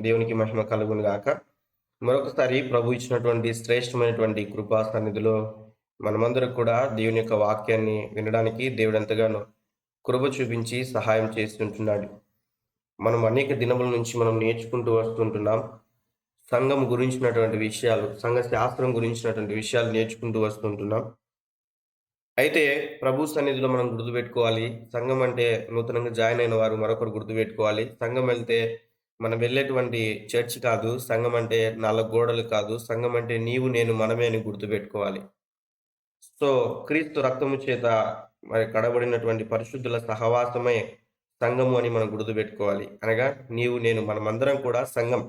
దేవునికి మహిమ కలుగును గాక. మరొకసారి ప్రభు ఇచ్చినటువంటి శ్రేష్టమైనటువంటి కృపా సన్నిధిలో మనమందరం కూడా దేవుని యొక్క వాక్యాన్ని వినడానికి దేవుడు ఎంతగానో కృప చూపించి సహాయం చేస్తుంటున్నాడు. మనం అనేక దినముల నుంచి మనం నేర్చుకుంటూ వస్తుంటున్నాం. సంఘం గురించినటువంటి విషయాలు, సంఘ శాస్త్రం గురించినటువంటి విషయాలు నేర్చుకుంటూ వస్తుంటున్నాం. అయితే ప్రభు సన్నిధిలో మనం గుర్తుపెట్టుకోవాలి. సంఘం అంటే నూతనంగా జాయిన్ అయిన వారు మరొకరు గుర్తుపెట్టుకోవాలి. సంఘం వెళ్తే మనం వెళ్ళేటువంటి చర్చ్ కాదు. సంఘం అంటే 4 గోడలు కాదు. సంఘం అంటే నీవు, నేను, మనమే అని గుర్తుపెట్టుకోవాలి. సో, క్రీస్తు రక్తము చేత మరి కడబడినటువంటి పరిశుద్ధుల సహవాసమే సంఘము అని మనం గుర్తుపెట్టుకోవాలి. అనగా నీవు, నేను మనమందరం కూడా సంఘం.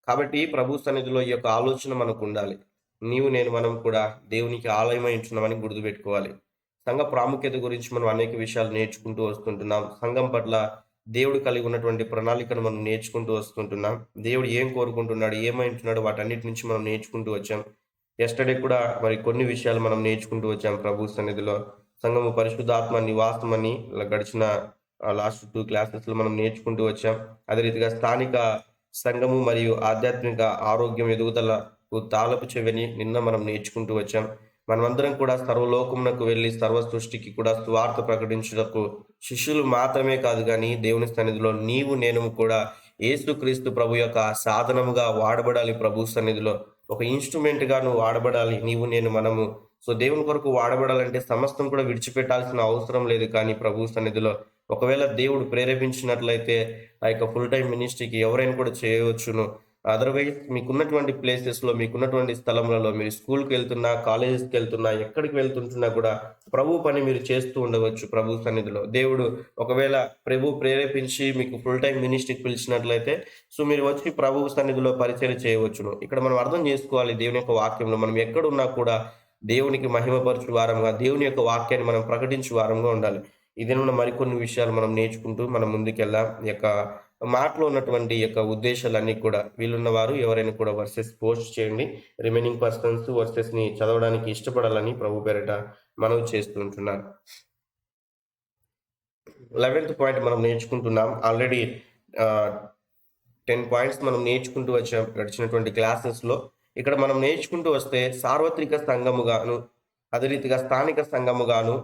కాబట్టి ప్రభు సన్నిధిలో ఈ యొక్క ఆలోచన మనకుండాలి. నీవు, నేను, మనం కూడా దేవునికి ఆలయమై ఉంటున్నామని గుర్తుపెట్టుకోవాలి. సంఘ ప్రాముఖ్యత గురించి మనం అనేక విషయాలు నేర్చుకుంటూ వస్తుంటున్నాం. సంఘం పట్ల దేవుడు కలిగి ఉన్నటువంటి ప్రణాళికను మనం నేర్చుకుంటూ వస్తుంటున్నాం. దేవుడు ఏం కోరుకుంటున్నాడు, ఏమై ఉంటున్నాడో వాటన్నిటి నుంచి మనం నేర్చుకుంటూ వచ్చాం. యెస్టర్‌డే కూడా మరి కొన్ని విషయాలు మనం నేర్చుకుంటూ వచ్చాం ప్రభు సన్నిధిలో. సంఘము పరిశుద్ధాత్మ నివాసమని గడిచిన లాస్ట్ 2 క్లాసెస్‌లో మనం నేర్చుకుంటూ వచ్చాం. అదే రీతిగా స్థానిక సంఘము మరియు ఆధ్యాత్మిక ఆరోగ్యం ఎదుగుదలకు తాళపు చెవిని నిన్న మనం నేర్చుకుంటూ వచ్చాం. మనమందరం కూడా సర్వలోకమునకు వెళ్లి సర్వ సృష్టికి కూడా సువార్త ప్రకటించుటకు శిష్యులు మాత్రమే కాదు గాని దేవుని సన్నిధిలో నీవు, నేను కూడా యేసుక్రీస్తు ప్రభు యొక్క సాధనముగా వాడబడాలి ప్రభు సన్నిధిలో. ఒక ఇన్‌స్ట్రుమెంట్‌గా నువ్వు వాడబడాలి. నీవు, నేను, మనము. సో, దేవుని కొరకు వాడబడాలంటే సమస్తం కూడా విడిచిపెట్టాల్సిన అవసరం లేదు. కానీ ప్రభు సన్నిధిలో ఒకవేళ దేవుడు ప్రేరేపించినట్లయితే ఆ యొక్క ఫుల్ టైమ్ మినిస్ట్రీకి ఎవరైనా కూడా చేయవచ్చును. అదర్‌వైజ్ మీకున్నటువంటి ప్లేసెస్‌లో, మీకున్నటువంటి స్థలములలో మీరు స్కూల్‌కి వెళ్తున్నా, కాలేజెస్‌కి వెళ్తున్నా, ఎక్కడికి వెళ్తుంటున్నా కూడా ప్రభు పని మీరు చేస్తూ ఉండవచ్చు ప్రభు సన్నిధిలో. దేవుడు ఒకవేళ ప్రభు ప్రేరేపించి మీకు ఫుల్ టైమ్ మినిస్ట్రీకి పిలిచినట్లయితే సో, మీరు వచ్చి ప్రభువు సన్నిధిలో పరిచర్య చేయవచ్చును. ఇక్కడ మనం అర్థం చేసుకోవాలి దేవుని యొక్క వాక్యంలో మనం ఎక్కడున్నా కూడా దేవునికి మహిమపరచు వారంగా, దేవుని యొక్క వాక్యాన్ని మనం ప్రకటించు వారంగా ఉండాలి. ఈ దినమున మరికొన్ని విషయాలు మనం నేర్చుకుంటూ మనం ముందుకెళ్దాం. ఈ యొక్క మాటలో ఉన్నటువంటి ఈ యొక్క ఉద్దేశాలన్నీ కూడా వీలున్న వారు ఎవరైనా కూడా వర్సెస్ పోస్ట్ చేయండి. రిమైనింగ్ పర్సన్స్ వర్సెస్‌ని చదవడానికి ఇష్టపడాలని ప్రభు పేరిట మనవి చేస్తూ ఉంటున్నాను. 11th పాయింట్ మనం నేర్చుకుంటున్నాం. ఆల్రెడీ ఆహ్, 10 పాయింట్స్ మనం నేర్చుకుంటూ వచ్చాం గడిచినటువంటి క్లాసెస్‌లో. ఇక్కడ మనం నేర్చుకుంటూ వస్తే సార్వత్రిక సంఘముగాను, అదే రీతిగా స్థానిక సంఘముగాను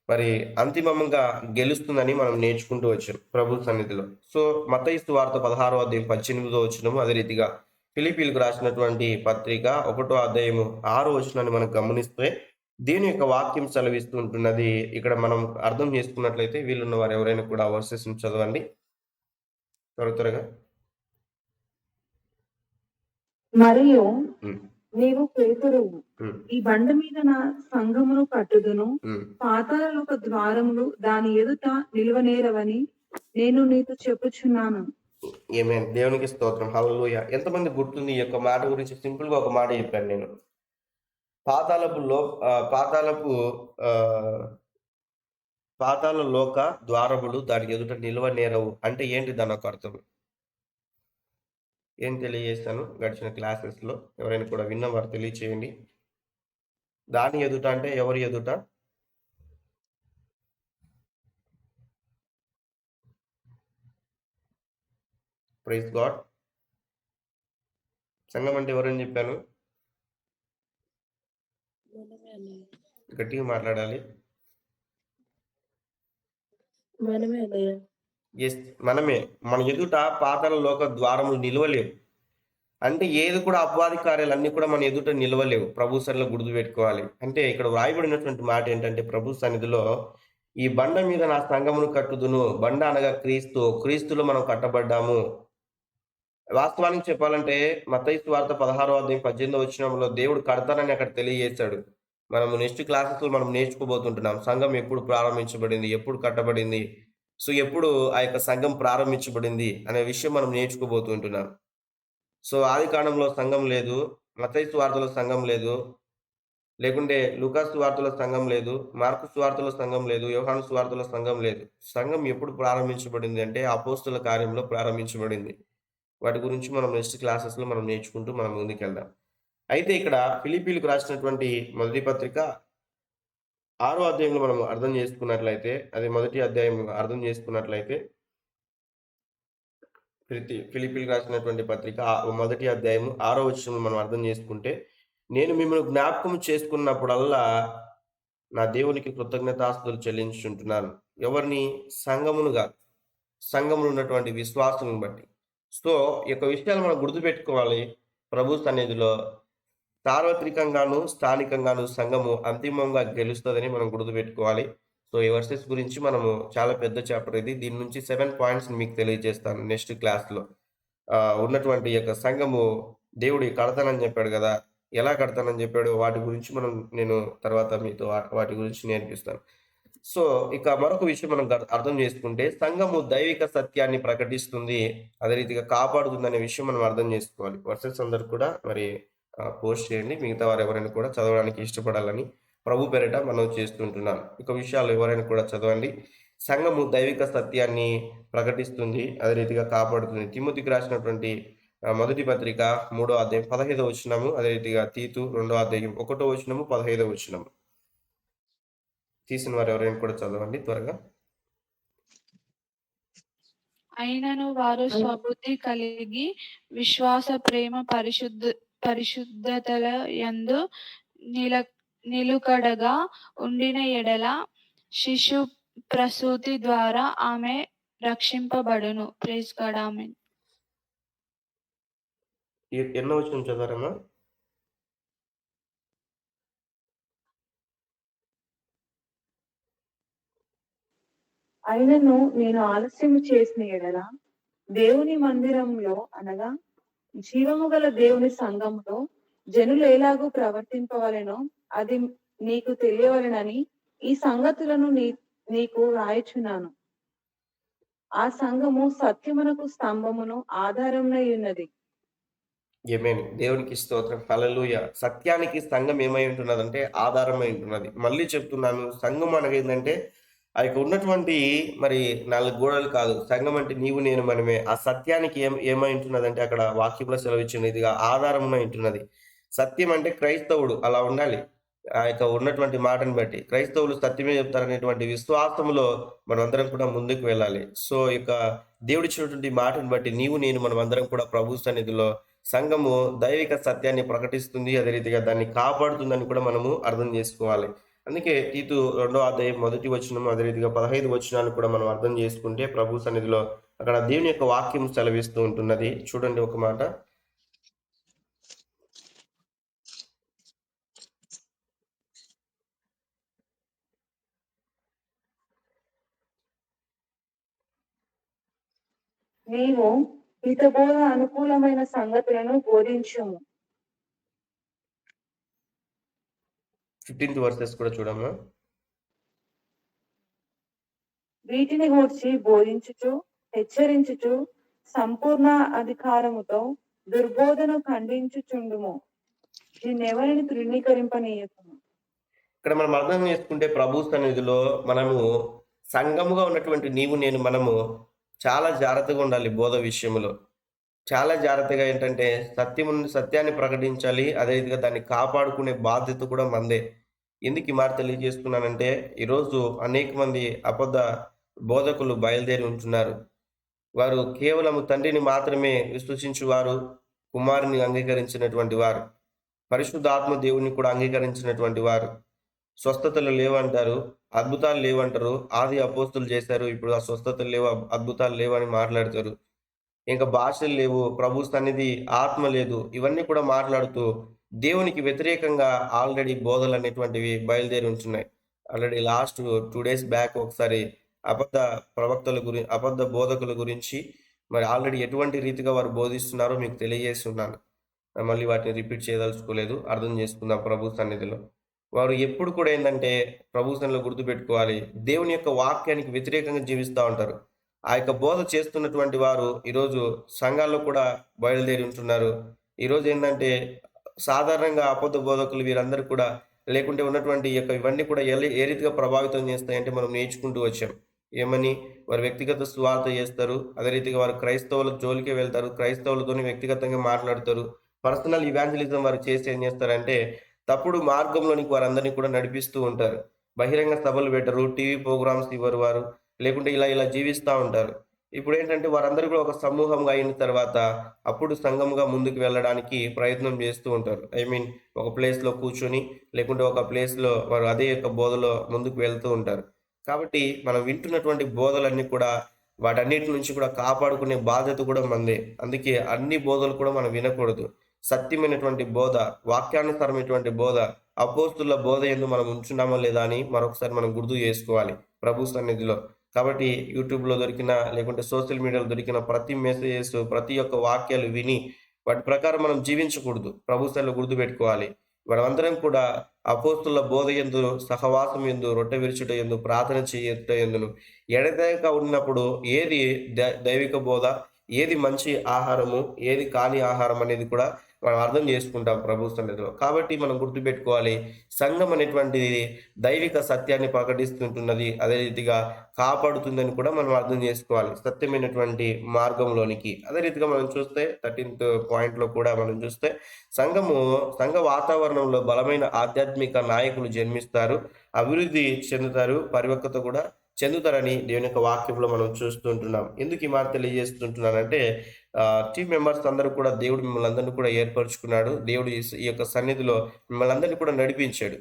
మరి అంతిమంగా గెలుస్తుందని మనం నేర్చుకుంటూ వచ్చాం ప్రభు సన్నిధిలో. సో, మత్తయి సువార్త 16వ అధ్యాయం 18వ వచనము, అదే రీతిగా ఫిలిప్పీలకు రాసినటువంటి పత్రిక 1వ అధ్యాయము 6వ వచనాన్ని మనం గమనిస్తే దేవుని యొక్క వాక్యం సెలవిస్తూ ఉంటున్నది. ఇక్కడ మనం అర్థం చేసుకున్నట్లయితే వీలున్న వారు ఎవరైనా కూడా వర్సెస్‌ని చదవండి త్వరగా. మరియు హ్మ్. నీవు పేతురువు, హ్మ్. ఈ బండ మీద నా సంఘమును కట్టుదును, హ్మ్. పాతాళలోక ద్వారములు దాని ఎదుట నిలువనేరవని నేను నీతో చెప్పుచున్నాను. ఆమేన్. దేవునికి స్తోత్రం. హల్లెలూయా. ఎంతమందికి గుర్తుంది ఈ యొక్క మాట గురించి? సింపుల్‌గా ఒక మాట చెప్పాను నేను. పాతాళపు లో పాతాళపు ఆహ్, పాతాళ లోక ద్వారములు దాని ఎదుట నిలువనేరవు అంటే ఏంటి దానొక అర్థం? ఏం తెలియజేశాను గడిచిన క్లాసెస్‌లో? ఎవరైనా కూడా విన్నవారు తెలియచేయండి. దాని ఎదుట అంటే ఎవరి ఎదుట? Praise God. సంఘం అంటే ఎవరని చెప్పాను? మనమే అన్నయ్య. గట్టిగా మాట్లాడాలి. మనమే అన్నయ్య. యెస్. మనమే. మన ఎదుట పాతాళ లోక ద్వారములు నిలువలేవు. అంటే ఏది కూడా అపవాది కార్యాలన్నీ కూడా మన ఎదుట నిలవలేవు. ప్రభు సన్నిధిలో గుర్తుపెట్టుకోవాలి. అంటే ఇక్కడ వ్రాయబడినటువంటి మాట ఏంటంటే ప్రభు సన్నిధిలో ఈ బండ మీద నా సంఘమును కట్టుదును. బండ అనగా క్రీస్తు. క్రీస్తులో మనం కట్టబడ్డాము. వాస్తవానికి చెప్పాలంటే మత్తయి సువార్త 16వ అధ్యాయం 18వ వచనంలో దేవుడు కడతానని అక్కడ తెలియజేశాడు. మనము నెక్స్ట్ క్లాసెస్‌లో మనం నేర్చుకోబోతుంటున్నాం. సంఘం ఎప్పుడు ప్రారంభించబడింది? ఎప్పుడు కట్టబడింది? సో, ఎప్పుడు ఆ యొక్క సంఘం ప్రారంభించబడింది అనే విషయం మనం నేర్చుకోబోతుంటున్నాం. సో, ఆదికాండంలో సంఘం లేదు. మత్తయి సువార్తలో సంఘం లేదు. లేకుంటే లూకా సువార్తలో సంఘం లేదు. మార్కు సువార్తలో సంఘం లేదు. యోహాను సువార్తలో సంఘం లేదు. సంఘం ఎప్పుడు ప్రారంభించబడింది అంటే అపోస్తల కార్యంలో ప్రారంభించబడింది. వాటి గురించి మనం నెక్స్ట్ క్లాసెస్‌లో మనం నేర్చుకుంటూ మనం ముందుకెళ్దాం. అయితే ఇక్కడ ఫిలిప్పీలకు రాసినటువంటి మొదటి పత్రిక 6వ అధ్యాయంలో మనం అర్థం చేసుకున్నట్లయితే, అది మొదటి అధ్యాయం అర్థం చేసుకున్నట్లయితే ఫిలిప్పీలకు రాసినటువంటి పత్రిక మొదటి అధ్యాయము 6వ వచనం మనం అర్థం చేసుకుంటే, నేను మిమ్మల్ని జ్ఞాపకం చేసుకున్నప్పుడల్లా నా దేవునికి కృతజ్ఞతాస్తుతులు చెల్లించుచుంటున్నాను. ఎవరిని? సంఘమును గాదు. సంఘంలో ఉన్నటువంటి విశ్వాసులను బట్టి. సో, ఈ యొక్క విషయాలు మనం గుర్తుపెట్టుకోవాలి. ప్రభు సన్నిధిలో సార్వత్రికంగాను, స్థానికంగాను సంఘము అంతిమంగా గెలుస్తదని మనం గుర్తుపెట్టుకోవాలి. సో, ఈ వర్సెస్ గురించి మనము చాలా పెద్ద చాప్టర్ ఇది. దీని నుంచి 7 పాయింట్స్ మీకు తెలియజేస్తాను నెక్స్ట్ క్లాస్‌లో. ఉన్నటువంటి ఈ యొక్క సంఘము దేవుడు కడతానని చెప్పాడు గదా! ఎలా కడతానని చెప్పాడో వాటి గురించి నేను తర్వాత మీతో వాటి గురించి నేర్పిస్తాను. సో, ఇక మరొక విషయం మనం అర్థం చేసుకుంటే సంఘము దైవిక సత్యాన్ని ప్రకటిస్తుంది. అదే రీతిగా కాపాడుతుందనే విషయం మనం అర్థం చేసుకోవాలి. వర్సెస్ అందరూ కూడా మరి పోస్ట్ చేయండి. మిగతా వారు ఎవరైనా కూడా చదవడానికి ఇష్టపడాలని ప్రభు పేరిట మనవి చేస్తుంటున్నాను. ఇక విషయాలు ఎవరైనా కూడా చదవండి. సంఘము దైవిక సత్యాన్ని ప్రకటిస్తుంది. అదే రీతిగా కాపాడుతుంది. తిమోతికి రాసినటువంటి మొదటి పత్రిక 3వ అధ్యాయం 15వ వచనము. అదే రీతిగా తీతు 2వ అధ్యాయం 1వ వచనము, 15వ వచనము. తీసిన వారు ఎవరైనా కూడా చదవండి త్వరగా. అయినను వారు స్వబుద్ధి కలిగి విశ్వాస, ప్రేమ, పరిశుద్ధతల యందు నిలుకడగా ఉండిన ఎడల శిశు ప్రసూతి ద్వారా ఆమె రక్షింపబడును. Praise God. ఆమేన్. ఎన్నో వచనం చదవరమ్మా? అయినను నేను ఆలస్యము చేసిన ఎడల దేవుని మందిరంలో అనగా జీవము గల దేవుని సంఘంలో జనులు ఎలాగూ ప్రవర్తింపవలెనో అది నీకు తెలియవలెనని ఈ సంగతులను నీకు రాయచున్నాను. ఆ సంఘము సత్యమునకు స్తంభమును ఆధారమునై ఉన్నది. ఆమేన్. దేవునికి స్తోత్రం. హల్లెలూయా. సత్యానికి సంఘం ఏమై ఉంటున్నదంటే ఆధారమై ఉంటున్నది. మళ్ళీ చెప్తున్నాను, సంఘం అనగా ఏందంటే ఆ యొక్క ఉన్నటువంటి మరి 4 గోడలు కాదు. సంఘం అంటే నీవు నేను మనమే. ఆ సత్యానికి ఏమై ఉంటున్నదంటే అక్కడ వాక్యంలో సెలవిచ్చినదిగా ఆధారమునై ఉంటున్నది. సత్యం అంటే క్రైస్తవుడు అలా ఉండాలి. ఆ యొక్క ఉన్నటువంటి మాటను బట్టి క్రైస్తవులు సత్యమే చెప్తారనేటువంటి విశ్వాసంలో మనమందరం కూడా ముందుకు వెళ్ళాలి. సో, ఇక దేవుడిచ్చినటువంటి మాటను బట్టి నీవు నేను మనమందరం కూడా ప్రభు సన్నిధిలో సంఘము దైవిక సత్యాన్ని ప్రకటిస్తుంది. అదే రీతిగా దాన్ని కాపాడుతుందని కూడా మనము అర్థం చేసుకోవాలి. అందుకే తీతు 2వ అధ్యాయం మొదటి వచనం, అదే రీతిగా 15 వచనాలు కూడా మనం అర్థం చేసుకుంటే ప్రభు సన్నిధిలో అక్కడ దేవుని యొక్క వాక్యం సెలవిస్తూ ఉంటున్నది. చూడండి ఒక మాట. నీవు హితబోధ అనుకూలమైన సంగతులను బోధించుము. 15th వర్సెస్ కూడా చూడమ్మా. వీటిని గూర్చి బోధించుచు హెచ్చరించుచు సంపూర్ణ అధికారముతో దుర్బోధను ఖండించుచుండుము. దీన్నెవరిని తృణీకరింపనీయకుము. ఇక్కడ మనం అర్థం చేసుకుంటే ప్రభు సన్నిధిలో మనము సంఘముగా ఉన్నటువంటి నీవు నేను మనము చాలా జాగ్రత్తగా ఉండాలి. బోధ విషయంలో చాలా జాగ్రత్తగా ఏంటంటే సత్యాన్ని ప్రకటించాలి. అదే రీతిగా దాన్ని కాపాడుకునే బాధ్యత కూడా మనదే. ఎందుకు ఈ మాట తెలియజేస్తున్నానంటే ఈరోజు అనేక మంది అబద్ధ బోధకులు బయలుదేరి ఉంటున్నారు. వారు కేవలం తండ్రిని మాత్రమే విశ్వసించువారు, కుమారుని అంగీకరించినటువంటి వారు, పరిశుద్ధాత్మ దేవుని కూడా అంగీకరించినటువంటి వారు. స్వస్థతలు లేవంటారు, అద్భుతాలు లేవంటారు. ఆది అపోస్తులు చేశారు, ఇప్పుడు ఆ స్వస్థతలు లేవు, అద్భుతాలు లేవు అని మాట్లాడతారు. ఇంకా భాషలు లేవు, ప్రభు సన్నిధి ఆత్మ లేదు, ఇవన్నీ కూడా మాట్లాడుతూ దేవునికి వ్యతిరేకంగా ఆల్రెడీ బోధలు అనేటువంటివి బయలుదేరి ఉంటున్నాయి. ఆల్రెడీ లాస్ట్ 2 డేస్ బ్యాక్ ఒకసారి అబద్ధ బోధకుల గురించి మరి ఆల్రెడీ ఎటువంటి రీతిగా వారు బోధిస్తున్నారో మీకు తెలియజేసి ఉన్నాను. మళ్ళీ వాటిని రిపీట్ చేయదలుచుకోలేదు. అర్థం చేసుకుందాం ప్రభు సన్నిధిలో. వారు ఎప్పుడు కూడా ఏంటంటే ప్రభు సన్నిధిలో గుర్తుపెట్టుకోవాలి, దేవుని యొక్క వాక్యానికి వ్యతిరేకంగా జీవిస్తూ ఉంటారు. ఆ యొక్క బోధ చేస్తున్నటువంటి వారు ఈరోజు సంఘాల్లో కూడా బయలుదేరి ఉంటున్నారు. ఈరోజు ఏంటంటే సాధారణంగా అబద్ధ బోధకులు వీరందరూ కూడా లేకుంటే ఉన్నటువంటి యొక్క ఇవన్నీ కూడా ఏ రీతిగా ప్రభావితం చేస్తాయంటే మనం నేర్చుకుంటూ వచ్చాం. ఏమని? వారు వ్యక్తిగత సువార్త చేస్తారు. అదే రీతిగా వారు క్రైస్తవుల జోలికే వెళ్తారు. క్రైస్తవులతోని వ్యక్తిగతంగా మాట్లాడతారు. పర్సనల్ ఇవాంజలిజం వారు చేసి ఏం చేస్తారంటే తప్పుడు మార్గంలోనికి వారందరినీ కూడా నడిపిస్తూ ఉంటారు. బహిరంగ సభలు పెట్టరు, టీవీ ప్రోగ్రామ్స్ ఇవ్వరు వారు, లేకుంటే ఇలా జీవిస్తూ ఉంటారు. ఇప్పుడు ఏంటంటే వారందరూ కూడా ఒక సమూహంగా అయిన తర్వాత అప్పుడు సంఘంగా ముందుకు వెళ్ళడానికి ప్రయత్నం చేస్తూ ఉంటారు. ఐ మీన్ ఒక ప్లేస్‌లో కూర్చొని లేకుంటే ఒక ప్లేస్‌లో వారు అదే యొక్క బోధలో ముందుకు వెళ్తూ ఉంటారు. కాబట్టి మనం వింటున్నటువంటి బోధలన్నీ కూడా వాటన్నిటి నుంచి కూడా కాపాడుకునే బాధ్యత కూడా మనదే. అందుకే అన్ని బోధలు కూడా మనం వినకూడదు. సత్యమైనటువంటి బోధ, వాక్యానుసారమైనటువంటి బోధ, అపోస్తుల బోధ యందు మనం ఉంచున్నామా లేదా అని మరొకసారి మనం గుర్తు చేసుకోవాలి ప్రభు సన్నిధిలో. కాబట్టి యూట్యూబ్‌లో దొరికిన లేకుంటే సోషల్ మీడియాలో దొరికిన ప్రతి మెసేజెస్, ప్రతి ఒక్క వాక్యాలు విని వాటి ప్రకారం మనం జీవించకూడదు. ప్రభు సన్నిధిలో గుర్తుపెట్టుకోవాలి. మనమందరం కూడా అపోస్తుల బోధ యందు, సహవాసం యందు, రొట్టె విరుచుట యందు, ప్రార్థన చేయుట యందును ఎడతెగక ఉన్నప్పుడు ఏది దైవిక బోధ, ఏది మంచి ఆహారము, ఏది కాని ఆహారం అనేది కూడా మనం అర్థం చేసుకుంటాం ప్రభు సన్నిధిలో. కాబట్టి మనం గుర్తుపెట్టుకోవాలి. సంఘం అనేటువంటిది దైవిక సత్యాన్ని ప్రకటిస్తుంటున్నది. అదే రీతిగా కాపాడుతుందని కూడా మనం అర్థం చేసుకోవాలి. సత్యమైనటువంటి మార్గంలోనికి. అదే రీతిగా మనం చూస్తే 13థ్ పాయింట్‌లో కూడా మనం చూస్తే సంఘ వాతావరణంలో బలమైన ఆధ్యాత్మిక నాయకులు జన్మిస్తారు. అభివృద్ధి చెందుతారు. పరిపక్వత కూడా చెందుతారని దేవుని యొక్క వాక్యంలో మనం చూస్తూ ఉంటున్నాం. ఎందుకు ఈ మాట తెలియజేస్తుంటున్నానంటే టీమ్ మెంబర్స్ అందరూ కూడా దేవుడు మిమ్మల్ని అందరిని కూడా ఏర్పరచుకున్నాడు. దేవుడు ఈ యొక్క సన్నిధిలో మిమ్మల్ని అందరిని కూడా నడిపించాడు.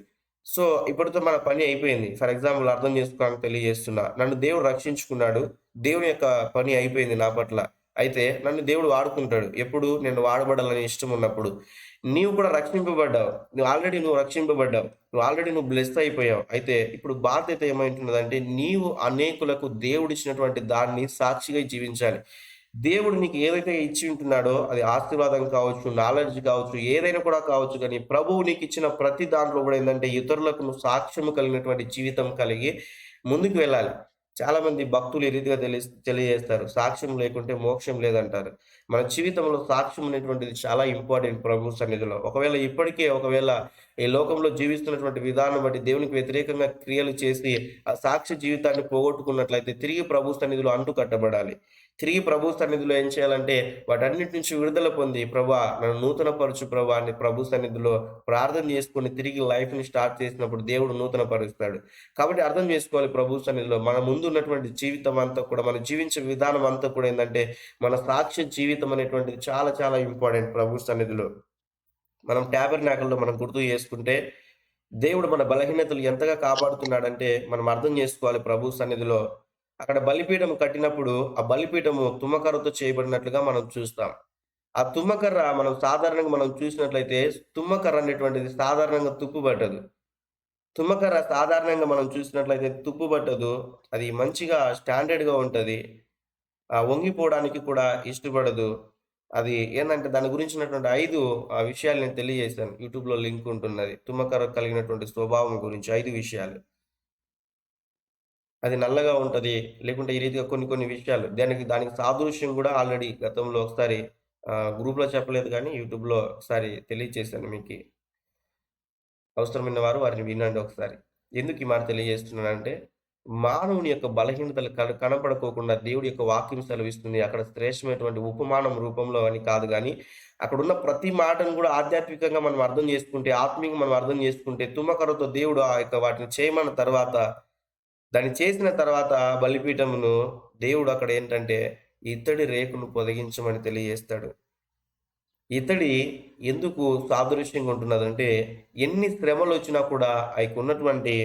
సో, ఇప్పటితో మన పని అయిపోయింది. ఫర్ ఎగ్జాంపుల్ అర్థం చేసుకోవడానికి తెలియజేస్తున్నా. నన్ను దేవుడు రక్షించుకున్నాడు. దేవుని యొక్క పని అయిపోయింది నా పట్ల. అయితే నన్ను దేవుడు వాడుకుంటాడు. ఎప్పుడు? నేను వాడబడాలని ఇష్టం ఉన్నప్పుడు. నీవు కూడా రక్షింపబడ్డావు. నువ్వు రక్షింపబడ్డావు. నువ్వు బ్లెస్ అయిపోయావు. అయితే ఇప్పుడు బాధ్యత ఏమైంటున్నదంటే నీవు అనేకులకు దేవుడిచ్చినటువంటి దాన్ని సాక్షిగా జీవించాలి. దేవుడు నీకు ఏదైతే ఇచ్చి ఉంటున్నాడో అది ఆశీర్వాదం కావచ్చు, నాలెడ్జ్ కావచ్చు, ఏదైనా కూడా కావచ్చు గానీ ప్రభువు నీకిచ్చిన ప్రతి దాంట్లో కూడా ఏందంటే ఇతరులకు నువ్వు సాక్ష్యము కలిగినటువంటి జీవితం కలిగి ముందుకు వెళ్ళాలి. చాలామంది భక్తులు ఈ రీతిగా తెలియజేస్తారు. సాక్ష్యం లేకుంటే మోక్షం లేదంటారు. మన జీవితంలో సాక్ష్యం అనేటువంటిది చాలా ఇంపార్టెంట్ ప్రభు సన్నిధిలో. ఒకవేళ ఈ లోకంలో జీవిస్తున్నటువంటి విధానం బట్టి దేవునికి వ్యతిరేకంగా క్రియలు చేసి ఆ సాక్ష్య జీవితాన్ని పోగొట్టుకున్నట్లయితే తిరిగి ప్రభు సన్నిధిలో అంటుకట్టబడాలి. తిరిగి ప్రభు సన్నిధిలో ఏం చేయాలంటే వాటన్నిటి నుంచి విడుదల పొంది ప్రభా నన్ను నూతనపరచు ప్రభా అని ప్రభు సన్నిధిలో ప్రార్థన చేసుకొని తిరిగి లైఫ్‌ని స్టార్ట్ చేసినప్పుడు దేవుడు నూతనపరుస్తాడు. కాబట్టి అర్థం చేసుకోవాలి ప్రభు సన్నిధిలో మన ముందు ఉన్నటువంటి జీవితం అంతా కూడా మనం జీవించే విధానం అంతా కూడా ఏందంటే మన సాక్ష్య జీవితం అనేటువంటిది చాలా చాలా ఇంపార్టెంట్ ప్రభు సన్నిధిలో. మనం టాబర్నాకిల్‌లో మనం గుర్తు చేసుకుంటే దేవుడు మన బలహీనతలు ఎంతగా కాపాడుతున్నాడంటే మనం అర్థం చేసుకోవాలి ప్రభు సన్నిధిలో. అక్కడ బలిపీఠం కట్టినప్పుడు ఆ బలిపీఠము తుమ్మకర్రతో చేయబడినట్లుగా మనం చూస్తాం. ఆ తుమ్మకర్ర మనం చూసినట్లయితే తుమ్మకర్ర అనేటువంటిది సాధారణంగా తుప్పుపట్టదు. తుమ్మకర్ర సాధారణంగా మనం చూసినట్లయితే తుప్పుపట్టదు. అది మంచిగా స్టాండర్డ్‌గా ఉంటది. వంగిపోవడానికి కూడా ఇష్టపడదు. అది ఏందంటే దాని గురించినటువంటి 5 విషయాలు నేను తెలియజేశాను. యూట్యూబ్‌లో లింక్ ఉంటున్నది. తుమ్మకర్ర కలిగినటువంటి స్వభావం గురించి 5 విషయాలు. అది నల్లగా ఉంటది. లేకుంటే ఈ రీతిగా కొన్ని కొన్ని విషయాలు. దానికి సాదృశ్యం గూడా ఆల్రెడీ గతంలో ఒకసారి గ్రూప్‌లో చెప్పలేదు గానీ యూట్యూబ్‌లో ఒకసారి తెలియచేశాను మీకి. అవసరమైన వారు వారిని వినండి ఒకసారి. ఎందుకు ఈ మాట తెలియజేస్తున్నానంటే, మానవుని యొక్క బలహీనతలు కనపడుకోకుండా దేవుడి యొక్క వాక్యం సెలవిస్తుంది. అక్కడ శ్రేష్టమైనటువంటి ఉపమానం రూపంలో అని కాదు గానీ, అక్కడున్న ప్రతి మాటను గూడా ఆధ్యాత్మికంగా మనం అర్థం చేసుకుంటే, ఆత్మీయంగా మనం అర్థం చేసుకుంటే, తుమ్మకర్రతో దేవుడు ఆ యొక్క వాటిని చేయమన్న తర్వాత దాన్ని చేసిన తర్వాత బలిపీఠమును దేవుడు అక్కడ ఏంటంటే, ఇత్తడి రేకును పొదిగించమని తెలియజేస్తాడు. ఇత్తడి ఎందుకు సాదృశ్యంగా ఉంటున్నదంటే, ఎన్ని శ్రమలొచ్చినా కూడా ఆయనకున్నటువంటి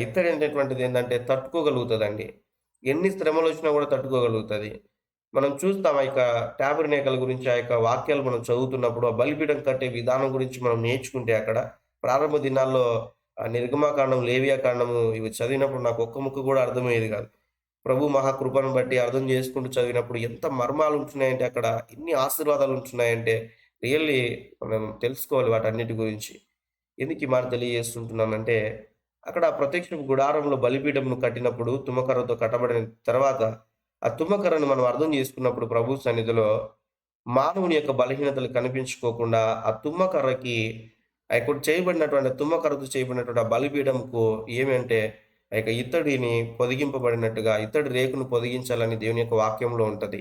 ఇత్తడి అనేటువంటిది ఏందంటే తట్టుకోగలుగుతదండి. ఎన్ని శ్రమలొచ్చినా కూడా తట్టుకోగలుగుతది. మనం చూస్తాం ఆ యొక్క టాబర్నేకల్ గురించి, ఆ యొక్క వాక్యాలు మనం చదువుతున్నప్పుడు, ఆ బలిపీఠం కట్టే విధానం గురించి మనం నేర్చుకుంటే అక్కడ ప్రారంభ దినాల్లో నిర్గమాకాండం, లేవియాకాండము ఇవి చదివినప్పుడు నాకు ఒక్క ముక్క కూడా అర్థమయ్యేది కాదు. ప్రభు మహాకృపను బట్టి అర్థం చేసుకుంటూ చదివినప్పుడు ఎంత మర్మాలుంటున్నాయంటే అక్కడ, ఎన్ని ఆశీర్వాదాలుంటున్నాయంటే రియల్లీ మనం తెలుసుకోవాలి వాటన్నిటి గురించి. ఎందుకు ఈ మాట తెలియజేస్తుంటున్నానంటే, అక్కడ ప్రత్యక్షపు గుడారంలో బలిపీఠమును కట్టినప్పుడు తుమ్మకర్రతో కట్టబడిన తర్వాత, ఆ తుమ్మకర్రను మనం అర్థం చేసుకున్నప్పుడు ప్రభు సన్నిధిలో మానవుని యొక్క బలహీనతలు కనిపించుకోకుండా ఆ తుమ్మకర్రకి తుమ్మకర్రతో చేయబడినటువంటి ఆ బలిపీఠంకు ఏమంటే ఆ యొక్క ఇత్తడిని పొదిగింపబడినట్టుగా ఇత్తడి రేకును పొదిగించాలని దేవుని యొక్క వాక్యంలో ఉంటది.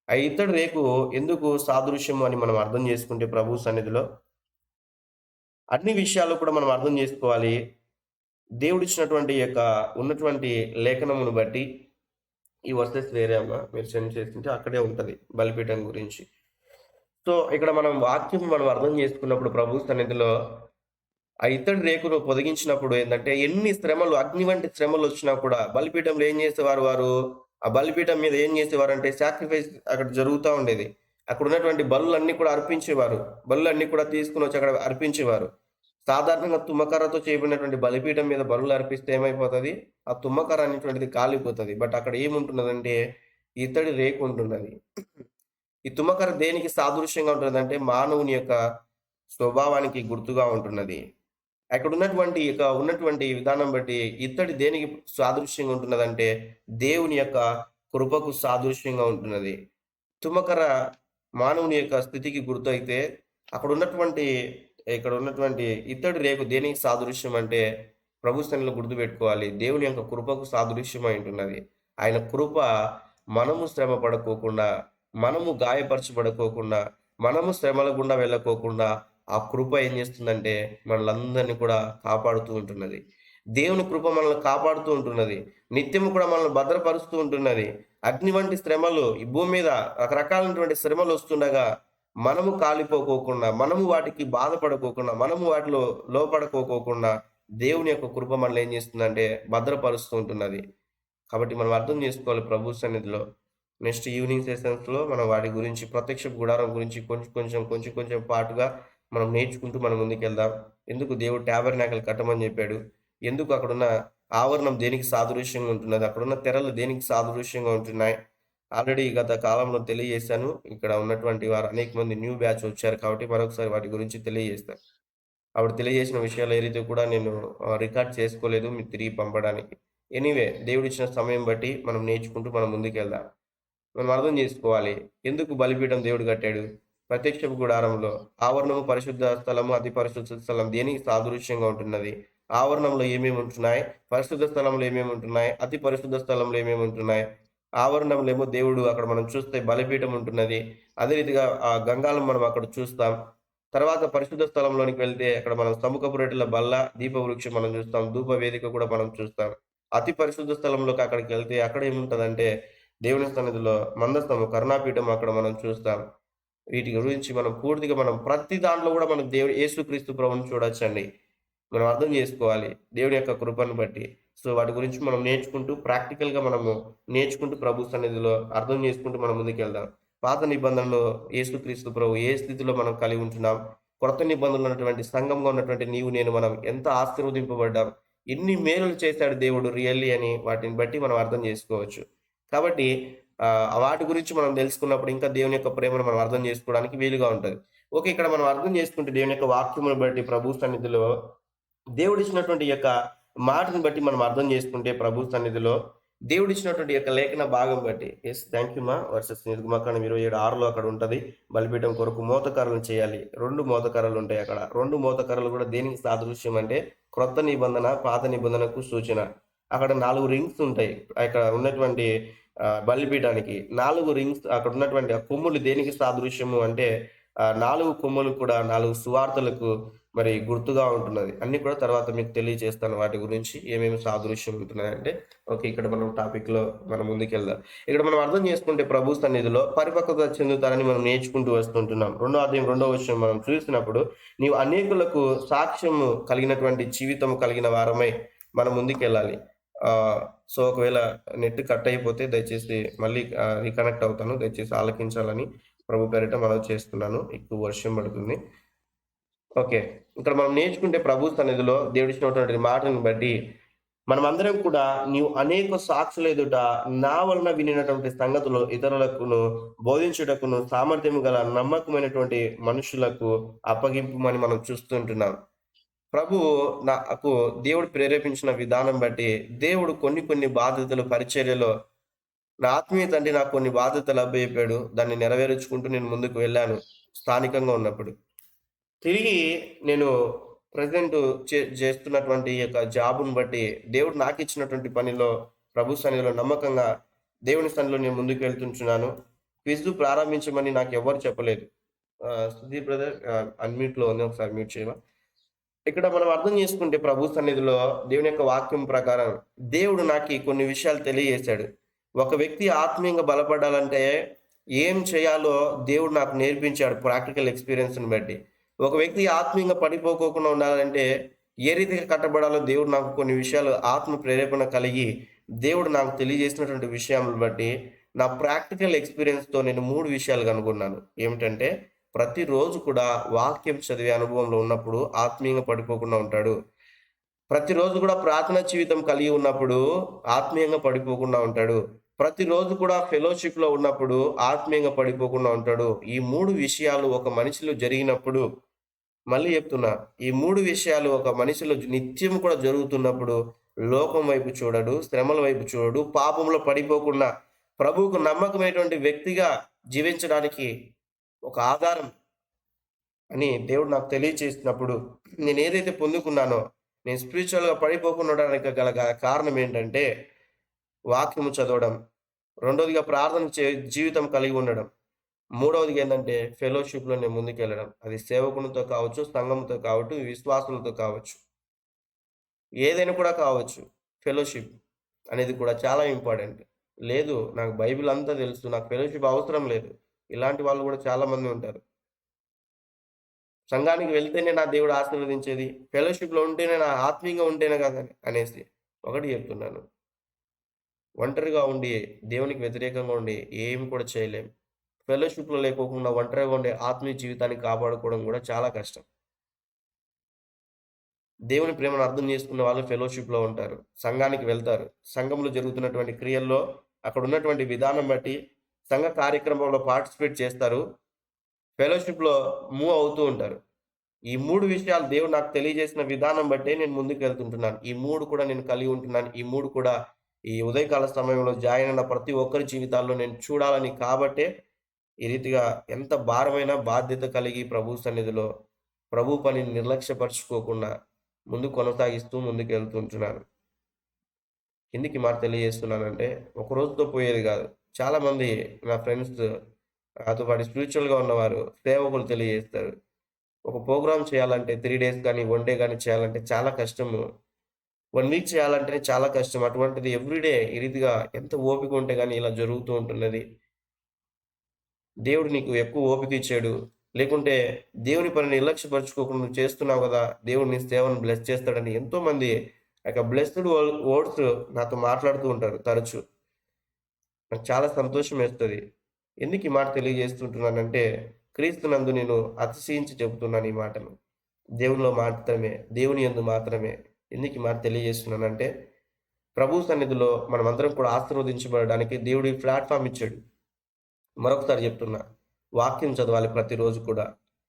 ఆ ఇత్తడి రేకు ఎందుకు సాదృశ్యం అని మనం అర్థం చేసుకుంటే ప్రభు సన్నిధిలో అన్ని విషయాలు కూడా మనం అర్థం చేసుకోవాలి. దేవుడిచ్చినటువంటి ఉన్నటువంటి లేఖనమును బట్టి ఈ వర్సెస్ వేరే అమ్మా, మీరు సెండ్ చేస్తుంటే అక్కడే ఉంటది బలిపీఠం గురించి. సో ఇక్కడ మనం అర్థం చేసుకున్నప్పుడు ప్రభు సన్నిధిలో ఆ ఇత్తడి రేకును పొదిగించినప్పుడు ఏందంటే ఎన్ని శ్రమలు, అగ్ని వంటి శ్రమలు వచ్చినా కూడా బలిపీఠంలో ఏం చేసేవారు వారు? ఆ బలిపీఠం మీద ఏం చేసేవారంటే సాక్రిఫైస్ అక్కడ జరుగుతా ఉండేది. అక్కడ ఉన్నటువంటి బలులన్నీ కూడా అర్పించేవారు. బలులన్నీ కూడా తీసుకొనొచ్చి అక్కడ అర్పించేవారు. సాధారణంగా తుమ్మకర్రతో చేయబడినటువంటి బలిపీఠం మీద బలులు అర్పిస్తే ఏమైపోతది? ఆ తుమ్మకర్ర అనేటువంటిది కాలిపోతది. బట్ అక్కడ ఏముంటున్నదంటే ఇత్తడి రేకు ఉంటున్నది. ఈ తుమ్మకర్ర దేనికి సాదృశ్యంగా ఉంటున్నదంటే మానవుని యొక్క స్వభావానికి గుర్తుగా ఉంటున్నది. అక్కడ ఉన్నటువంటి విధానం బట్టి ఇత్తడి దేనికి సాదృశ్యంగా ఉంటున్నదంటే దేవుని యొక్క కృపకు సాదృశ్యంగా ఉంటున్నది. తుమ్మకర్ర మానవుని యొక్క స్థితికి గుర్తయితే ఇక్కడ ఉన్నటువంటి ఇత్తడి రేకు దేనికి సాదృశ్యం అంటే ప్రభు సన్నిధిలో గుర్తుపెట్టుకోవాలి. దేవుని యొక్క కృపకు సాదృశ్యమై ఉంటున్నది. ఆయన కృప మనము శ్రమ పడకోకుండా, మనము గాయపరచబడకోకుండా, మనము శ్రమల గుండా వెళ్ళకోకుండా ఆ కృప ఏం చేస్తుందంటే మనలందరినీ కూడా కాపాడుతూ ఉంటున్నది. దేవుని కృప మనల్ని కాపాడుతూ ఉంటున్నది. నిత్యము కూడా మనల్ని భద్రపరుస్తూ ఉంటున్నది. అగ్ని వంటి శ్రమలు ఈ భూమి మీద రకరకాలైనటువంటి శ్రమలు వస్తుండగా మనము కాలిపోకోకుండా, మనము వాటికి బాధపడకోకుండా, మనము వాటిలో లోపడకోకోకుండా దేవుని యొక్క కృప మనల్ని ఏం చేస్తుందంటే భద్రపరుస్తూ ఉంటున్నది. కాబట్టి మనం అర్థం చేసుకోవాలి ప్రభు సన్నిధిలో. నెక్స్ట్ ఈవినింగ్ సెషన్స్‌లో మనం వాటి గురించి ప్రత్యక్ష గుడారం గురించి కొంచెం పాటుగా మనం నేర్చుకుంటూ మనం ముందుకెళ్దాం. ఎందుకు దేవుడు టాబర్నాకిల్ కట్టమని చెప్పాడు? ఎందుకు అక్కడున్న ఆవరణం దేనికి సాదృశ్యంగా ఉంటున్నది? అక్కడున్న తెరలు దేనికి సాదృశ్యంగా ఉంటున్నాయి? ఆల్రెడీ గత కాలంలో తెలియజేశాను. ఇక్కడ ఉన్నటువంటి వారు అనేక మంది న్యూ బ్యాచ్ వచ్చారు కాబట్టి మరొకసారి వాటి గురించి తెలియజేస్తాను. అప్పుడు తెలియజేసిన విషయాలు ఏదైతే కూడా నేను రికార్డ్ చేసుకోలేదు మీకు తిరిగి పంపడానికి. ఎనీవే దేవుడిచ్చిన సమయం బట్టి మనం నేర్చుకుంటూ మనం ముందుకెళ్దాం. మనం అర్థం చేసుకోవాలి. ఎందుకు బలిపీఠం దేవుడు కట్టాడు? ప్రత్యక్షపు గుడారంలో ఆవరణము పరిశుద్ధ స్థలము, అతి పరిశుద్ధ స్థలం దేనికి సాదృశ్యంగా ఉంటున్నది? ఆవరణంలో ఏమేమి ఉంటున్నాయి? పరిశుద్ధ స్థలంలో ఏమేమి ఉంటున్నాయి? అతి పరిశుద్ధ స్థలంలో ఏమేమి ఉంటున్నాయి? ఆవరణంలో ఏమో దేవుడు అక్కడ మనం చూస్తే బలిపీఠం ఉంటున్నది. అదే రీతిగా ఆ గంగాలం మనం అక్కడ చూస్తాం. తర్వాత పరిశుద్ధ స్థలంలోనికి వెళ్తే అక్కడ మనం సముఖపు రొట్టెల బల్ల, దీపవృక్షం మనం చూస్తాం. ధూప వేదిక కూడా మనం చూస్తాం. అతి పరిశుద్ధ స్థలంలోకి అక్కడికి వెళ్తే అక్కడ ఏముంటదంటే దేవుని సన్నిధిలో మందస్థము, కరుణాపీఠం అక్కడ మనం చూస్తాం. వీటి గురించి మనం పూర్తిగా మనం ప్రతి దాంట్లో కూడా మనం యేసుక్రీస్తు ప్రభువుని చూడొచ్చండి. మనం అర్థం చేసుకోవాలి దేవుని యొక్క కృపను బట్టి. సో వాటి గురించి మనం నేర్చుకుంటూ ప్రాక్టికల్‌గా మనము నేర్చుకుంటూ ప్రభు సన్నిధిలో అర్థం చేసుకుంటూ మనం ముందుకెళ్దాం. పాత నిబంధనలో యేసుక్రీస్తు ప్రభు ఏ స్థితిలో మనం కలిగి ఉంటున్నాం? కొత్త నిబంధనలో ఉన్నటువంటి సంఘంగా ఉన్నటువంటి నీవు నేను మనం ఎంత ఆశీర్వదింపబడ్డాం, ఎన్ని మేలులు చేశాడు దేవుడు రియల్లీ అని వాటిని బట్టి మనం అర్థం చేసుకోవచ్చు. కాబట్టి వాటి గురించి మనం తెలుసుకున్నప్పుడు ఇంకా దేవుని యొక్క ప్రేమను మనం అర్థం చేసుకోవడానికి వీలుగా ఉంటది. ఓకే. ఇక్కడ మనం అర్థం చేసుకుంటే దేవుని యొక్క వాక్యమును బట్టి ప్రభు సన్నిధిలో దేవుడిచ్చినటువంటి యొక్క మాటను బట్టి మనం అర్థం చేసుకుంటే ప్రభు సన్నిధిలో దేవుడిచ్చినటువంటి యొక్క లేఖన భాగం బట్టి థ్యాంక్ యూ మా వర్సెస్ నిర్గమకాండం 27:6లో అక్కడ ఉంటది. బలిపీఠం కొరకు మోతకర్రలు చేయాలి. 2 మోతకర్రలు ఉంటాయి అక్కడ. 2 మోతకర్రలు కూడా దేనికి సాదృశ్యం అంటే క్రొత్త నిబంధన, పాత నిబంధనకు సూచన. అక్కడ 4 రింగ్స్ ఉంటాయి. అక్కడ ఉన్నటువంటి బలిపీఠానికి 4 రింగ్స్ అక్కడ ఉన్నటువంటి ఆ కొమ్ములు దేనికి సాదృశ్యము అంటే 4 కొమ్ములు కూడా 4 సువార్తలకు మరి గుర్తుగా ఉంటున్నది. అన్ని కూడా తర్వాత మీకు తెలియజేస్తాను వాటి గురించి ఏమేమి సాదృశ్యం ఉంటున్నాయంటే. ఓకే. ఇక్కడ మనం టాపిక్‌లో మనం ముందుకెళ్దాం. ఇక్కడ మనం అర్థం చేసుకుంటే ప్రభు సన్నిధిలో పరిపక్వత చెందుతారని మనం నేర్చుకుంటూ వస్తుంటున్నాం. 2వ అధ్యాయం 2వ వచనం మనం చూసినప్పుడు నీవు అనేకులకు సాక్ష్యము కలిగినటువంటి జీవితం కలిగిన వారమై మనం ముందుకెళ్ళాలి. సో ఒకవేళ నెట్ కట్ అయిపోతే దయచేసి మళ్ళీ రీకనెక్ట్ అవుతాను. దయచేసి ఆలకించాలని ప్రభు పేరిట మనవి చేస్తున్నాను. ఎక్కువ వర్షం పడుతుంది. ఓకే. ఇక్కడ మనం నేర్చుకుంటే ప్రభు సన్నిధిలో దేవుడిచ్చినటువంటి మాటను బట్టి మనమందరం కూడా నీవు అనేక సాక్షుల ఎదుట నా వలన వినినటువంటి సంగతులు ఇతరులకును బోధించుటకును సామర్థ్యం గల నమ్మకమైనటువంటి మనుషులకు అప్పగింపుమని మనం చూస్తుంటున్నాం. ప్రభువు నాకు దేవుడు ప్రేరేపించిన విధానం బట్టి దేవుడు కొన్ని బాధ్యతలు పరిచర్యలో నా ఆత్మీయ తండ్రి నాకు కొన్ని బాధ్యతలు అప్పచెప్పాడు. దాన్ని నెరవేర్చుకుంటూ నేను ముందుకు వెళ్ళాను స్థానికంగా ఉన్నప్పుడు. తిరిగి నేను ప్రెజెంట్ చేస్తున్నటువంటి ఈ యొక్క జాబును బట్టి దేవుడు నాకు ఇచ్చినటువంటి పనిలో ప్రభు సన్నిధిలో నమ్మకంగా దేవుని సన్నిధిలో నేను ముందుకు వెళ్తుంటున్నాను. క్విజ్ ప్రారంభించమని నాకు ఎవరు చెప్పలేదు. సుధీర్ బ్రదర్ అన్మ్యూట్లో ఉంది, ఒకసారి మ్యూట్ చేయవా? ఇక్కడ మనం అర్థం చేసుకుంటే ప్రభు సన్నిధిలో దేవుని యొక్క వాక్యం ప్రకారం దేవుడు నాకు కొన్ని విషయాలు తెలియజేశాడు. ఒక వ్యక్తి ఆత్మీయంగా బలపడాలంటే ఏం చేయాలో దేవుడు నాకు నేర్పించాడు ప్రాక్టికల్ ఎక్స్పీరియన్స్‌ని బట్టి. ఒక వ్యక్తి ఆత్మీయంగా పడిపోకోకుండా ఉండాలంటే ఏ రీతిగా కట్టబడాలో దేవుడు నాకు కొన్ని విషయాలు ఆత్మ ప్రేరేపణ కలిగి దేవుడు నాకు తెలియజేసినటువంటి విషయాలను బట్టి నా ప్రాక్టికల్ ఎక్స్‌పీరియన్స్‌తో నేను 3 విషయాలు కనుగొన్నాను. ఏమిటంటే ప్రతిరోజు కూడా వాక్యం చదివే అనుభవంలో ఉన్నప్పుడు ఆత్మీయంగా పడిపోకుండా ఉంటాడు. ప్రతిరోజు కూడా ప్రార్థనా జీవితం కలిగి ఉన్నప్పుడు ఆత్మీయంగా పడిపోకుండా ఉంటాడు. ప్రతిరోజు కూడా ఫెలోషిప్‌లో ఉన్నప్పుడు ఆత్మీయంగా పడిపోకుండా ఉంటాడు. ఈ 3 విషయాలు ఒక మనిషిలో జరిగినప్పుడు మళ్ళీ చెప్తున్నా. ఈ 3 విషయాలు ఒక మనిషిలో నిత్యం కూడా జరుగుతున్నప్పుడు లోకం వైపు చూడడు, శ్రమల వైపు చూడడు, పాపంలో పడిపోకుండా ప్రభువుకు నమ్మకమైనటువంటి వ్యక్తిగా జీవించడానికి ఒక ఆధారం అని దేవుడు నాకు తెలియచేసినప్పుడు నేనేదైతే పొందుకున్నానో, నేను స్పిరిచువల్‌గా పడిపోకుండా ఉండడానికి గల కారణం ఏంటంటే వాక్యము చదవడం. రెండోదిగా ప్రార్థన జీవితం కలిగి ఉండడం. మూడవదిగా ఏందంటే ఫెలోషిప్‌లో నేను ముందుకెళ్ళడం. అది సేవకునితో కావచ్చు, సంఘంతో కావచ్చు, విశ్వాసులతో కావచ్చు. ఏదైనా కూడా కావచ్చు. ఫెలోషిప్ అనేది కూడా చాలా ఇంపార్టెంట్. లేదు నాకు బైబిల్ అంతా తెలుసు. నాకు ఫెలోషిప్ అవసరం లేదు. ఇలాంటి వాళ్ళు కూడా చాలా మంది ఉంటారు. సంఘానికి వెళ్తేనే నా దేవుడు ఆశీర్వదించేది. ఫెలోషిప్‌లో ఉంటేనే నా ఆత్మీయంగా ఉంటేనే కదా అనేసి. ఒకటి చెప్తున్నాను. ఒంటరిగా ఉండి దేవునికి వ్యతిరేకంగా ఉండి ఏమి కూడా చేయలేం. ఫెలోషిప్‌లో లేకోకుండా ఒంటరిగా ఉండే ఆత్మీయ జీవితాన్ని కాపాడుకోవడం కూడా చాలా కష్టం. దేవుని ప్రేమను అర్థం చేసుకున్న వాళ్ళు ఫెలోషిప్‌లో ఉంటారు. సంఘానికి వెళ్తారు. సంఘంలో జరుగుతున్నటువంటి క్రియల్లో అక్కడ ఉన్నటువంటి విధానం బట్టి సంఘ కార్యక్రమంలో పార్టిసిపేట్ చేస్తారు. ఫెలోషిప్‌లో మూవ్ అవుతూ ఉంటారు. ఈ 3 విషయాలు దేవుడు నాకు తెలియజేసిన విధానం బట్టే నేను ముందుకెళ్తుంటున్నాను. ఈ 3 కూడా నేను కలిగి ఉంటున్నాను. ఈ 3 కూడా ఈ ఉదయకాల సమయంలో జాయిన్ అయిన ప్రతి ఒక్కరి జీవితాల్లో నేను చూడాలని కాబట్టే ఈ రీతిగా ఎంత భారమైన బాధ్యత కలిగి ప్రభు సన్నిధిలో ప్రభు పనిని నిర్లక్ష్యపరుచుకోకుండా ముందుకు కొనసాగిస్తూ ముందుకెళ్తుంటున్నాను. ఎందుకు ఈ మాట తెలియజేస్తున్నానంటే ఒక రోజుతో పోయేది కాదు. చాలామంది నా ఫ్రెండ్స్ నాతో పాటు స్పిరిచువల్‌గా ఉన్నవారు సేవకులు తెలియజేస్తారు. ఒక ప్రోగ్రామ్ చేయాలంటే 3 డేస్ గాని, 1 డే గాని చేయాలంటే చాలా కష్టము. 1 వీక్ చేయాలంటేనే చాలా కష్టం. అటువంటిది ఎవ్రీడే ఈ రీతిగా ఎంత ఓపిక ఉంటే గాని ఇలా జరుగుతూ ఉంటున్నది. దేవుడు నీకు ఎక్కువ ఓపిక ఇచ్చాడు. లేకుంటే దేవుని పనిని నిర్లక్ష్యపరుచుకోకుండా నువ్వు చేస్తున్నావు కదా! దేవుడు నీ సేవను బ్లెస్ చేస్తాడని ఎంతోమంది బ్లెస్డ్ వర్డ్స్ నాతో మాట్లాడుతూ ఉంటారు తరచు. నాకు చాలా సంతోషమేస్తది. ఎందుకు ఈ మాట తెలియజేస్తుంటున్నానంటే క్రీస్తునందు నేను అతిశయించి చెబుతున్నాను ఈ మాటను. దేవునిలో మాత్రమే, దేవుని యందు మాత్రమే. ఎందుకు ఈ మాట తెలియజేస్తున్నానంటే ప్రభు సన్నిధిలో మనమందరం కూడా ఆశీర్వదించబడడానికి దేవుడు ఈ ప్లాట్‌ఫార్మ్ ఇచ్చాడు. మరొకసారి చెప్తున్నా. వాక్యం చదవాలి ప్రతిరోజు కూడా.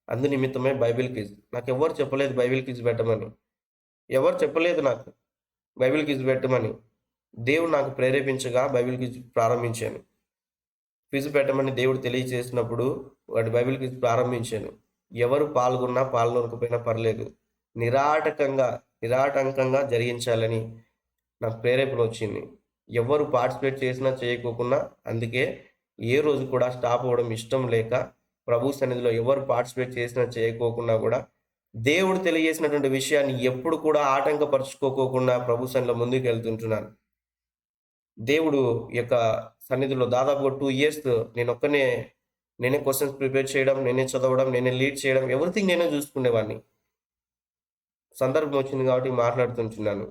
అందు నిమిత్తమే బైబిల్ క్విజ్. నాకెవ్వరు చెప్పలేదు బైబిల్ క్విజ్ పెట్టమని. ఎవరు చెప్పలేదు నాకు బైబిల్ క్విజ్ పెట్టమని. దేవుడు నాకు ప్రేరేపించగా బైబిల్ క్విజ్ ప్రారంభించాను. క్విజ్ పెట్టమని దేవుడు తెలియజేసినప్పుడు వాడి బైబిల్ క్విజ్ ప్రారంభించాను. ఎవరు పాల్గొన్నా పాల్గొనకపోయినా పర్లేదు. నిరాటంకంగా జరిగించాలని నాకు ప్రేరేపణ వచ్చింది. ఎవరు పార్టిసిపేట్ చేసినా చేయకోకున్నా అందుకే ఏ రోజు కూడా స్టాప్ అవ్వడం ఇష్టం లేక ప్రభు సన్నిధిలో ఎవరు పార్టిసిపేట్ చేసినా చేయకోకున్నా కూడా దేవుడు తెలియజేసినటువంటి విషయాన్ని ఎప్పుడు కూడా ఆటంకపరుచుకోకోకుండా ప్రభు సన్నిధిలో ముందుకు వెళ్తుంటున్నాను. దేవుడు యొక్క సన్నిధిలో దాదాపుగా 2 ఇయర్స్ నేనే క్వెషన్స్ ప్రిపేర్ చేయడం, నేనే చదవడం, నేనే లీడ్ చేయడం, ఎవ్రీథింగ్ నేనే చూసుకునేవాడిని. సందర్భం వచ్చింది కాబట్టి మాట్లాడుతుంటున్నాను.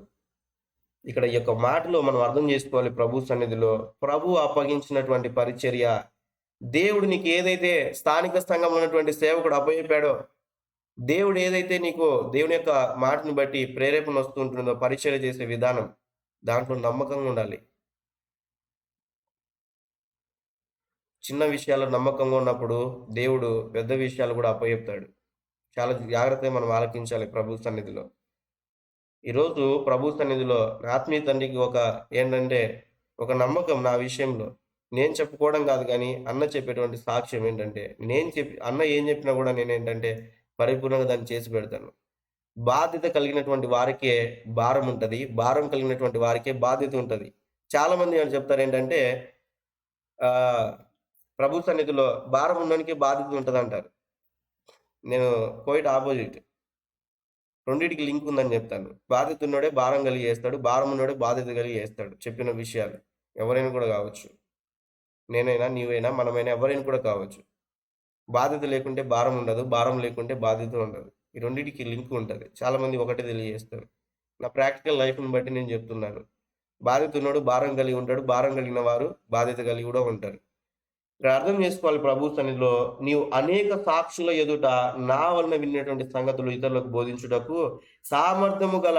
ఇక్కడ ఈ యొక్క మాటలో మనం అర్థం చేసుకోవాలి ప్రభు సన్నిధిలో. ప్రభు అప్పగించినటువంటి పరిచర్య దేవుడు నీకు ఏదైతే స్థానిక సంఘంలో ఉన్నటువంటి సేవకుడు అప్పచెప్పాడో, దేవుడు ఏదైతే నీకు దేవుని యొక్క మాటను బట్టి ప్రేరేపణ వస్తూ ఉంటుందో పరిచర్య చేసే విధానం, దాంట్లో నమ్మకంగా ఉండాలి. చిన్న విషయాల్లో నమ్మకంగా ఉన్నప్పుడు దేవుడు పెద్ద విషయాలు కూడా అప్పచెప్తాడు. చాలా జాగ్రత్తగా మనం ఆలకించాలి ప్రభు సన్నిధిలో. ఈరోజు ప్రభు సన్నిధిలో నా ఆత్మీయ తండ్రికి ఒక నమ్మకం నా విషయంలో. నేను చెప్పుకోవడం కాదు గానీ, అన్న చెప్పేటువంటి సాక్ష్యం ఏంటంటే, అన్న ఏం చెప్పినా కూడా నేనేంటంటే పరిపూర్ణంగా దాన్ని చేసి పెడతాను. బాధ్యత కలిగినటువంటి వారికే భారం ఉంటది. భారం కలిగినటువంటి వారికే బాధ్యత ఉంటది. చాలామంది ఏమని చెప్తారేంటంటే ఆహ్, ప్రభు సన్నిధిలో భారం ఉన్నోనికే బాధ్యత ఉంటదంటారు. నేను క్వైట్ ఆపోజిట్. రెండిటికి లింక్ ఉందని చెప్తాను. బాధ్యత ఉన్నోడే భారం కలిగి చేస్తాడు. భారం ఉన్నోడే బాధ్యత కలిగి చేస్తాడు చెప్పిన విషయాలు. ఎవరైనా కూడా కావచ్చు. నేనైనా, నీవైనా, మనమైనా ఎవరైనా కూడా కావచ్చు. బాధ్యత లేకుంటే భారం ఉండదు. భారం లేకుంటే బాధ్యత ఉండదు. ఈ రెండిటికి లింక్ ఉంటది. చాలామంది ఒకటే తెలియజేస్తారు. నా ప్రాక్టికల్ లైఫ్‌ని బట్టి నేను చెప్తున్నాను. బాధ్యత ఉన్నోడు భారం కలిగి ఉంటాడు. భారం కలిగిన వారు బాధ్యత కలిగి కూడా ఉంటారు. ఇక్కడ అర్థం చేసుకోవాలి ప్రభు సన్నిధిలో నీవు అనేక సాక్షుల ఎదుట నా వలన విన్నటువంటి సంగతులు ఇతరులకు బోధించుటకు సామర్థ్యము గల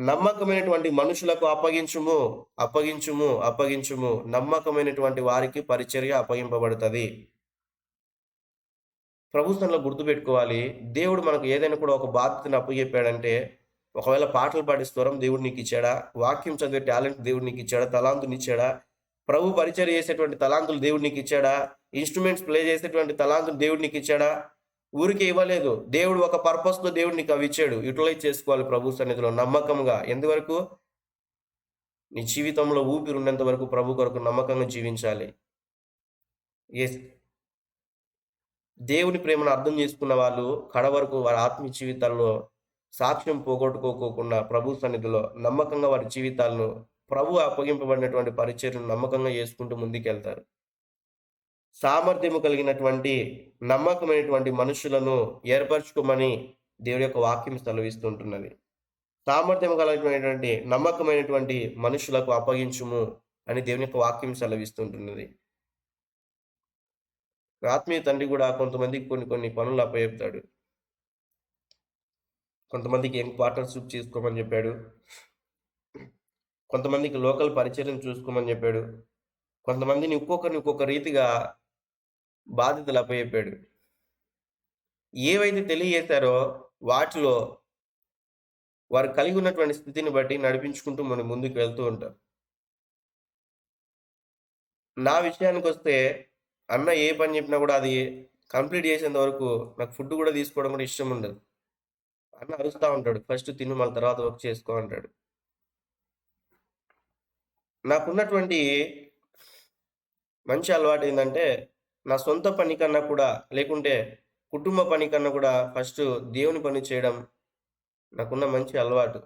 నమ్మకమైనటువంటి మనుషులకు అప్పగించుము, అప్పగించుము, అప్పగించుము. నమ్మకమైనటువంటి వారికి పరిచర్య అప్పగింపబడుతది. ప్రభు సన్నిధిలో గుర్తుపెట్టుకోవాలి. దేవుడు మనకు ఏదైనా కూడా ఒక బాధ్యతను అప్పచెప్పాడంటే, ఒకవేళ పాటలు పాడే స్వరం దేవుడు నీకిచ్చాడా? వాక్యం చదివే టాలెంట్ దేవుడు నీకిచ్చాడా? తలాంతునిచ్చాడా? ప్రభు పరిచర్య చేసేటువంటి తలాంతులు దేవుడు నీకిచ్చాడా? ఇన్‌స్ట్రుమెంట్స్ ప్లే చేసేటువంటి తలాంతులు దేవుడు నీకిచ్చాడా? ఊరికే ఇవ్వలేదు. దేవుడు ఒక పర్పస్‌తో దేవుడు నీకు అవిచ్చాడు. యుటిలైజ్ చేసుకోవాలి ప్రభు సన్నిధిలో నమ్మకంగా. ఎంతవరకు? నీ జీవితంలో ఊపిరి ఉన్నంత వరకు ప్రభు కొరకు నమ్మకంగా జీవించాలి. యెస్. దేవుని ప్రేమను అర్థం చేసుకున్న వాళ్ళు కడవరకు వారి ఆత్మీయ జీవితాల్లో సాక్ష్యం పోగొట్టుకోకుండా ప్రభు సన్నిధిలో నమ్మకంగా వారి జీవితాలను ప్రభు అప్పగింపబడినటువంటి పరిచర్యను నమ్మకంగా చేసుకుంటూ ముందుకెళ్తారు. సామర్థ్యము కలిగినటువంటి నమ్మకమైనటువంటి మనుషులను ఏర్పరచుకోమని దేవుడి యొక్క వాక్యం సెలవిస్తుంటున్నది. సామర్థ్యం కలిగినటువంటి నమ్మకమైనటువంటి మనుషులకు అప్పగించుము అని దేవుని యొక్క వాక్యం సెలవిస్తుంటున్నది. ఆత్మీయ తండ్రి కూడా కొంతమందికి కొన్ని పనులు అప్పచెప్తాడు. కొంతమందికి యంగ్ పార్ట్నర్‌షిప్ చేసుకోమని చెప్పాడు. కొంతమందికి లోకల్ పరిచర్యను చూసుకోమని చెప్పాడు. కొంతమందిని ఒక్కొక్క రీతిగా బాధ్యతలు అప్పచెప్పాడు. ఏవైతే తెలియజేశారో వాటిలో వారు కలిగి ఉన్నటువంటి స్థితిని బట్టి నడిపించుకుంటూ మనం ముందుకు వెళ్తూ ఉంటాం. నా విషయానికొస్తే అన్న ఏ పని చెప్పినా కూడా అది కంప్లీట్ చేసేంత వరకు నాకు ఫుడ్ కూడా తీసుకోవడం కూడా ఇష్టం ఉండదు. అన్న అరుస్తా ఉంటాడు. ఫస్ట్ తిను మళ్ళీ తర్వాత వర్క్ చేసుకో అంటాడు. నాకున్నటువంటి మంచి అలవాటు ఏందంటే, నా సొంత పని కన్నా కూడా లేకుంటే కుటుంబ పని కన్నా కూడా ఫస్ట్ దేవుని పని చేయడం నాకున్న మంచి అలవాటు.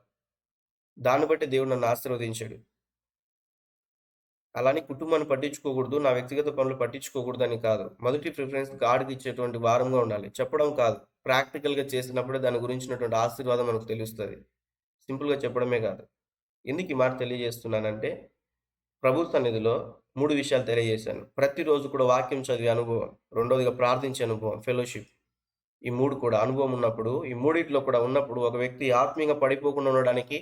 దాన్ని బట్టి దేవుడు నన్ను ఆశీర్వదించాడు. అలాని కుటుంబాన్ని పట్టించుకోకూడదు. నా వ్యక్తిగత పనులు పట్టించుకోకూడదని కాదు. మొదటి ప్రిఫరెన్స్ గాడ్‌కి ఇచ్చేటువంటి వారంగా ఉండాలి. చెప్పడం కాదు. ప్రాక్టికల్‌గా చేసినప్పుడే దాని గురించినటువంటి ఆశీర్వాదం మనకు తెలుస్తది. సింపుల్‌గా చెప్పడమే కాదు. ఎందుకు ఈ మాట తెలియజేస్తున్నానంటే, ప్రభు సన్నిధిలో 3 విషయాలు తెలియజేశాను. ప్రతిరోజు కూడా వాక్యం చదివే అనుభవం, రెండోదిగా ప్రార్థించే అనుభవం, ఫెలోషిప్. ఈ 3 కూడా అనుభవం ఉన్నప్పుడు, ఈ మూడిట్లో కూడా ఉన్నప్పుడు ఒక వ్యక్తి ఆత్మీయంగా పడిపోకుండా ఉండడానికి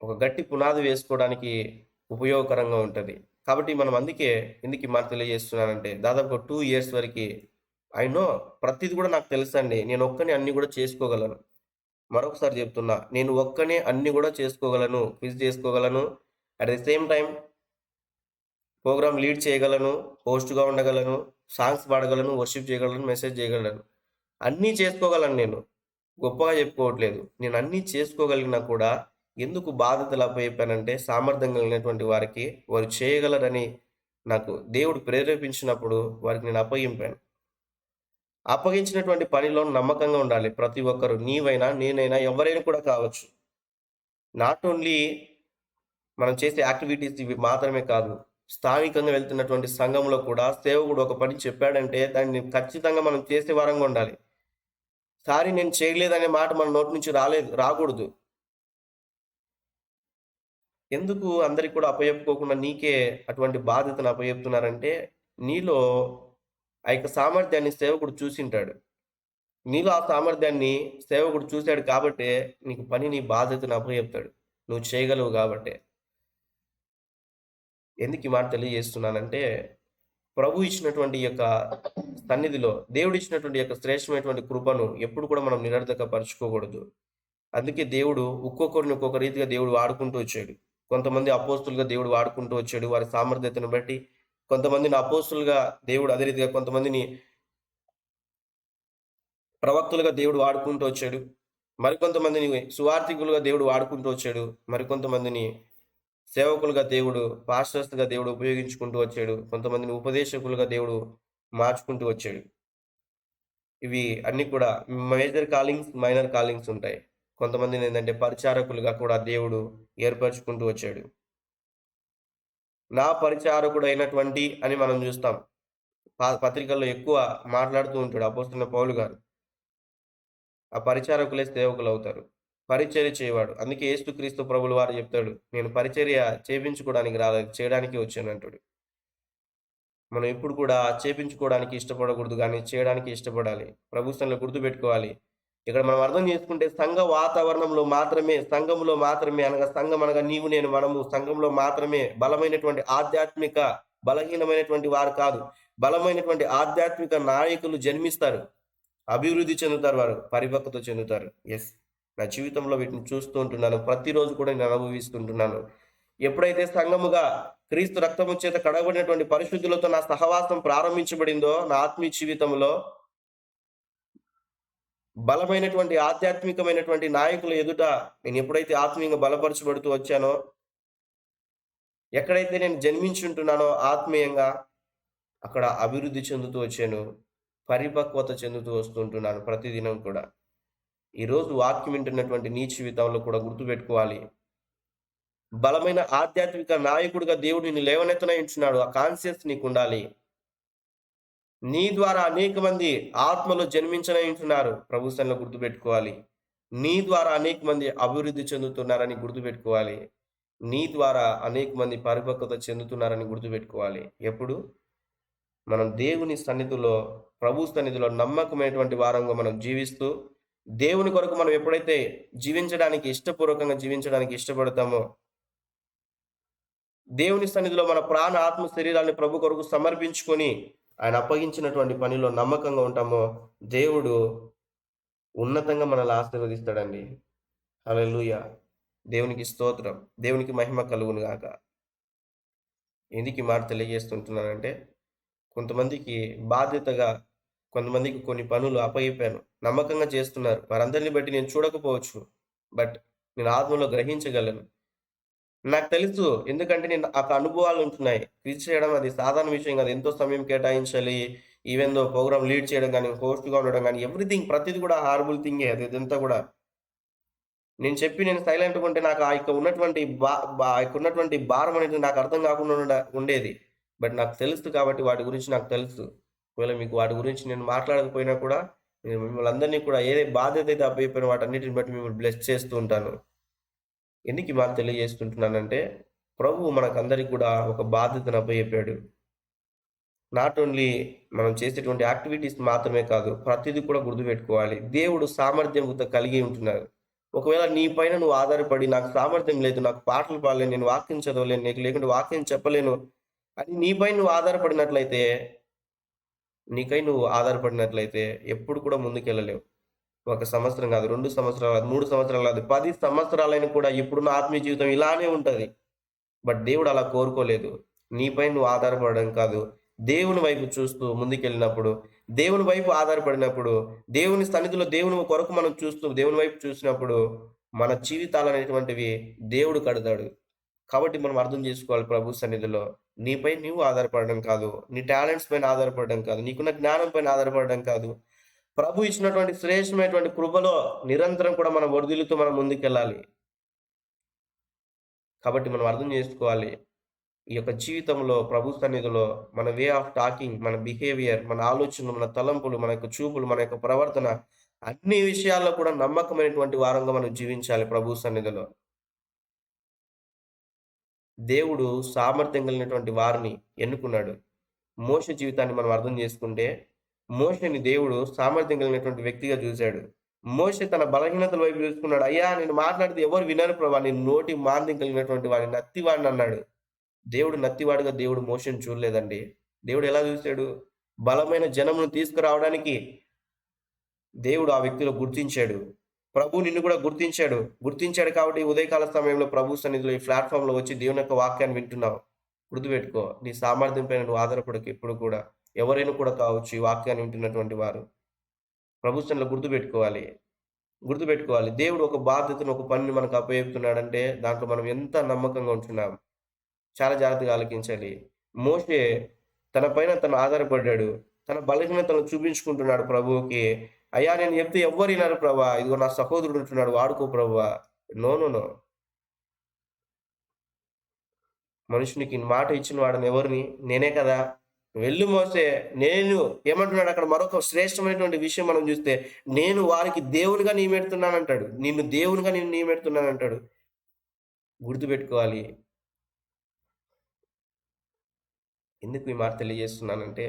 ఒక గట్టి పునాది వేసుకోవడానికి ఉపయోగకరంగా ఉంటది. కాబట్టి మనం అందుకే ఎందుకు ఈ మాట తెలియజేస్తున్నానంటే, దాదాపు 2 ఇయర్స్ వరకి ఐ నో ప్రతిది కూడా నాకు తెలుసండి. నేను ఒక్కడినే అన్నీ కూడా చేసుకోగలను. మరొకసారి చెప్తున్నా. నేను ఒక్కడినే అన్నీ కూడా చేసుకోగలను. క్విజ్ చేసుకోగలను. At the same time program lead చేయగలను. హోస్ట్‌గా ఉండగలను. సాంగ్స్ పాడగలను. వర్షిప్ చేయగలను. మెసేజ్ చేయగలను. అన్నీ చేసుకోగలను నేను. గొప్పగా చెప్పుకోవట్లేదు. నేను అన్నీ చేసుకోగలిగినా కూడా ఎందుకు బాధ్యతలు అప్పచెప్పానంటే, సామర్థ్యం కలిగినటువంటి వారికి వారు చేయగలరని నాకు దేవుడు ప్రేరేపించినప్పుడు వారికి నేను అప్పగింపాను. అప్పగించినటువంటి పనిలో నమ్మకంగా ఉండాలి ప్రతి ఒక్కరు. నీవైనా, నేనైనా, ఎవరైనా కూడా కావచ్చు. నాట్ ఓన్లీ మనం చేసే యాక్టివిటీస్ ఇవి మాత్రమే కాదు. స్థానికంగా వెళ్తున్నటువంటి సంఘంలో కూడా సేవకుడు ఒక పని చెప్పాడంటే దాన్ని ఖచ్చితంగా మనం చేసే వారంగా ఉండాలి. సారీ నేను చేయలేదనే మాట మన నోటి నుంచి రాకూడదు. ఎందుకు అందరికి కూడా అప్పచెప్పుకోకుండా నీకే అటువంటి బాధ్యతను అప్పచెప్తున్నారంటే, నీలో ఆ యొక్క సామర్థ్యాన్ని సేవకుడు చూసింటాడు. నీలో ఆ సామర్థ్యాన్ని సేవకుడు చూసాడు కాబట్టే నీకు నీ బాధ్యతను అప్పచెప్తాడు. నువ్వు చేయగలవు కాబట్టే. ఎందుకు ఈ మాట తెలియజేస్తున్నానంటే, ప్రభు ఇచ్చినటువంటి ఈ యొక్క సన్నిధిలో దేవుడు ఇచ్చినటువంటి యొక్క శ్రేష్టమైనటువంటి కృపను ఎప్పుడు కూడా మనం నిరర్ధక పరుచుకోకూడదు. అందుకే దేవుడు ఒక్కొక్కరిని ఒక్కొక్క రీతిగా దేవుడు వాడుకుంటూ వచ్చాడు. కొంతమంది అపోస్తులుగా దేవుడు వాడుకుంటూ వచ్చాడు వారి సామర్థ్యతను బట్టి. కొంతమందిని అపోస్తులుగా దేవుడు అదే రీతిగా కొంతమందిని ప్రవక్తలుగా దేవుడు వాడుకుంటూ వచ్చాడు. మరికొంతమందిని సువార్థికులుగా దేవుడు వాడుకుంటూ వచ్చాడు. మరికొంతమందిని సేవకులుగా దేవుడు, పాస్టర్స్‌గా దేవుడు ఉపయోగించుకుంటూ వచ్చాడు. కొంతమందిని ఉపదేశకులుగా దేవుడు మార్చుకుంటూ వచ్చాడు. ఇవి అన్నీ కూడా మేజర్ కాలింగ్స్, మైనర్ కాలింగ్స్ ఉంటాయి. కొంతమందిని ఏంటంటే పరిచారకులుగా కూడా దేవుడు ఏర్పరచుకుంటూ వచ్చాడు. నా పరిచారకుడు అయినటువంటి అని మనం చూస్తాం. పత్రికల్లో ఎక్కువ మాట్లాడుతూ ఉంటాడు అపోస్తలుడైన పౌలు గారు. ఆ పరిచారకులే సేవకులవుతారు. పరిచర్య చేయవాడు. అందుకే యేసుక్రీస్తు ప్రభుల వారు చెప్తాడు, నేను పరిచర్య చేపించుకోవడానికి రాలేదు, చేయడానికే వచ్చానంటాడు. మనం ఎప్పుడు కూడా చేపించుకోవడానికి ఇష్టపడకూడదు గానీ, చేయడానికి ఇష్టపడాలి. ప్రభు సన్నిధిలో గుర్తుపెట్టుకోవాలి. ఇక్కడ మనం అర్థం చేసుకుంటే సంఘ వాతావరణంలో మాత్రమే, సంఘంలో మాత్రమే అనగా సంఘం అనగా నీవు, నేను, మనము సంఘంలో మాత్రమే బలమైనటువంటి ఆధ్యాత్మిక, బలహీనమైనటువంటి వారు కాదు. బలమైనటువంటి ఆధ్యాత్మిక నాయకులు జన్మిస్తారు. అభివృద్ధి చెందుతారు, వారు పరిపక్వత చెందుతారు. యెస్, నా జీవితంలో వీటిని చూస్తూ ఉంటున్నాను. ప్రతిరోజు కూడా నేను అనుభవిస్తుంటున్నాను. ఎప్పుడైతే సంఘముగా క్రీస్తు రక్తము చేత కడగబడినటువంటి పరిశుద్ధులతో నా సహవాసం ప్రారంభించబడిందో, నా ఆత్మీయ జీవితంలో బలమైనటువంటి ఆధ్యాత్మికమైనటువంటి నాయకుల ఎదుట నేను ఎప్పుడైతే ఆత్మీయంగా బలపరచబడుతూ వచ్చానో, ఎక్కడైతే నేను జన్మించుంటున్నానో ఆత్మీయంగా, అక్కడ అభివృద్ధి చెందుతూ వచ్చాను. పరిపక్వత చెందుతూ వస్తుంటున్నాను ప్రతిదినం కూడా. ఈరోజు వాక్యం వింటున్నటువంటి నీ జీవితంలో కూడా గుర్తుపెట్టుకోవాలి. బలమైన ఆధ్యాత్మిక నాయకుడిగా దేవుడు నిన్ను లేవనెత్తనయించున్నాడు. ఆ కాన్షియస్ నీకుండాలి. నీ ద్వారా అనేక మంది ఆత్మలో జన్మించనయించున్నారు. ప్రభు సన్నిధిలో గుర్తుపెట్టుకోవాలి. నీ ద్వారా అనేక మంది అభివృద్ధి చెందుతున్నారని గుర్తుపెట్టుకోవాలి. నీ ద్వారా అనేక మంది పరిపక్వత చెందుతున్నారని గుర్తుపెట్టుకోవాలి. ఎప్పుడు? మనం దేవుని సన్నిధిలో, ప్రభు సన్నిధిలో నమ్మకమైనటువంటి వారంగా మనం జీవిస్తూ, దేవుని కొరకు మనం ఎప్పుడైతే జీవించడానికి ఇష్టపూర్వకంగా జీవించడానికి ఇష్టపడతామో, దేవుని సన్నిధిలో మన ప్రాణ, ఆత్మ, శరీరాన్ని ప్రభు కొరకు సమర్పించుకొని ఆయన అప్పగించినటువంటి పనిలో నమ్మకంగా ఉంటామో, దేవుడు ఉన్నతంగా మనల్ని ఆశీర్వదిస్తాడండి. హల్లెలూయా! దేవునికి స్తోత్రం. దేవునికి మహిమ కలుగును గాక. ఎందుకు ఈ మాట తెలియజేస్తుంటున్నానంటే, కొంతమందికి బాధ్యతగా, కొంతమందికి కొన్ని పనులు అప్పగిపాను. నమ్మకంగా చేస్తున్నారు. వారందరిని బట్టి నేను చూడకపోవచ్చు. బట్ నేను ఆత్మలో గ్రహించగలను. నాకు తెలుసు. ఎందుకంటే నాకు అనుభవాలు ఉంటున్నాయి. క్విజ్ చేయడం అది సాధారణ విషయం కాదు. ఎంతో సమయం కేటాయించాలి. ఈవెన్ దో ప్రోగ్రామ్ లీడ్ చేయడం గానీ, హోస్ట్‌గా ఉండడం గానీ, ఎవ్రీథింగ్ ప్రతిది కూడా హార్బుల్ థింగే ఇదంతా కూడా. నేను సైలెంట్‌గా ఉంటే నాకు ఆ యొక్క ఉన్నటువంటి ఆ యొక్క ఉన్నటువంటి భారం అనేది నాకు అర్థం కాకుండా ఉండేది. బట్ నాకు తెలుసు కాబట్టి వాటి గురించి నాకు తెలుసు. ఒకవేళ మీకు వాటి గురించి నేను మాట్లాడకపోయినా కూడా, నేను మిమ్మల్ని అందరినీ కూడా ఏ బాధ్యత అయితే అప్పగిపోయినో వాటన్నిటిని బట్టి మిమ్మల్ని బ్లెస్ చేస్తూ ఉంటాను. ఎందుకు ఈ మాట తెలియజేస్తుంటున్నానంటే, ప్రభువు మనకందరికి కూడా ఒక బాధ్యతను అప్పగిపాడు. నాట్ ఓన్లీ మనం చేసేటువంటి యాక్టివిటీస్ మాత్రమే కాదు, ప్రతిదీ కూడా గుర్తుపెట్టుకోవాలి. దేవుడు సామర్థ్యంతో కలిగి ఉంటున్నారు. ఒకవేళ నీ పైన నువ్వు ఆధారపడి, నాకు సామర్థ్యం లేదు, నాకు పాటలు పాడలేను, నేను వాక్యం చదవలేను, లేకుంటే వాక్యం చెప్పలేను అని నీపై నువ్వు ఆధారపడినట్లయితే, ఎప్పుడు కూడా ముందుకెళ్ళలేవు. 1 సంవత్సరం కాదు, 2 సంవత్సరాలు కాదు, 3 సంవత్సరాలు కాదు, 10 సంవత్సరాలైనా కూడా ఇప్పుడున్న ఆత్మీయ జీవితం ఇలానే ఉంటది. బట్ దేవుడు అలా కోరుకోలేదు. నీపై నువ్వు ఆధారపడడం కాదు, దేవుని వైపు చూస్తూ ముందుకెళ్ళినప్పుడు, దేవుని వైపు ఆధారపడినప్పుడు, దేవుని సన్నిధిలో దేవుని కొరకు మనం చూస్తూ దేవుని వైపు చూసినప్పుడు, మన జీవితాలనేటువంటివి దేవుడు కడతాడు. కాబట్టి మనం అర్థం చేసుకోవాలి ప్రభు సన్నిధిలో. నీపై నువ్వు ఆధారపడడం కాదు, నీ టాలెంట్స్ పైన ఆధారపడడం కాదు, నీకున్న జ్ఞానం పైన ఆధారపడడం కాదు, ప్రభు ఇచ్చినటువంటి శ్రేష్టమైనటువంటి కృపలో నిరంతరం కూడా మనం వర్ధిల్లుతూ మనం ముందుకెళ్ళాలి. కాబట్టి మనం అర్థం చేసుకోవాలి. ఈ యొక్క జీవితంలో ప్రభు సన్నిధిలో మన వే ఆఫ్ టాకింగ్, మన బిహేవియర్, మన ఆలోచనలు, మన తలంపులు, మన యొక్క చూపులు, మన యొక్క ప్రవర్తన, అన్ని విషయాల్లో కూడా నమ్మకమైనటువంటి వారంగా మనం జీవించాలి ప్రభు సన్నిధిలో. దేవుడు సామర్థ్యం కలిగినటువంటి వారిని ఎన్నుకున్నాడు. మోషే జీవితాన్ని మనం అర్థం చేసుకుంటే, మోషేని దేవుడు సామర్థ్యం కలిగినటువంటి వ్యక్తిగా చూశాడు. మోషే తన బలహీనతల వైపు చూసుకున్నాడు. అయ్యా, నేను మాట్లాడితే ఎవరు వినరు ప్రభా, నేను నోటి మాంద్యం కలిగినటువంటి వాడిని, నత్తివాడిని అన్నాడు. దేవుడు నత్తివాడుగా దేవుడు మోషేని చూడలేదండి. దేవుడు ఎలా చూశాడు? బలమైన జనమును తీసుకురావడానికి దేవుడు ఆ వ్యక్తిలో గుర్తించాడు. ప్రభు నిన్ను కూడా గుర్తించాడు కాబట్టి ఉదయకాల సమయంలో ప్రభు సన్నిధిలో ఈ ప్లాట్‌ఫామ్‌లో వచ్చి దేవుని యొక్క వాక్యాన్ని వింటున్నావు. గుర్తుపెట్టుకో, నీ సామర్థ్యం పైన నువ్వు ఆధారపడకు ఎప్పుడు కూడా. ఎవరైనా కూడా కావచ్చు ఈ వాక్యాన్ని వింటున్నటువంటి వారు. ప్రభు సన్నిధిలో గుర్తుపెట్టుకోవాలి. దేవుడు ఒక బాధ్యతను, ఒక పనిని మనకు అప్పచెప్తున్నాడంటే దాంట్లో మనం ఎంత నమ్మకంగా ఉంటున్నాం. చాలా జాగ్రత్తగా ఆలకించాలి. మోషే తన పైన తను ఆధారపడ్డాడు. తన బలహీనతను చూపించుకుంటున్నాడు ప్రభువుకి. అయ్యా నేను చెప్తే ఎవ్వరు వినరు ప్రభా, ఇదిగో నా సహోదరుడు ఉంటున్నాడు వాడుకో ప్రభా. No no no. మనుషునికి మాట ఇచ్చిన వాడిని ఎవరిని? నేనే కదా. వెళ్ళు మోసే. నేను ఏమంటున్నాడు అక్కడ మరొక శ్రేష్టమైనటువంటి విషయం మనం చూస్తే, నేను వారికి దేవునిగా నియమెడుతున్నానంటాడు. నిన్ను దేవునిగా నేను నియమెడుతున్నానంటాడు. గుర్తుపెట్టుకోవాలి. ఎందుకు ఈ మాట తెలియజేస్తున్నానంటే,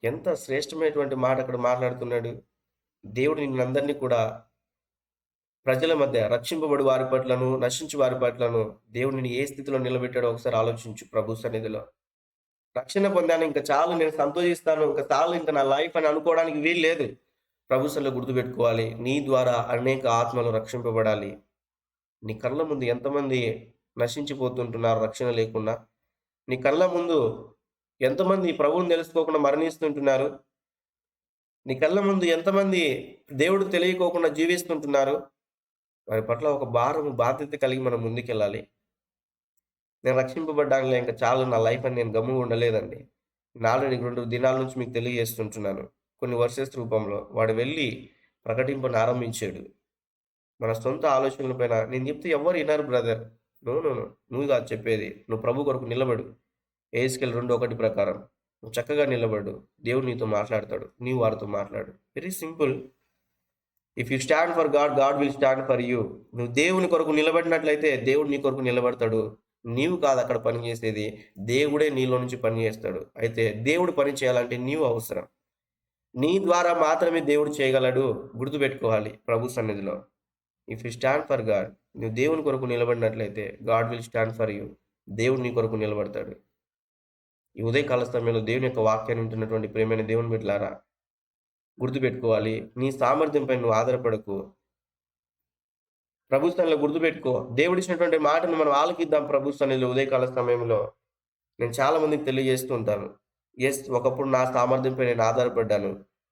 ఎంత శ్రేష్టమైనటువంటి మాట అక్కడ మాట్లాడుతున్నాడు. దేవుడు నిన్నందరినీ కూడా ప్రజల మధ్య రక్షింపబడి వారి పట్లను, నశించు వారి పట్లను దేవుడు నిన్ను ఏ స్థితిలో నిలబెట్టాడో ఒకసారి ఆలోచించు ప్రభు సన్నిధిలో. రక్షణ పొందాను, ఇంక చాలు నేను సంతోషిస్తాను, ఇంక చాలు ఇంక నా లైఫ్ అని అనుకోవడానికి వీలు లేదు. ప్రభు సన్నిధిలో గుర్తుపెట్టుకోవాలి. నీ ద్వారా అనేక ఆత్మలు రక్షింపబడాలి. నీ కళ్ళ ముందు ఎంతమంది నశించిపోతుంటున్నారు రక్షణ లేకుండా. నీ కళ్ళ ముందు ఎంతమంది ప్రభువుని తెలుసుకోకుండా మరణిస్తుంటున్నారు. నీ కళ్ళ ముందు ఎంతమంది దేవుడు తెలియకోకుండా జీవిస్తుంటున్నారు. వారి పట్ల ఒక బాధ్యత కలిగి మనం ముందుకెళ్ళాలి. నేను రక్షింపబడ్డానులే, ఇంక చాలు నా లైఫ్ అని నేను గమ్ముగా ఉండలేదండి. నేను ఆల్రెడీ 2 దినాల నుంచి మీకు తెలియజేస్తుంటున్నాను. కొన్ని వర్సెస్ రూపంలో వాడు వెళ్ళి ప్రకటింపని ఆరంభించాడు. మన సొంత ఆలోచనల పైన నేను చెప్తే ఎవ్వరు వినరు బ్రదర్. No no no. నువ్వు కాదు చెప్పేది. నువ్వు ప్రభు కొరకు నిలబడు. ఏహెజ్కేలు 2:1 ప్రకారం నువ్వు చక్కగా నిలబడు. దేవుడు నీతో మాట్లాడతాడు. నీవు వారితో మాట్లాడు. Very simple. If you stand for God, God will stand for you. నువ్వు దేవుని కొరకు నిలబడినట్లయితే దేవుడు నీ కొరకు నిలబడతాడు. నీవు కాదు అక్కడ పని చేసేది, దేవుడే నీలో నుంచి పని చేస్తాడు. అయితే దేవుడు పని చేయాలంటే నీవు అవసరం. నీ ద్వారా మాత్రమే దేవుడు చేయగలడు. గుర్తుపెట్టుకోవాలి ప్రభు సన్నిధిలో. If you stand for God, నువ్వు దేవుని కొరకు నిలబడినట్లయితే God will stand for you. దేవుడు నీ కొరకు నిలబడతాడు. ఈ ఉదయకాల సమయంలో దేవుని యొక్క వాక్యాన్ని వింటున్నటువంటి ప్రియమైన దేవుని బిడ్డలారా, గుర్తుపెట్టుకోవాలి. నీ సామర్థ్యంపై నువ్వు ఆధారపడకు. ప్రభు సన్నిధిలో గుర్తుపెట్టుకో. దేవుడు ఇచ్చినటువంటి మాటను మనం ఆలకిద్దాం ప్రభు సన్నిధిలో ఉదయకాల సమయంలో. నేను చాలా మందికి తెలియజేస్తూ ఉంటాను. ఎస్, ఒకప్పుడు నా సామర్థ్యంపై నేను ఆధారపడ్డాను.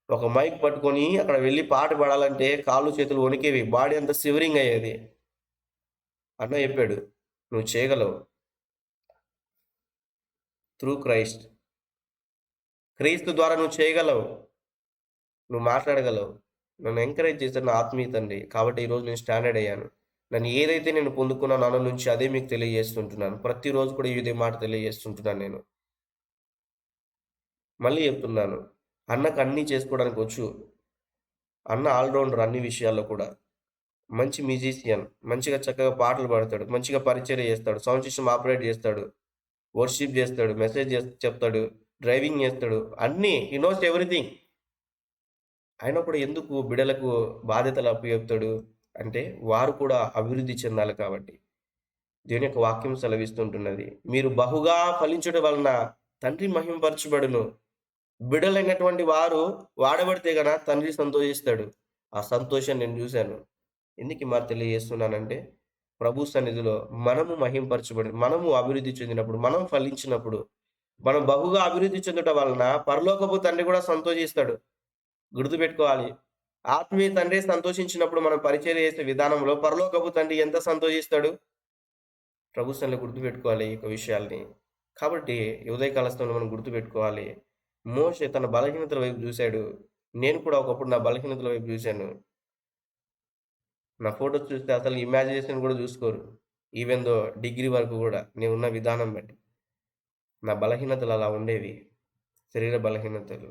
ఒక మైక్ పట్టుకొని అక్కడ వెళ్ళి పాట పాడాలంటే కాళ్ళు చేతులు వణికేవి, బాడీ అంతా సివరింగ్ అయ్యేది. అన్న చెప్పాడు, నువ్వు చేయగలవు. త్రూ క్రైస్ట్, క్రీస్తు ద్వారా నువ్వు చేయగలవు. నువ్వు మాట్లాడగలవు. నన్ను ఎంకరేజ్ చేశారు నా ఆత్మీయ తండ్రి. కాబట్టి ఈరోజు నేను స్టాండర్డ్ అయ్యాను. నన్ను ఏదైతే నేను పొందుకున్నాను అన్న నుంచి అదే మీకు తెలియజేస్తుంటున్నాను. ప్రతిరోజు కూడా ఇదే మాట తెలియజేస్తుంటున్నాను నేను. మళ్ళీ చెప్తున్నాను, అన్నకు అన్నీ చేసుకోవడానికి వచ్చు. అన్న ఆల్రౌండర్ అన్ని విషయాల్లో కూడా. మంచి మ్యూజిషియన్, మంచిగా చక్కగా పాటలు పాడతాడు, మంచిగా పరిచర్య చేస్తాడు, సౌండ్ సిస్టమ్ ఆపరేట్ చేస్తాడు, వర్షిప్ చేస్తాడు, మెసేజ్ చెప్తాడు, డ్రైవింగ్ చేస్తాడు, అన్నీ హీ నోస్ ఎవ్రీథింగ్. అయినప్పుడు ఎందుకు బిడ్డలకు బాధ్యతలు అప్పచెప్తాడు అంటే వారు కూడా అభివృద్ధి చెందాలి కాబట్టి. దేవుని యొక్క వాక్యం సెలవిస్తుంటున్నది, మీరు బహుగా ఫలించడం వలన తండ్రి మహిమపరచబడును. బిడ్డలైనటువంటి వారు వాడబడితే గన తండ్రి సంతోషిస్తాడు. ఆ సంతోషాన్ని నేను చూశాను. ఎందుకు ఈ మాట తెలియజేస్తున్నానంటే, ప్రభు సన్నిధిలో మనము మహింపరచబడి, మనము అభివృద్ధి చెందినప్పుడు, మనం ఫలించినప్పుడు, మనం బహుగా అభివృద్ధి చెందడం వలన పరలోకపు తండ్రి కూడా సంతోషిస్తాడు. గుర్తుపెట్టుకోవాలి. ఆత్మీయ తండ్రి సంతోషించినప్పుడు మనం పరిచర్య చేసే విధానంలో పరలోకపు తండ్రి ఎంత సంతోషిస్తాడు. ప్రభు సన్నిధిలో గుర్తుపెట్టుకోవాలి ఈ యొక్క విషయాల్ని. కాబట్టి ఈ ఉదయకాల సమయంలో మనం గుర్తుపెట్టుకోవాలి. మోషే తన బలహీనతల వైపు చూశాడు. నేను కూడా ఒకప్పుడు నా బలహీనతల వైపు చూశాను. నా ఫోటోస్ చూస్తే అసలు ఇమాజినేషన్ కూడా చూసుకోరు. ఈవెన్ దో డిగ్రీ వరకు కూడా నేను ఉన్న విధానం బట్టి నా బలహీనతలు అలా ఉండేవి. శరీర బలహీనతలు.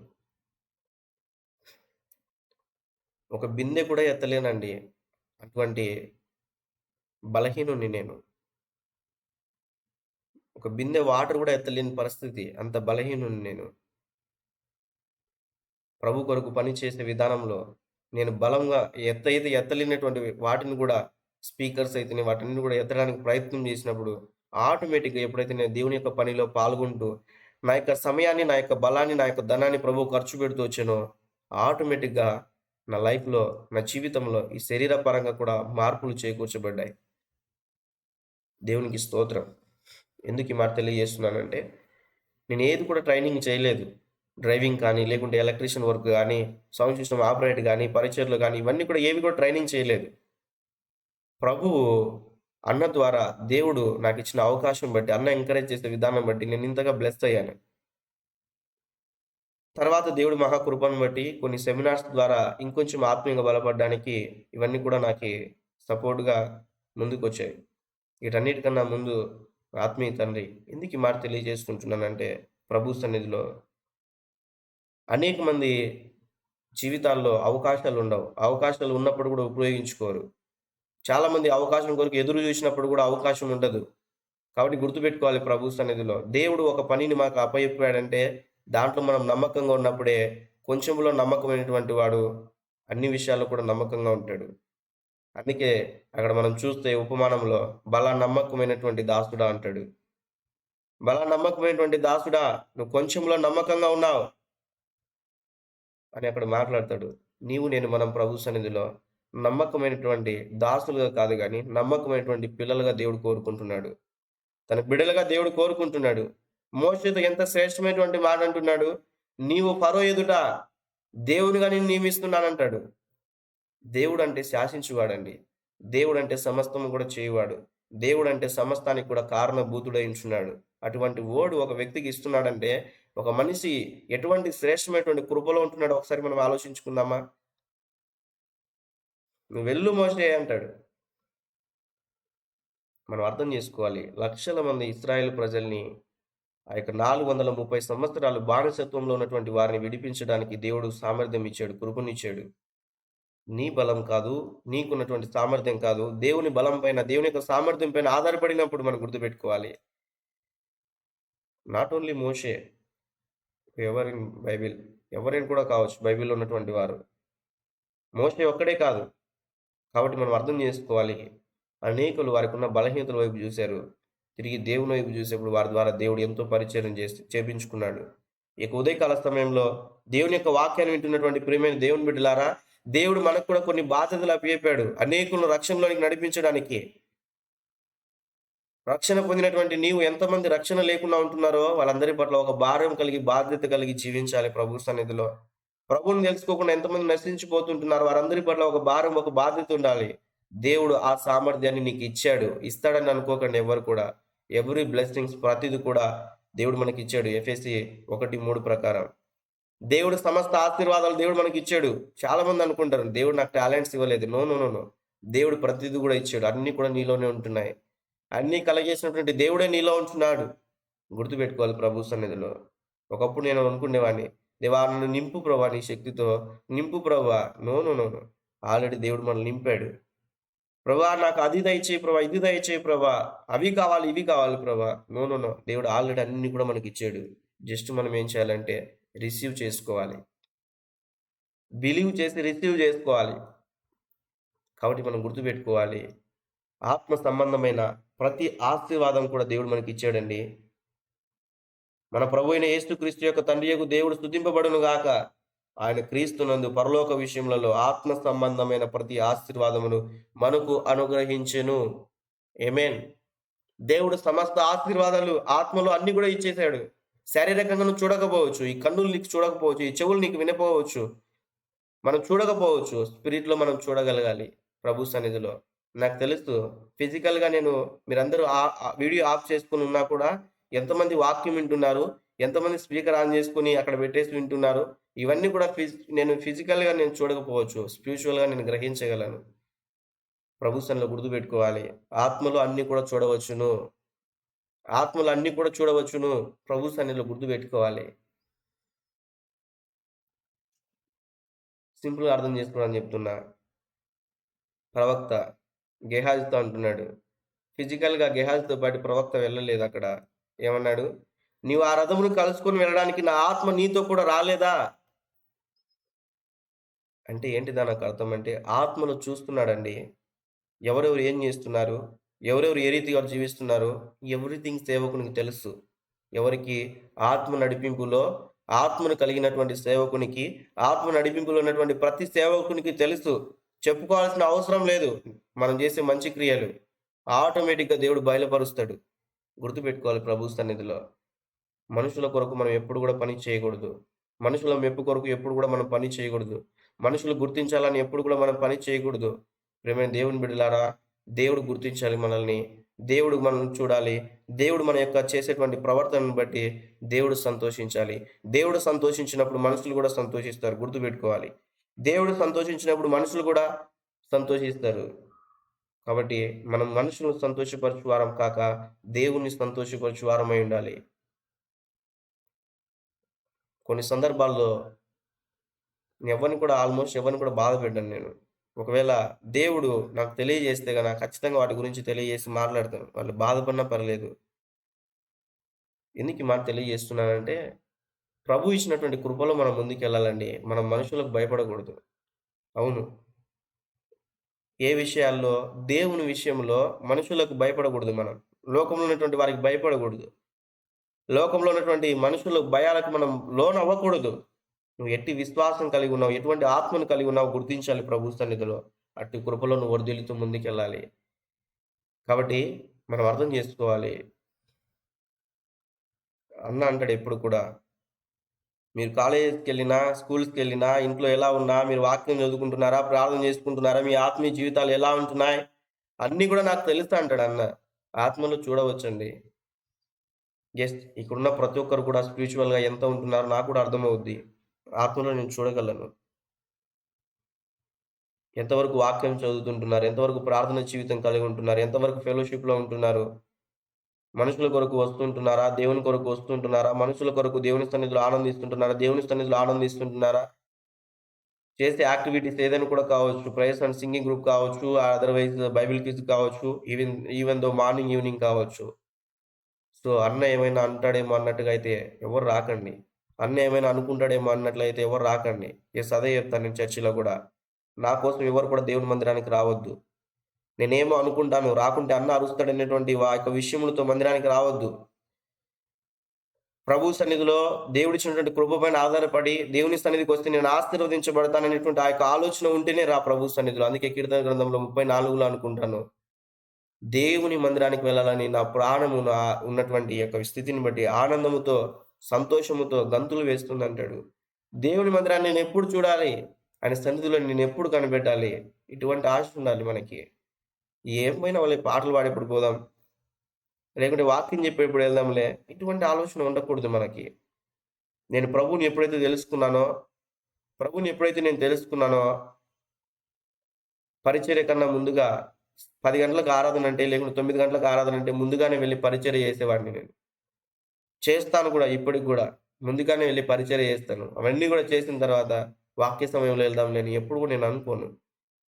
ఒక బిందె కూడా ఎత్తలేనండి. అటువంటి బలహీనుని నేను. ఒక బిందె వాటర్ కూడా ఎత్తలేని పరిస్థితి. అంత బలహీనుని నేను. ప్రభు కొరకు పని చేసే విధానంలో నేను బలంగా ఎత్తలేనటువంటి వాటిని కూడా, స్పీకర్స్ అయితేనే వాటిని కూడా ఎత్తడానికి ప్రయత్నం చేసినప్పుడు ఆటోమేటిక్గా ఎప్పుడైతే నేను దేవుని యొక్క పనిలో పాల్గొంటూ నా యొక్క సమయాన్ని, నా యొక్క బలాన్ని, నా యొక్క ధనాన్ని ప్రభు ఖర్చు పెడుతూ వచ్చానో ఆటోమేటిక్గా నా లైఫ్లో, నా జీవితంలో ఈ శరీర పరంగా కూడా మార్పులు చేకూర్చబడ్డాయి. దేవునికి స్తోత్రం. ఎందుకు ఈ మాట తెలియజేస్తున్నానంటే, నేను ఏది కూడా ట్రైనింగ్ చేయలేదు. డ్రైవింగ్ కానీ, లేకుంటే ఎలక్ట్రీషియన్ వర్క్ కానీ, సౌండ్ సిస్టమ్ ఆపరేట్ కానీ, పరిచర్లు కానీ, ఇవన్నీ కూడా ఏవి కూడా ట్రైనింగ్ చేయలేదు. ప్రభువు అన్న ద్వారా దేవుడు నాకు ఇచ్చిన అవకాశం బట్టి, అన్న ఎంకరేజ్ చేసే విధానం బట్టి నేను ఇంతగా బ్లెస్ అయ్యాను. తర్వాత దేవుడి మహాకృపను బట్టి కొన్ని సెమినార్స్ ద్వారా ఇంకొంచెం ఆత్మీయంగా బలపడడానికి ఇవన్నీ కూడా నాకు సపోర్ట్‌గా ముందుకొచ్చాయి. వీటన్నిటికన్నా ముందు ఆత్మీయ తండ్రి ఎందుకు ఈ మాట తెలియజేసుకుంటున్నానంటే, ప్రభు సన్నిధిలో అనేక మంది జీవితాల్లో అవకాశాలుండవు. అవకాశాలు ఉన్నప్పుడు కూడా ఉపయోగించుకోరు. చాలామంది అవకాశం కొరకు ఎదురు చూసినప్పుడు కూడా అవకాశం ఉండదు. కాబట్టి గుర్తుపెట్టుకోవాలి ప్రభు సన్నిధిలో. దేవుడు ఒక పనిని మాకు అప్పచెప్పాడంటే దాంట్లో మనం నమ్మకంగా ఉన్నప్పుడే, కొంచెంలో నమ్మకమైనటువంటి వాడు అన్ని విషయాల్లో కూడా నమ్మకంగా ఉంటాడు. అందుకే అక్కడ మనం చూస్తే ఉపమానంలో బలా నమ్మకమైనటువంటి దాసుడా అంటాడు. బలా నమ్మకమైనటువంటి దాసుడా, నువ్వు కొంచెంలో నమ్మకంగా ఉన్నావు అని అక్కడ మాట్లాడతాడు. మనం ప్రభు సన్నిధిలో నమ్మకమైనటువంటి దాసులుగా కాదు గాని, నమ్మకమైనటువంటి పిల్లలుగా దేవుడు కోరుకుంటున్నాడు. తన బిడ్డలుగా దేవుడు కోరుకుంటున్నాడు. మోషేతో ఎంత శ్రేష్టమైనటువంటి మాట అంటున్నాడు, నీవు ఫరో ఎదుట దేవునిగా నిన్ను నియమిస్తున్నానంటాడు. దేవుడంటే శాసించువాడండి. దేవుడంటే సమస్తము కూడా చేయువాడు. దేవుడంటే సమస్తానికి కూడా కారణభూతుడై ఉంచున్నాడు. అటువంటి ఓడు ఒక వ్యక్తికి ఇస్తున్నాడంటే, ఒక మనిషి ఎటువంటి శ్రేష్టమైనటువంటి కృపలో ఉంటున్నాడో ఒకసారి మనం ఆలోచించుకుందామా? నువ్వు వెళ్ళు మోషే అంటాడు. మనం అర్థం చేసుకోవాలి. లక్షల మంది ఇశ్రాయేలు ప్రజల్ని ఆ యొక్క 430 సంవత్సరాలు బానిసత్వంలో ఉన్నటువంటి వారిని విడిపించడానికి దేవుడు సామర్థ్యం ఇచ్చాడు, కృపనిచ్చాడు. నీ బలం కాదు, నీకున్నటువంటి సామర్థ్యం కాదు, దేవుని బలం పైన, దేవుని యొక్క సామర్థ్యం పైన ఆధారపడినప్పుడు మనం గుర్తుపెట్టుకోవాలి. నాట్ ఓన్లీ మోషే, ఎవరైనా కూడా కావచ్చు బైబిల్లో ఉన్నటువంటి వారు. మోషే ఒక్కడే కాదు. కాబట్టి మనం అర్థం చేసుకోవాలి. అనేకులు వారికి ఉన్న బలహీనతల వైపు చూశారు. తిరిగి దేవుని వైపు చూసేప్పుడు వారి ద్వారా దేవుడు ఎంతో పరిచయం చేపించుకున్నాడు. ఇక ఉదయకాల సమయంలో దేవుని యొక్క వాక్యాన్ని వింటున్నటువంటి ప్రియమైన దేవుని బిడ్డలారా, దేవుడు మనకు కూడా కొన్ని బాధ్యతలు అప్పచెప్పాడు. అనేకులను రక్షణలోనికి నడిపించడానికి. రక్షణ పొందినటువంటి నీవు ఎంతమంది రక్షణ లేకుండా ఉంటున్నారో వాళ్ళందరి పట్ల ఒక భారం కలిగి, బాధ్యత కలిగి జీవించాలి ప్రభు సన్నిధిలో. ప్రభువుని తెలుసుకోకుండా ఎంతమంది నశించిపోతుంటున్నారు, వారందరి పట్ల ఒక భారం, ఒక బాధ్యత ఉండాలి. దేవుడు ఆ సామర్థ్యాన్ని నీకు ఇచ్చాడు. ఇస్తాడని అనుకోకండి ఎవరు కూడా. ఎవ్రీ బ్లెస్సింగ్స్ ప్రతిది కూడా దేవుడు మనకి ఇచ్చాడు. ఎఫెసీ 1:3 ప్రకారం దేవుడు సమస్త ఆశీర్వాదాలు దేవుడు మనకి ఇచ్చాడు. చాలా మంది అనుకుంటారు దేవుడు నాకు టాలెంట్స్ ఇవ్వలేదు. నో. దేవుడు ప్రతిది కూడా ఇచ్చాడు. అన్ని కూడా నీలోనే ఉంటున్నాయి. అన్ని కలగేసినటువంటి దేవుడే నీలో ఉంటున్నాడు. గుర్తుపెట్టుకోవాలి ప్రభు సన్నిధిలో. ఒకప్పుడు నేను అనుకునేవాడిని, దేవా నన్ను నింపు ప్రభా, నీ శక్తితో నింపు ప్రభా. నో. ఆల్రెడీ దేవుడు మనల్ని నింపాడు. ప్రభా నాకు అది దయచేయి ప్రభా, ఇది దయచేయి ప్రభా, అవి కావాలి ఇవి కావాలి ప్రభా. నో. దేవుడు ఆల్రెడీ అన్ని కూడా మనకి ఇచ్చాడు. జస్ట్ మనం ఏం చేయాలంటే రిసీవ్ చేసుకోవాలి. బిలీవ్ చేసి రిసీవ్ చేసుకోవాలి. కాబట్టి మనం గుర్తుపెట్టుకోవాలి, ఆత్మ సంబంధమైన ప్రతి ఆశీర్వాదం కూడా దేవుడు మనకి ఇచ్చాడండి. మన ప్రభు అయిన యేసుక్రీస్తు యొక్క తండ్రి యొక్క దేవుడు స్తుతింపబడును గాక. ఆయన క్రీస్తునందు పరలోక విషయములలో ఆత్మ సంబంధమైన ప్రతి ఆశీర్వాదమును మనకు అనుగ్రహించెను. ఆమేన్. దేవుడు సమస్త ఆశీర్వాదాలు ఆత్మలో అన్ని కూడా ఇచ్చేశాడు. శారీరకంగా నువ్వు చూడకపోవచ్చు, ఈ కన్నులు నీకు చూడకపోవచ్చు, ఈ చెవులు నీకు వినపోవచ్చు, మనం చూడకపోవచ్చు. స్పిరిట్లో మనం చూడగలగాలి ప్రభు సన్నిధిలో. నాకు తెలుసు ఫిజికల్గా మీరందరూ వీడియో ఆఫ్ చేసుకుని ఉన్నా కూడా ఎంతమంది వాక్యం వింటున్నారు, ఎంతమంది స్పీకర్ ఆన్ చేసుకుని అక్కడ పెట్టేసి వింటున్నారు, ఇవన్నీ కూడా నేను ఫిజికల్గా చూడకపోవచ్చు, స్పిరిచువల్గా నేను గ్రహించగలను. ప్రభు సన్నిధిలో గుర్తుపెట్టుకోవాలి, ఆత్మలో అన్ని కూడా చూడవచ్చును. ఆత్మలు అన్ని కూడా చూడవచ్చును. ప్రభు సన్నిధిలో గుర్తుపెట్టుకోవాలి. సింపుల్గా అర్థం చేసుకోవాలని చెప్తున్నా. ప్రవక్త గెహాజీతో అంటున్నాడు, ఫిజికల్గా గెహాజీతో పాటు ప్రవక్త వెళ్ళలేదు. అక్కడ ఏమన్నాడు, నీవు ఆ రథమును కలుసుకొని వెళ్ళడానికి నా ఆత్మ నీతో కూడా రాలేదా అంటే ఏంటి దానికి అర్థం అంటే, ఆత్మను చూస్తున్నాడండి. ఎవరెవరు ఏం చేస్తున్నారు, ఎవరెవరు ఏ రీతిగా జీవిస్తున్నారు, ఎవ్రీథింగ్ సేవకునికి తెలుసు. ఎవరికి? ఆత్మ నడిపింపులో ఆత్మను కలిగినటువంటి సేవకునికి, ఆత్మ నడిపింపులో ఉన్నటువంటి ప్రతి సేవకునికి తెలుసు. చెప్పుకోవాల్సిన అవసరం లేదు. మనం చేసే మంచి క్రియలు ఆటోమేటిక్గా దేవుడు బయలుపరుస్తాడు. గుర్తుపెట్టుకోవాలి ప్రభు సన్నిధిలో. మనుషుల కొరకు మనం ఎప్పుడు కూడా పని చేయకూడదు. మనుషుల మెప్పు కొరకు ఎప్పుడు కూడా మనం పని చేయకూడదు. మనుషులు గుర్తించాలని ఎప్పుడు కూడా మనం పని చేయకూడదు. ప్రేమైన దేవుని బిడ్డలారా, దేవుడు గుర్తించాలి మనల్ని. దేవుడు మనం చూడాలి. దేవుడు మన యొక్క చేసేటువంటి ప్రవర్తనను బట్టి దేవుడు సంతోషించాలి. దేవుడు సంతోషించినప్పుడు మనుషులు కూడా సంతోషిస్తారు. గుర్తుపెట్టుకోవాలి. దేవుడు సంతోషించినప్పుడు మనుషులు కూడా సంతోషిస్తారు. కాబట్టి మనం మనుషులను సంతోషపరచు వారం కాక దేవుణ్ణి సంతోషపరచు వారమై ఉండాలి. కొన్ని సందర్భాల్లో ఎవరిని కూడా బాధ పెట్టను నేను. ఒకవేళ దేవుడు నాకు తెలియజేస్తే ఖచ్చితంగా వాటి గురించి తెలియజేసి మాట్లాడతాను. వాళ్ళు బాధపడినా పర్లేదు. ఎందుకు ఈ మాట తెలియజేస్తున్నానంటే, ప్రభు ఇచ్చినటువంటి కృపలో మనం ముందుకెళ్ళాలండి. మనం మనుషులకు భయపడకూడదు. అవును. ఏ విషయాల్లో? దేవుని విషయంలో మనుషులకు భయపడకూడదు మనం. లోకంలో ఉన్నటువంటి వారికి భయపడకూడదు. లోకంలో ఉన్నటువంటి మనుషుల భయాలకు మనం లోనవ్వకూడదు. నువ్వు ఎట్టి విశ్వాసం కలిగి ఉన్నావు, ఎటువంటి ఆత్మను కలిగి ఉన్నావు గుర్తించాలి ప్రభు సన్నిధిలో. అట్టి కృపలో నువ్వు వర్ధిల్లుతూ ముందుకెళ్ళాలి. కాబట్టి మనం అర్థం చేసుకోవాలి. అన్న అంటాడు ఎప్పుడు కూడా, మీరు కాలేజీకెళ్ళినా, స్కూల్స్‌కెళ్ళినా, ఇంట్లో ఎలా ఉన్నా, మీరు వాక్యం చదువుకుంటున్నారా, ప్రార్థన చేసుకుంటున్నారా, మీ ఆత్మీయ జీవితాలు ఎలా ఉంటున్నాయి, అన్నీ కూడా నాకు తెలుసు అంటాడు అన్న. ఆత్మలో చూడవచ్చండి. ఇక్కడున్న ప్రతి ఒక్కరు కూడా స్పిరిచువల్‌గా ఎంత ఉంటున్నారో నాకు కూడా అర్థమవుద్ది. ఆత్మలో నేను చూడగలను. ఎంతవరకు వాక్యం చదువుతుంటున్నారు, ఎంతవరకు ప్రార్థన జీవితం కలిగి ఉంటున్నారు, ఎంతవరకు ఫెలోషిప్‌లో ఉంటున్నారు, మనుషుల కొరకు వస్తుంటున్నారా, దేవుని కొరకు వస్తుంటున్నారా, మనుషుల కొరకు దేవుని సన్నిధిలో ఆనందిస్తుంటున్నారా, చేసే యాక్టివిటీస్ ఏదైనా కూడా కావచ్చు, ప్రేయర్స్ అండ్ సింగింగ్ గ్రూప్ కావచ్చు, అదర్‌వైజ్ బైబిల్ క్విజ్ కావచ్చు, ఈవెన్ దో మార్నింగ్, ఈవినింగ్ కావచ్చు. సో, అన్న ఏమైనా అంటాడేమో అన్నట్టుగా అయితే ఎవరు రాకండి. అన్న ఏమైనా అనుకుంటాడేమో అన్నట్లయితే ఎవరు రాకండి. అదే చెప్తాను నేను చర్చిలో కూడా. నా కోసం ఎవరు కూడా దేవుని మందిరానికి రావద్దు. నేనేమో అనుకుంటాను, రాకుంటే అన్న అరుస్తాడనేటువంటి యొక్క విషయములతో మందిరానికి రావద్దు. ప్రభు సన్నిధిలో దేవుడిచ్చినటువంటి కృప పైన ఆధారపడి దేవుని సన్నిధికి వస్తే నేను ఆశీర్వదించబడతాననేటువంటి ఆ యొక్క ఆలోచన ఉంటేనే రా ప్రభు సన్నిధిలో. అందుకే కీర్తన గ్రంథంలో 34లో అనుకుంటాను, దేవుని మందిరానికి వెళ్ళాలని నా ప్రాణము ఉన్నటువంటి యొక్క స్థితిని బట్టి ఆనందముతో, సంతోషముతో గంతులు వేస్తుందంటాడు. దేవుని మందిరాన్ని నేను ఎప్పుడు చూడాలి, ఆయన సన్నిధిలో నేను ఎప్పుడు కనిపెట్టాలి, ఇటువంటి ఆశ ఉండాలి మనకి. ఏమైనా వాళ్ళ పాటలు పాడేప్పుడు పోదాం, లేకుంటే వాక్యం చెప్పేప్పుడు వెళ్దాంలే, ఇటువంటి ఆలోచన ఉండకూడదు మనకి. నేను ప్రభువుని ఎప్పుడైతే నేను తెలుసుకున్నానో, పరిచర్య కన్నా ముందుగా 10 గంటలకు ఆరాధన అంటే, లేకుంటే 9 గంటలకు ఆరాధన అంటే ముందుగానే వెళ్లి పరిచర్య చేసేవాడిని నేను. చేస్తాను కూడా, ఇప్పటికి కూడా. ముందుగానే వెళ్లి పరిచర్య చేస్తాను. అవన్నీ కూడా చేసిన తర్వాత వాక్య సమయంలో వెళ్దాంలే అని ఎప్పుడు కూడా నేను అనుకోను.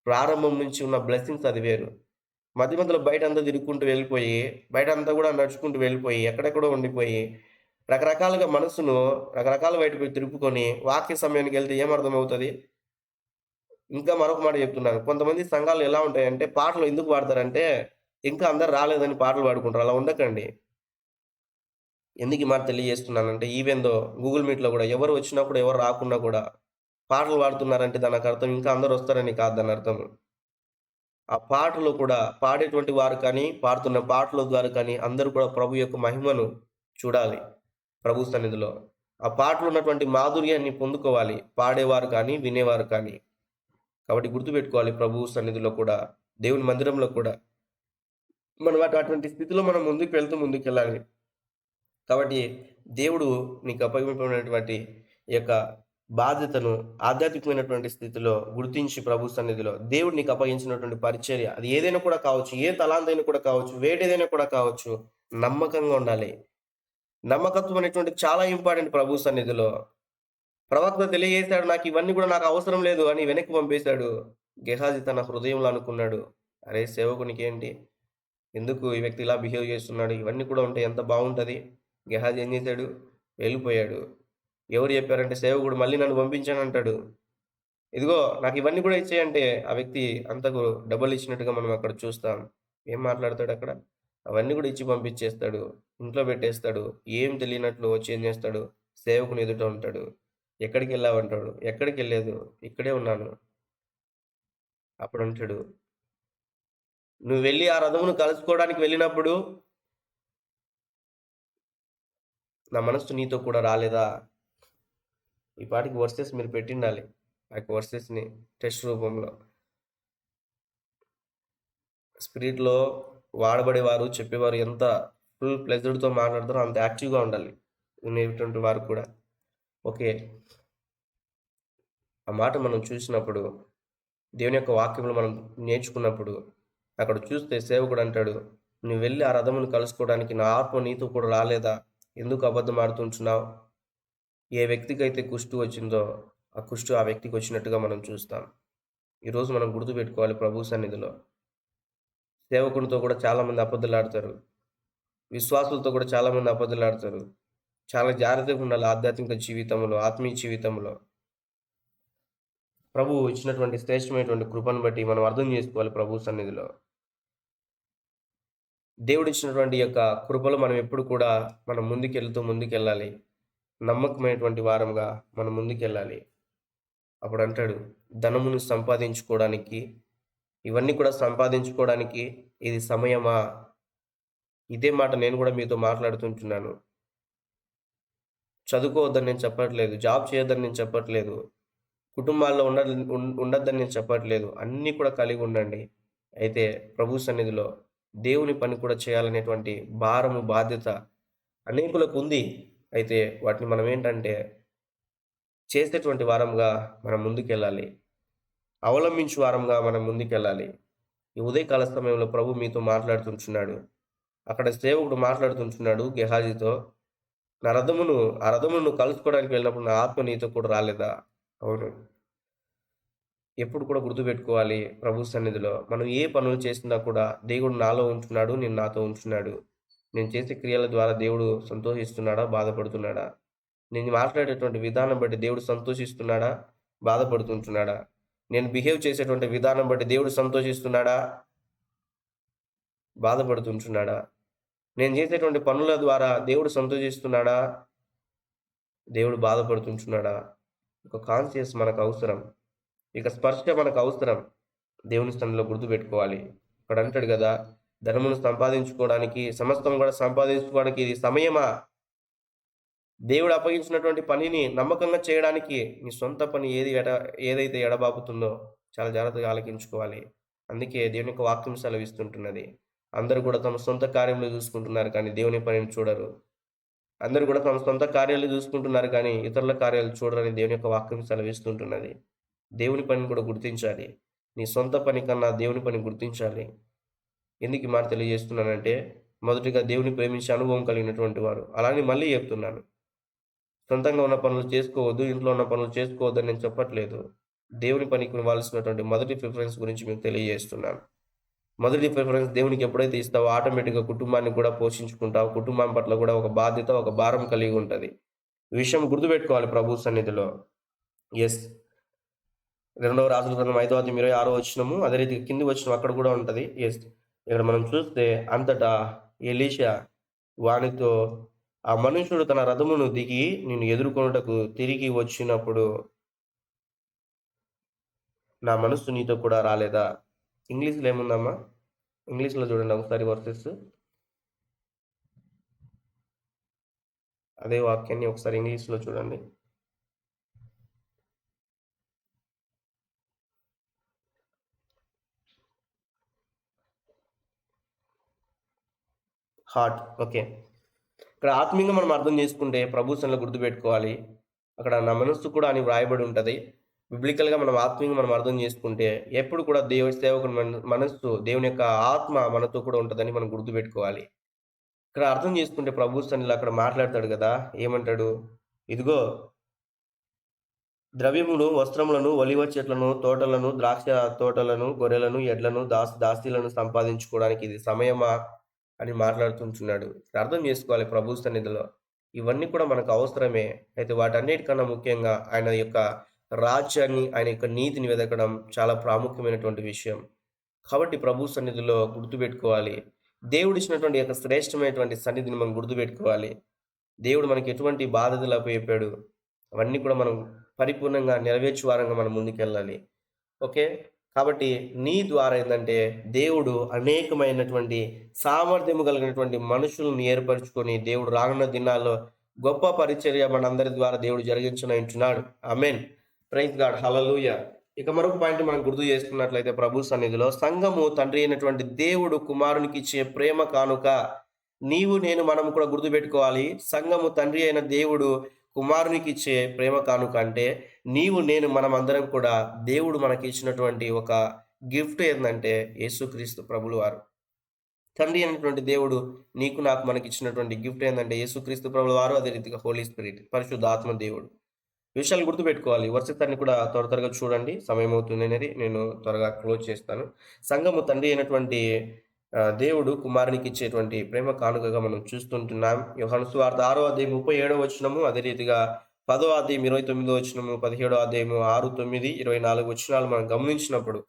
ప్రారంభం నుంచి ఉన్న బ్లెస్సింగ్స్ అది వేరు. మధ్య మధ్యలో బయటంతా తిరుగుకుంటూ వెళ్ళిపోయి, బయటంతా కూడా నడుచుకుంటూ వెళ్ళిపోయి, ఎక్కడెక్కడో ఉండిపోయి, రకరకాలుగా మనసును రకరకాల వైపు తిరుపుకొని వాక్య సమయానికెళ్తే ఏమర్థమవుతది? ఇంకా మరొక మాట చెప్తున్నాను. కొంతమంది సంఘాలు ఎలా ఉంటాయంటే, పాటలు ఎందుకు పాడతారంటే, ఇంకా అందరు రాలేదని పాటలు పాడుకుంటారు. అలా ఉండకండి. ఎందుకు ఈ మాట తెలియజేస్తున్నానంటే, ఈవెన్ దో గూగుల్ మీట్‌లో కూడా ఎవరు వచ్చినా కూడా, ఎవరు రాకున్నా కూడా పాటలు పాడుతున్నారంటే దానర్థం ఇంకా అందరూ వస్తారని కాదు దానర్థం. ఆ పాటలు కూడా పాడేటువంటి వారు కానీ, పాడుతున్న పాటల ద్వారా కానీ అందరూ కూడా ప్రభు యొక్క మహిమను చూడాలి ప్రభు సన్నిధిలో. ఆ పాటలో ఉన్నటువంటి మాధుర్యాన్ని పొందుకోవాలి పాడేవారు కానీ, వినేవారు కానీ. కాబట్టి గుర్తుపెట్టుకోవాలి ప్రభువు సన్నిధిలో కూడా, దేవుని మందిరంలో కూడా మనం అటువంటి స్థితిలో మనం ముందుకెళ్ళాలి. కాబట్టి దేవుడు నీకు అప్పగించినటువంటి ఈ యొక్క బాధ్యతను ఆధ్యాత్మికమైనటువంటి స్థితిలో గుర్తించి ప్రభు సన్నిధిలో దేవుడు నీకు అప్పగించినటువంటి పరిచర్య అది ఏదైనా కూడా కావచ్చు, ఏ తలాంతైనా కూడా కావచ్చు, వేటేదైనా కూడా కావచ్చు, నమ్మకంగా ఉండాలి. నమ్మకత్వం అనేటువంటిది చాలా ఇంపార్టెంట్ ప్రభు సన్నిధిలో. ప్రవక్త తెలియజేశాడు, నాకు ఇవన్నీ కూడా నాకు అవసరం లేదు అని వెనక్కి పంపేశాడు. గెహాజీ తన హృదయంలో అనుకున్నాడు, అరే సేవకునికి ఏంటి, ఎందుకు ఈ వ్యక్తి ఇలా బిహేవ్ చేస్తున్నాడు, ఇవన్నీ కూడా ఉంటే ఎంత బాగుంటది. గెహాజీ ఏం చేశాడు, వెళ్ళిపోయాడు. ఎవరు చెప్పారంటే, సేవకుడు మళ్ళీ నన్ను పంపించానంటాడు. ఇదిగో నాకు ఇవన్నీ కూడా ఇచ్చేయంటే ఆ వ్యక్తి అంతకు డబ్బులు ఇచ్చినట్టుగా మనం అక్కడ చూస్తాం. ఏం మాట్లాడతాడు అక్కడ? అవన్నీ కూడా ఇచ్చి పంపించేస్తాడు. ఇంట్లో పెట్టేస్తాడు. ఏం తెలియనట్లు వచ్చి ఏం చేస్తాడు, సేవకుని ఎదుట ఉంటాడు. ఎక్కడికి వెళ్ళావంటాడు. ఎక్కడికి వెళ్ళలేదు, ఇక్కడే ఉన్నాను. అప్పుడు అంటాడు, నువ్వు వెళ్ళి ఆ రథమును కలుసుకోవడానికి వెళ్ళినప్పుడు నా మనస్సు నీతో కూడా రాలేదా? ఈ పాటికి వర్సెస్ మీరు పెట్టిండాలి. ఆ యొక్క వర్సెస్ని టెస్ట్ రూపంలో. స్పిరిట్లో వాడబడేవారు, చెప్పేవారు ఎంత ఫుల్ ప్లెజర్డ్‌తో మాట్లాడతారో అంత యాక్టివ్‌గా ఉండాలి వినేటువంటి వారు కూడా. ఓకే. ఆ మాట మనం చూసినప్పుడు, దేవుని యొక్క వాక్యములు మనం నేర్చుకున్నప్పుడు, అక్కడ చూస్తే సేవకుడు అంటాడు, "నువ్వు వెళ్లి ఆ రథమును కలుసుకోవడానికి నా ఆత్మ నీతో కూడా రాలేదా? ఎందుకు అబద్ధం ఆడుతుంటున్నావు?" ఏ వ్యక్తికైతే కుష్టు వచ్చిందో, ఆ కుష్టు ఆ వ్యక్తికి వచ్చినట్టుగా మనం చూస్తాం. ఈరోజు మనం గుర్తుపెట్టుకోవాలి ప్రభు సన్నిధిలో. సేవకునితో కూడా చాలామంది అబద్ధాలాడతారు. విశ్వాసులతో కూడా చాలామంది అబద్ధాలాడతారు. చాలా జాగ్రత్తగా ఉండాలి ఆధ్యాత్మిక జీవితంలో, ఆత్మీయ జీవితంలో. ప్రభువు ఇచ్చినటువంటి శ్రేష్టమైనటువంటి కృపను బట్టి మనం అర్థం చేసుకోవాలి ప్రభు సన్నిధిలో. దేవుడిచ్చినటువంటి యొక్క కృపలో మనం ఎప్పుడు కూడా మనం ముందుకెళ్ళాలి. నమ్మకమైనటువంటి వారంగా మనం ముందుకెళ్ళాలి. అప్పుడు అంటాడు, ధనమును సంపాదించుకోవడానికి, ఇవన్నీ కూడా సంపాదించుకోవడానికి ఇది సమయమా? ఇదే మాట నేను కూడా మీతో మాట్లాడుతుంటున్నాను. చదువుకోవద్దని నేను చెప్పట్లేదు. జాబ్ చేయొద్దని నేను చెప్పట్లేదు. కుటుంబాల్లో ఉండొద్దని నేను చెప్పట్లేదు. అన్నీ కూడా కలిగి ఉండండి. అయితే ప్రభు సన్నిధిలో దేవుని పని కూడా చేయాలనేటువంటి భారము, బాధ్యత అనేకులకు ఉంది. అయితే వాటిని మనం ఏంటంటే చేసేటువంటి వారంగా మనం ముందుకెళ్ళాలి. అవలంబించు వారంగా మనం ముందుకెళ్ళాలి. ఈ ఉదయకాల సమయంలో ప్రభు మీతో మాట్లాడుతుంటున్నాడు. అక్కడ సేవకుడు మాట్లాడుతుంటున్నాడు గెహాజీతో, ఆ రథమును కలుసుకోవడానికి వెళ్ళినప్పుడు నా ఆత్మ నీతో కూడా రాలేదా? అవును. ఎప్పుడు కూడా గుర్తుపెట్టుకోవాలి ప్రభు సన్నిధిలో. మనం ఏ పనులు చేసినా కూడా దేవుడు నాలో ఉంటున్నాడు, నేను నాతో ఉంటున్నాడు. నేను చేసే క్రియల ద్వారా దేవుడు సంతోషిస్తున్నాడా? బాధపడుతున్నాడా? నేను మాట్లాడేటువంటి విధానం బట్టి దేవుడు సంతోషిస్తున్నాడా? బాధపడుతుంటున్నాడా? నేను బిహేవ్ చేసేటువంటి విధానం బట్టి దేవుడు సంతోషిస్తున్నాడా? బాధపడుతుంటున్నాడా? నేను చేసేటువంటి పనుల ద్వారా దేవుడు సంతోషిస్తున్నాడా? దేవుడు బాధపడుతుంటున్నాడా? ఒక కాన్షియస్ మనకు అవసరం. ఇక స్పర్శ మనకు అవసరం. దేవుని స్థానంలో గుర్తుపెట్టుకోవాలి. ఇక్కడ అంటాడు కదా, ధనమును సంపాదించుకోవడానికి, సమస్తం కూడా సంపాదించుకోవడానికి ఇది సమయమా? దేవుడు అప్పగించినటువంటి పనిని నమ్మకంగా చేయడానికి నీ సొంత పని ఏదైతే ఎడబాపుతుందో చాలా జాగ్రత్తగా ఆలకించుకోవాలి. అందుకే దేవుని యొక్క వాక్యం సెలవిస్తుంటున్నది. అందరూ కూడా తమ సొంత కార్యములు చూసుకుంటున్నారు కానీ దేవుని పనిని చూడరు. అందరూ కూడా తమ సొంత కార్యాలు చూసుకుంటున్నారు కానీ ఇతరుల కార్యాలు చూడరని దేవుని యొక్క వాక్యం సెలవిస్తుంటున్నది. దేవుని పనిని కూడా గుర్తించాలి. నీ సొంత పని కన్నా దేవుని పని గుర్తించాలి. ఎందుకు ఈ మాట తెలియజేస్తున్నానంటే, మొదటిగా దేవుని ప్రేమించే అనుభవం కలిగినటువంటి వారు. అలానే మళ్ళీ చెప్తున్నాను, సొంతంగా ఉన్న పనులు చేసుకోవద్దు, ఇంట్లో ఉన్న పనులు చేసుకోవద్దని నేను చెప్పట్లేదు. దేవుని పనికి ఇవ్వాల్సినటువంటి మొదటి ప్రిఫరెన్స్ గురించి మీకు తెలియజేస్తున్నాను. మొదటి ప్రిఫరెన్స్ దేవునికి ఎప్పుడైతే ఇస్తావో ఆటోమేటిక్గా కుటుంబాన్ని కూడా పోషించుకుంటావు. కుటుంబం పట్ల కూడా ఒక బాధ్యత, ఒక భారం కలిగి ఉంటుంది. ఈ విషయం గుర్తుపెట్టుకోవాలి ప్రభు సన్నిధిలో. ఎస్, 2 రాజుల గ్రంథం 5వ అధ్యాయం 26వ వచనము, అదే రీతిగా కింది వచనం అక్కడ కూడా ఉంటుంది. ఎస్, ఇక్కడ మనం చూస్తే అంతటా ఎలీషా వానితో, ఆ మనుషుడు తన రథమును దిగి నిన్ను ఎదుర్కొనుటకు తిరిగి వచ్చినప్పుడు నా మనస్సు నీతో కూడా రాలేదా? ఇంగ్లీష్లో ఏముందమ్మా? ఇంగ్లీష్లో చూడండి ఒకసారి వర్సెస్. అదే వాక్యాన్ని ఒకసారి ఇంగ్లీష్లో చూడండి. హార్ట్. ఓకే, ఇక్కడ ఆత్మీయంగా మనం అర్థం చేసుకుంటే ప్రభు సన్నిధిలో గుర్తుపెట్టుకోవాలి. అక్కడ నా మనస్సు కూడా అని వ్రాయబడి ఉంటుంది. బిబ్లికల్గా మనం ఆత్మీయంగా మనం అర్థం చేసుకుంటే ఎప్పుడు కూడా దేవుని సేవకుని మనస్సు, దేవుని యొక్క ఆత్మ మనతో కూడా ఉంటుందని మనం గుర్తుపెట్టుకోవాలి. ఇక్కడ అర్థం చేసుకుంటే ప్రభు సన్నిధిలో అక్కడ మాట్లాడతాడు కదా, ఏమంటాడు? ఇదిగో ద్రవ్యమును, వస్త్రములను, ఒలివ చెట్లను, తోటలను, ద్రాక్ష తోటలను, గొర్రెలను, ఎడ్లను, దాసీలను సంపాదించుకోవడానికి ఇది సమయమా అని మాట్లాడుతుంటున్నాడు. అర్థం చేసుకోవాలి ప్రభు సన్నిధిలో ఇవన్నీ కూడా మనకు అవసరమే. అయితే వాటన్నిటికన్నా ముఖ్యంగా ఆయన యొక్క రాజ్యాన్ని, ఆయన యొక్క నీతిని వెతకడం చాలా ప్రాముఖ్యమైనటువంటి విషయం. కాబట్టి ప్రభు సన్నిధిలో గుర్తుపెట్టుకోవాలి. దేవుడు ఇచ్చినటువంటి యొక్క శ్రేష్టమైనటువంటి సన్నిధిని మనం గుర్తుపెట్టుకోవాలి. దేవుడు మనకి ఎటువంటి బాధ్యతలు అప్పచెప్పాడు అవన్నీ కూడా మనం పరిపూర్ణంగా నెరవేర్చే వారంగా మనం ముందుకెళ్ళాలి. ఓకే, కాబట్టి నీ ద్వారా ఏంటంటే దేవుడు అనేకమైనటువంటి సామర్థ్యము కలిగినటువంటి మనుషులను ఏర్పరచుకొని దేవుడు రానున్న దినాల్లో గొప్ప పరిచర్య మనందరి ద్వారా దేవుడు జరిగించనంటున్నాడు. ఆమేన్. Praise God. హల్లెలూయా. ఇక మరొక పాయింట్ మనం గుర్తు చేసుకున్నట్లయితే ప్రభు సన్నిధిలో సంఘము తండ్రి అయినటువంటి దేవుడు కుమారునికి ఇచ్చే ప్రేమ కానుక. నీవు నేను మనం కూడా గుర్తుపెట్టుకోవాలి. సంఘము తండ్రి అయిన దేవుడు కుమారునికి ఇచ్చే ప్రేమ కానుక అంటే నీవు నేను మనం అందరం కూడా దేవుడు మనకి ఇచ్చినటువంటి ఒక గిఫ్ట్ ఏంటంటే యేసుక్రీస్తు ప్రభులు వారు. తండ్రి అయినటువంటి దేవుడు నీకు నాకు మనకి ఇచ్చినటువంటి గిఫ్ట్ ఏంటంటే యేసుక్రీస్తు ప్రభుల వారు, అదే రీతిగా హోలీ స్పిరిట్, పరిశుద్ధాత్మ దేవుడు. విషయాలు గుర్తుపెట్టుకోవాలి. వర్షితాన్ని కూడా త్వరగా చూడండి, సమయం అవుతుంది అనేది నేను త్వరగా క్లోజ్ చేస్తాను. సంఘము తండ్రి అయినటువంటి దేవుడు కుమారునికి ఇచ్చేటువంటి ప్రేమ కానుకగా మనం చూస్తుంటున్నాం. యోహాను సువార్త 6వ అధ్యాయం 37వ వచనము, అదే రీతిగా 10వ అధ్యాయం 29వ వచనము, 17వ అధ్యాయం 6, 9, 24 వచనాలు మనం గమనించినప్పుడు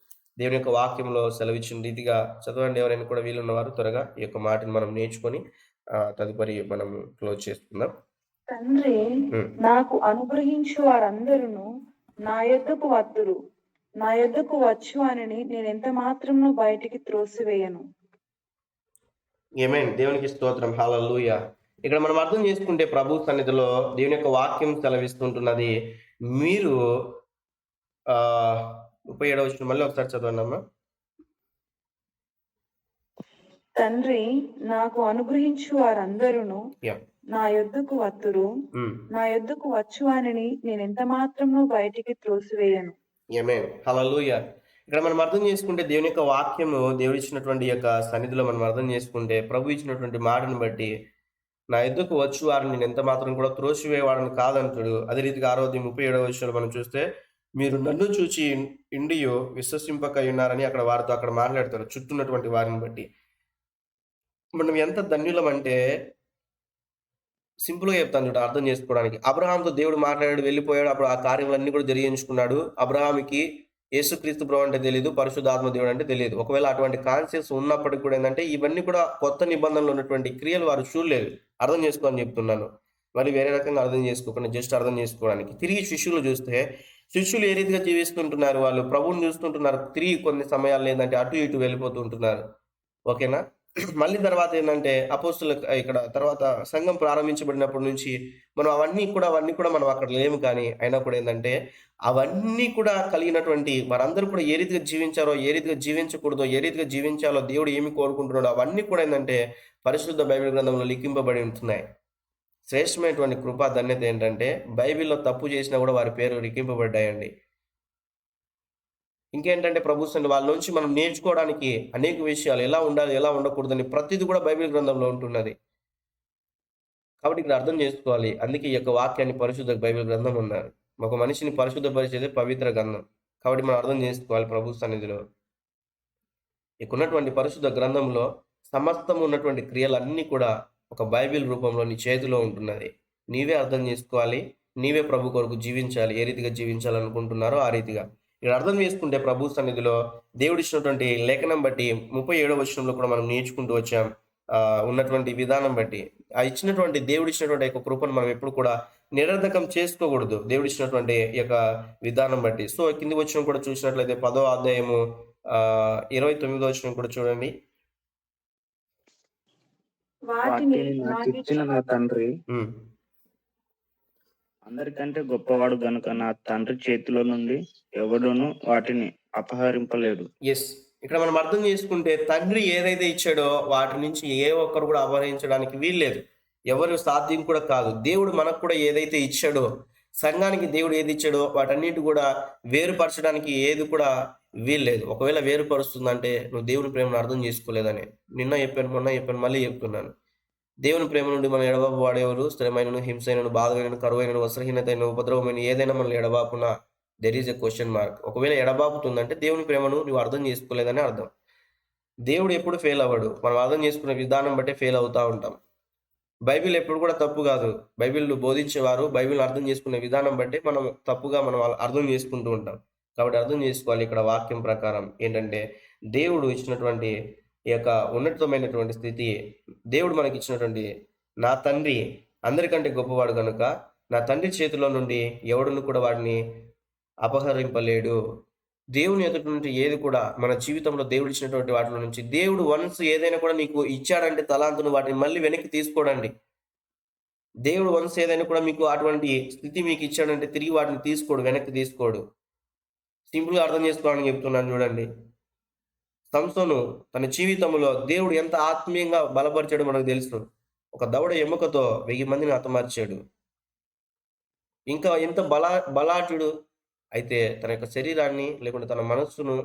దేవుని యొక్క వాక్యంలో సెలవిచ్చిన రీతిగా చదవండి. ఎవరైనా కూడా వీలున్నవారు త్వరగా ఈ యొక్క మాటను మనం నేర్చుకొని తదుపరి మనం క్లోజ్ చేసుకుందాం. తండ్రి నాకు అనుగ్రహించు వారందరూ నా యొద్దకు వద్దురు, నా యొద్దకు వచ్చు అని నేను ఎంత మాత్రము బయటికి త్రోసివేయను. ఆమేన్. దేవునికి స్తోత్రం. హల్లెలూయా. ఇక్కడ మనం అర్థం చేసుకుంటే ప్రభు సన్నిధిలో దేవుని యొక్క వాక్యం సెలవిస్తుంటున్నది. మీరు 37వ వచనం మళ్ళీ ఒకసారి చదవండి అమ్మా. తండ్రి నాకు అనుగ్రహించు వారందరూ నా యొద్దకు వత్తురు, నా యొద్దకు వచ్చు అని నేను ఎంత మాత్రము బయటికి త్రోసివేయను. ఆమేన్. హల్లెలూయా. ఇక్కడ మనం అర్థం చేసుకుంటే దేవుని యొక్క వాక్యము, దేవుడు ఇచ్చినటువంటి యొక్క సన్నిధిలో మనం అర్థం చేసుకుంటే ప్రభు ఇచ్చినటువంటి మాటను బట్టి నా యొద్దకు వచ్చు వారిని నేను ఎంత మాత్రం కూడా త్రోసివేయవాడని కాదంటాడు. అదే రీతిగా 6వ అధ్యాయం 37వ వచనంలో మనం చూస్తే మీరు నన్ను చూచి ఇండియో విశ్వసింపక ఉన్నారని అక్కడ వారితో అక్కడ మాట్లాడతారు, చుట్టూన్నటువంటి వారిని బట్టి. మనం ఎంత ధన్యులం అంటే, సింపుల్గా చెప్తాను చూడ అర్థం చేసుకోవడానికి. అబ్రహాంతో దేవుడు మాట్లాడాడు, వెళ్ళిపోయాడు. అప్పుడు ఆ కార్యములన్నీ కూడా జరిగించుకున్నాడు. అబ్రహాంకి యేసుక్రీస్తు ప్రభు అంటే తెలియదు, పరిశుద్ధాత్మ దేవుడు అంటే తెలియదు. ఒకవేళ అటువంటి కాన్షియస్ ఉన్నప్పటికీ కూడా ఏంటంటే ఇవన్నీ కూడా కొత్త నిబంధనలు ఉన్నటువంటి క్రియలు వారు చూడలేదు. అర్థం చేసుకోని చెప్తున్నాను, మరి వేరే రకంగా అర్థం చేసుకోకుండా జస్ట్ అర్థం చేసుకోవడానికి. తిరిగి శిష్యులు చూస్తే శిష్యులు ఏ రీతిగా జీవిస్తుంటున్నారు, వాళ్ళు ప్రభువుని చూస్తుంటున్నారు. తిరిగి కొన్ని సమయాల్లో ఏంటంటే అటు ఇటు వెళ్ళిపోతూ ఉంటున్నారు. ఓకేనా. మళ్ళీ తర్వాత ఏంటంటే అపోస్తుల ఇక్కడ తర్వాత సంఘం ప్రారంభించబడినప్పటి నుంచి మనం అవన్నీ కూడా మనం అక్కడ లేము. కానీ అయినా కూడా ఏంటంటే అవన్నీ కూడా కలిగినటువంటి వారందరూ కూడా ఏ రీతిగా జీవించారో, ఏ రీతిగా జీవించకూడదో, ఏ రీతిగా జీవించాలో, దేవుడు ఏమి కోరుకుంటున్నాడో అవన్నీ కూడా ఏంటంటే పరిశుద్ధ బైబిల్ గ్రంథంలో లిఖింపబడి ఉంటున్నాయి. శ్రేష్టమైనటువంటి కృపా ధన్యత ఏంటంటే బైబిల్లో తప్పు చేసినా కూడా వారి పేరు లిఖింపబడ్డాయండి. ఇంకేంటంటే ప్రభుత్వం వాళ్ళ నుంచి మనం నేర్చుకోవడానికి అనేక విషయాలు, ఎలా ఉండాలి ఎలా ఉండకూడదని ప్రతిదీ కూడా బైబిల్ గ్రంథంలో ఉంటున్నది. కాబట్టి ఇక్కడ అర్థం చేసుకోవాలి. అందుకే ఈ యొక్క వాక్యాన్ని పరిశుద్ధ బైబిల్ గ్రంథం ఉన్నారు. ఒక మనిషిని పరిశుద్ధపరిచేది పవిత్ర గ్రంథం. కాబట్టి మనం అర్థం చేసుకోవాలి ప్రభు సన్నిధిలో ఇక్కడున్నటువంటి పరిశుద్ధ గ్రంథంలో సమస్తం ఉన్నటువంటి క్రియలన్నీ కూడా ఒక బైబిల్ రూపంలో నీ చేతిలో ఉంటున్నది. నీవే అర్థం చేసుకోవాలి, నీవే ప్రభు కొరకు జీవించాలి. ఏ రీతిగా జీవించాలనుకుంటున్నారో ఆ రీతిగా ఇక్కడ అర్థం చేసుకుంటే ప్రభు సన్నిధిలో దేవుడు ఇచ్చినటువంటి లేఖనం బట్టి 37వ వచనంలో కూడా మనం నేర్చుకుంటూ వచ్చాం. ఉన్నటువంటి విధానం బట్టి ఆ ఇచ్చినటువంటి దేవుడు ఇచ్చినటువంటి యొక్క కృపను మనం ఎప్పుడు కూడా నిరర్ధకం చేసుకోకూడదు, దేవుడు ఇచ్చినటువంటి యొక్క విధానం బట్టి. సో కింది వచనం కూడా చూసినట్లయితే 10వ అధ్యాయము 29వ వచనం కూడా చూడండి. వాటిని నాకు ఇచ్చిన నా తండ్రి అందరికంటే గొప్పవాడు గనుక నా తండ్రి చేతిలో నుండి ఎవడును వాటిని అపహరింపలేడు. ఎస్, ఇక్కడ మనం అర్థం చేసుకుంటే తండ్రి ఏదైతే ఇచ్చాడో వాటి నుంచి ఏ ఒక్కరు కూడా అపహరించడానికి వీల్లేదు, ఎవరు సాధ్యం కూడా కాదు. దేవుడు మనకు కూడా ఏదైతే ఇచ్చాడో, సంఘానికి దేవుడు ఏది ఇచ్చాడో వాటన్నిటి కూడా వేరుపరచడానికి ఏది కూడా వీల్లేదు. ఒకవేళ వేరుపరుస్తుందంటే నువ్వు దేవుని ప్రేమను అర్థం చేసుకోలేదని. నిన్న చెప్పాను, మొన్న చెప్పాను, మళ్ళీ చెప్తున్నాను. దేవుని ప్రేమ నుండి మనం ఎడబాపు వాడేవారు స్థిరమైనను, హింసైనను, బాధమైనను, కరువైనను, వస్త్రహీనతైన, ఉపద్రవమైన ఏదైనా మనల్ని ఎడబాపునా there is a question mark. ఒకవేళ ఎడబాపుతుందంటే దేవుని ప్రేమను నువ్వు అర్థం చేసుకోలేదని అర్థం. దేవుడు ఎప్పుడు ఫెయిల్ అవ్వడు, మనం అర్థం చేసుకునే విధానం బట్టే ఫెయిల్ అవుతూ ఉంటాం. బైబిల్ ఎప్పుడు కూడా తప్పు కాదు. బైబిల్ బోధించేవారు బైబిల్ అర్థం చేసుకునే విధానం బట్టి మనం తప్పుగా మనం అర్థం చేసుకుంటూ ఉంటాం. కాబట్టి అర్థం చేసుకోవాలి. ఇక్కడ వాక్యం ప్రకారం ఏంటంటే దేవుడు ఇచ్చినటువంటి ఈ యొక్క ఉన్నతమైనటువంటి స్థితి, దేవుడు మనకి ఇచ్చినటువంటి నా తండ్రి అందరికంటే గొప్పవాడు కనుక నా తండ్రి చేతిలో నుండి ఎవడును కూడా వాడిని అపహరింపలేడు. దేవుని ఎదుటి నుండి ఏది కూడా మన జీవితంలో దేవుడు ఇచ్చినటువంటి వాటిలో నుంచి దేవుడు వన్స్ ఏదైనా కూడా నీకు ఇచ్చాడంటే తలాంతును వాటిని మళ్ళీ వెనక్కి తీసుకోడండి. దేవుడు వన్స్ ఏదైనా కూడా మీకు అటువంటి స్థితి మీకు ఇచ్చాడంటే తిరిగి వాటిని తీసుకోడు, వెనక్కి తీసుకోడు. సింపుల్గా అర్థం చేసుకోవాలని చెప్తున్నాను చూడండి. సంసోను తన జీవితంలో దేవుడు ఎంత ఆత్మీయంగా బలపరిచాడో మనకు తెలుసు. ఒక దవడ ఎముకతో 1000 మందిని హతమార్చాడు. ఇంకా ఎంత బలాఢ్యుడు. అయితే తన యొక్క శరీరాన్ని లేకుంటే తన మనస్సును,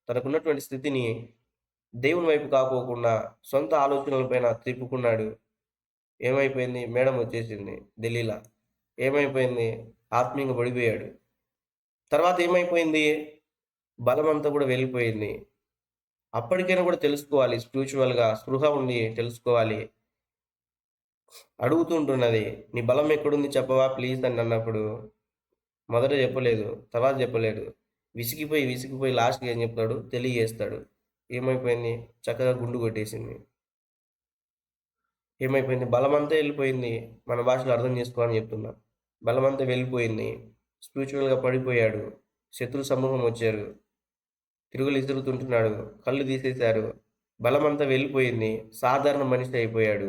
తనకున్నటువంటి స్థితిని దేవుని వైపు కాకోకుండా సొంత ఆలోచనల పైన తిప్పుకున్నాడు. ఏమైపోయింది? మేడం వచ్చేసింది దెలీలా. ఏమైపోయింది? ఆత్మీయంగా పడిపోయాడు. తర్వాత ఏమైపోయింది? బలమంతా కూడా వెళ్ళిపోయింది. అప్పటికైనా కూడా తెలుసుకోవాలి, స్పిరిచువల్‌గా స్పృహ ఉండి తెలుసుకోవాలి. అడుగుతూ ఉంటున్నది. "నీ బలం ఎక్కడుంది చెప్పవా ప్లీజ్" అని అన్నప్పుడు మొదట చెప్పలేదు. తర్వాత చెప్పలేదు. విసిగిపోయి లాస్ట్‌కి ఏం చెప్తాడు? తెలియజేస్తాడు. ఏమైపోయింది? చక్కగా గుండు కొట్టేసింది. ఏమైపోయింది? బలమంతా వెళ్ళిపోయింది. మన భాషలో అర్థం చేసుకోవాలని చెప్తున్నా. బలమంతా వెళ్ళిపోయింది. స్పిరిచువల్‌గా పడిపోయాడు. శత్రు సమూహం వచ్చారు. తిరుగులు ఇసురుతుంటున్నాడు. కళ్ళు తీసేశారు. బలమంతా వెళ్ళిపోయింది. సాధారణ మనిషి అయిపోయాడు.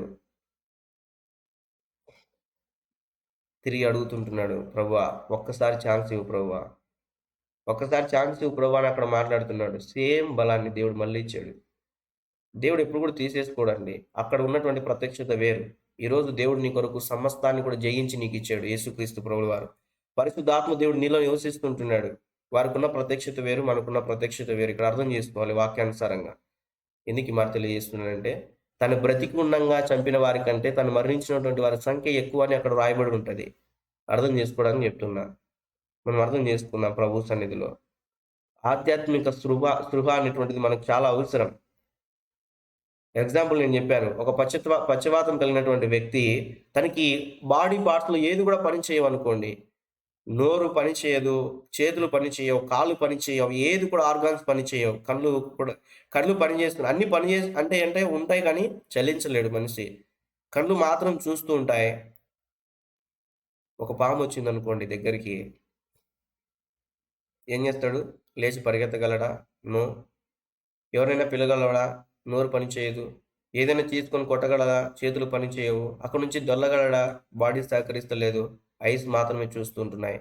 తిరిగి అడుగుతుంటున్నాడు, ప్రభువా ఒక్కసారి ఛాన్స్ ఇవ్వు ప్రభువా. ఒక్కసారి ఛాన్స్ ఇవ్వు ప్రభువా అని అక్కడ మాట్లాడుతున్నాడు. సేమ్ బలాన్ని దేవుడు మళ్ళీ ఇచ్చాడు. దేవుడు ఎప్పుడు కూడా తీసేసుకోడండి. అక్కడ ఉన్నటువంటి ప్రత్యక్షత వేరు. ఈరోజు దేవుడు నీ కొరకు సమస్తాన్ని కూడా జయించి నీకు ఇచ్చాడు. యేసుక్రీస్తు ప్రభువు వారు. పరిశుద్ధాత్మ దేవుడు నీలో నివసిస్తుంటున్నాడు. వారికున్న ప్రత్యక్షత వేరు, మనకున్న ప్రత్యక్షత వేరు. ఇక్కడ అర్థం చేసుకోవాలి వాక్యానుసారంగా. ఎందుకు ఈ మాట తెలియజేస్తున్నానంటే, తను బ్రతికి ఉండంగా చంపిన వారి కంటే తను మరణించినటువంటి వారి సంఖ్య ఎక్కువ అని అక్కడ రాయబడి ఉంటుంది. అర్థం చేసుకోవడానికి చెప్తున్నా. మనం అర్థం చేసుకుందాం ప్రభు సన్నిధిలో. ఆధ్యాత్మిక స్పృహ అనేటువంటిది మనకు చాలా అవసరం. ఎగ్జాంపుల్ నేను చెప్పాను. ఒక పక్షవాతం కలిగినటువంటి వ్యక్తి తనకి బాడీ పార్ట్స్‌లో ఏది కూడా పని చేయవనుకోండి. నోరు పని చేయదు, చేతులు పని చేయవు, కాళ్ళు పని చేయవు, ఏది కూడా ఆర్గాన్స్ పని చేయవు. కళ్ళు పని చేస్తున్నాయి. అన్ని పని చేసి అంటే ఉంటాయి కానీ చలించలేడు మనిషి. కళ్ళు మాత్రం చూస్తూ ఉంటాయి. ఒక పాము వచ్చిందనుకోండి దగ్గరికి, ఏం చేస్తాడు? లేచి పరిగెత్తగలడా? నో. ఎవరైనా పిలగలడా? నోరు పని చేయదు. ఏదైనా తీసుకొని కొట్టగలడా? చేతులు పని చేయవు. అక్కడి నుంచి దొల్లగలడా? బాడీ సహకరిస్తలేదు. ఐస్ మాత్రమే చూస్తుంటున్నాయి.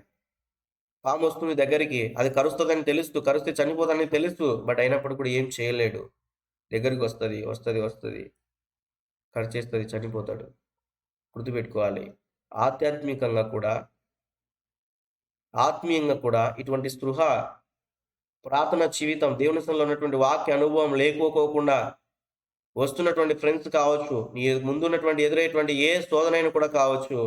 పాము వస్తుంది దగ్గరికి, అది కరుస్తుందని తెలుస్తూ, కరిస్తే చనిపోతుందని తెలుస్తూ, బట్ అయినప్పుడు కూడా ఏం చేయలేడు. దగ్గరికి వస్తుంది, కరిచేస్తుంది, చనిపోతాడు. గుర్తుపెట్టుకోవాలి. ఆధ్యాత్మికంగా కూడా, ఆత్మీయంగా కూడా ఇటువంటి స్పృహ, ప్రార్థన జీవితం, దేవుని సన్నిధిలో ఉన్నటువంటి వాక్య అనుభవం లేకోకుండా వస్తున్నటువంటి ఫ్రెండ్స్ కావచ్చు, నీ ముందున్నటువంటి ఎదురయ్యేటువంటి ఏ శోధనైనా కూడా కావచ్చు,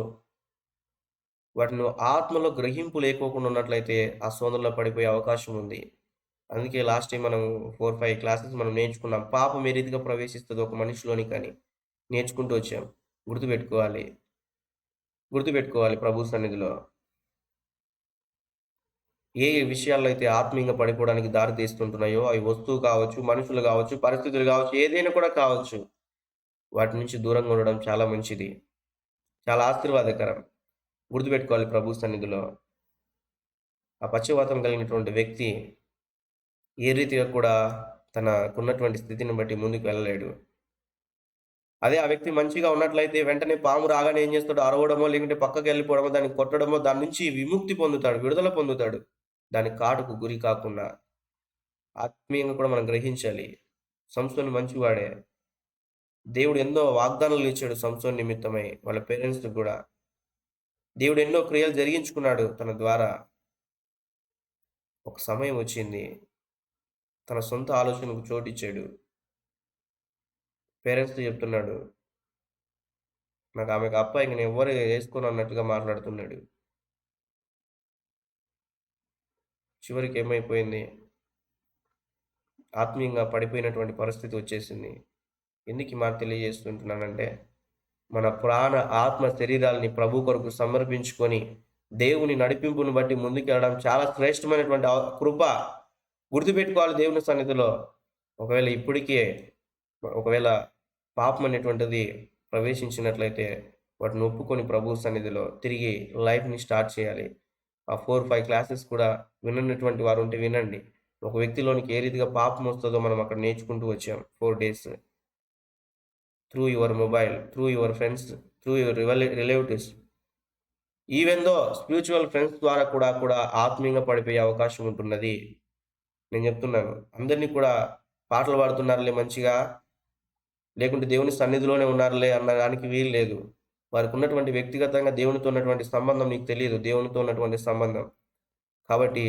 వాటిని ఆత్మలో గ్రహింపు లేకోకుండా ఉన్నట్లయితే ఆ శోధనలో పడిపోయే అవకాశం ఉంది. అందుకే లాస్ట్ టైం మనం 4-5 క్లాసెస్ మనం నేర్చుకున్నాం. పాపం ఏ రీతిగా ప్రవేశిస్తుంది ఒక మనిషిలోని కానీ నేర్చుకుంటూ వచ్చాం. గుర్తుపెట్టుకోవాలి ప్రభు సన్నిధిలో. ఏ విషయాల్లో అయితే ఆత్మీయంగా పడిపోవడానికి దారి తీస్తుంటున్నాయో, అవి వస్తువు కావచ్చు, మనుషులు కావచ్చు, పరిస్థితులు కావచ్చు, ఏదైనా కూడా కావచ్చు, వాటి నుంచి దూరంగా ఉండడం చాలా మంచిది, చాలా ఆశీర్వాదకరం. గుర్తుపెట్టుకోవాలి ప్రభు సన్నిధిలో. ఆ పక్షవాతం కలిగినటువంటి వ్యక్తి ఏ రీతిగా కూడా తనకున్నటువంటి స్థితిని బట్టి ముందుకు వెళ్ళలేడు. అదే ఆ వ్యక్తి మంచిగా ఉన్నట్లయితే వెంటనే పాము రాగానే ఏం చేస్తాడు? అరవడమో, లేకుంటే పక్కకి వెళ్ళిపోవడమో, దాన్ని కొట్టడమో, దాని నుంచి విముక్తి పొందుతాడు, విడుదల పొందుతాడు. దాని కాటుకు గురి కాకుండా. ఆత్మీయంగా కూడా మనం గ్రహించాలి. సంసోను మంచివాడే. దేవుడు ఎన్నో వాగ్దానాలు ఇచ్చాడు సంసోను నిమిత్తమై, వాళ్ళ పేరెంట్స్కి కూడా. దేవుడు ఎన్నో క్రియలు జరిగించుకున్నాడు తన ద్వారా. ఒక సమయం వచ్చింది, తన సొంత ఆలోచనకు చోటిచ్చాడు. పేరెంట్స్తో చెప్తున్నాడు, నాకు ఆమెకు అప్ప ఇంక నేను ఎవరు వేసుకోను అన్నట్టుగా మాట్లాడుతున్నాడు. చివరికి ఏమైపోయింది? ఆత్మీయంగా పడిపోయినటువంటి పరిస్థితి వచ్చేసింది. ఎందుకు ఈ మాట తెలియజేస్తుంటున్నానంటే, మన ప్రాణ ఆత్మ శరీరాలని ప్రభు కొరకు సమర్పించుకొని దేవుని నడిపింపుని బట్టి ముందుకు వెళ్ళడం చాలా శ్రేష్టమైనటువంటి కృప. గుర్తుపెట్టుకోవాలి దేవుని సన్నిధిలో. ఒకవేళ పాపం అనేటువంటిది ప్రవేశించినట్లయితే వాటిని ఒప్పుకొని ప్రభు సన్నిధిలో తిరిగి లైఫ్ని స్టార్ట్ చేయాలి. ఆ 4-5 క్లాసెస్ కూడా విననటువంటి వారు ఉంటే వినండి. ఒక వ్యక్తిలోనికి ఏ రీతిగా పాపం వస్తుందో మనం అక్కడ నేర్చుకుంటూ వచ్చాం 4 days. Through your mobile, through your friends, through your relatives. Even though spiritual friends ద్వారా కూడా ఆత్మీయంగా పడిపోయే అవకాశం ఉంటున్నది. నేను చెప్తున్నాను. అందరినీ కూడా పాటలు పాడుతున్నారులే మంచిగా, లేకుంటే దేవుని సన్నిధిలోనే ఉన్నారులే అనడానికి వీలు లేదు. వారికున్నటువంటి వ్యక్తిగతంగా దేవునితో ఉన్నటువంటి సంబంధం నీకు తెలీదు. దేవునితో ఉన్నటువంటి సంబంధం. కాబట్టి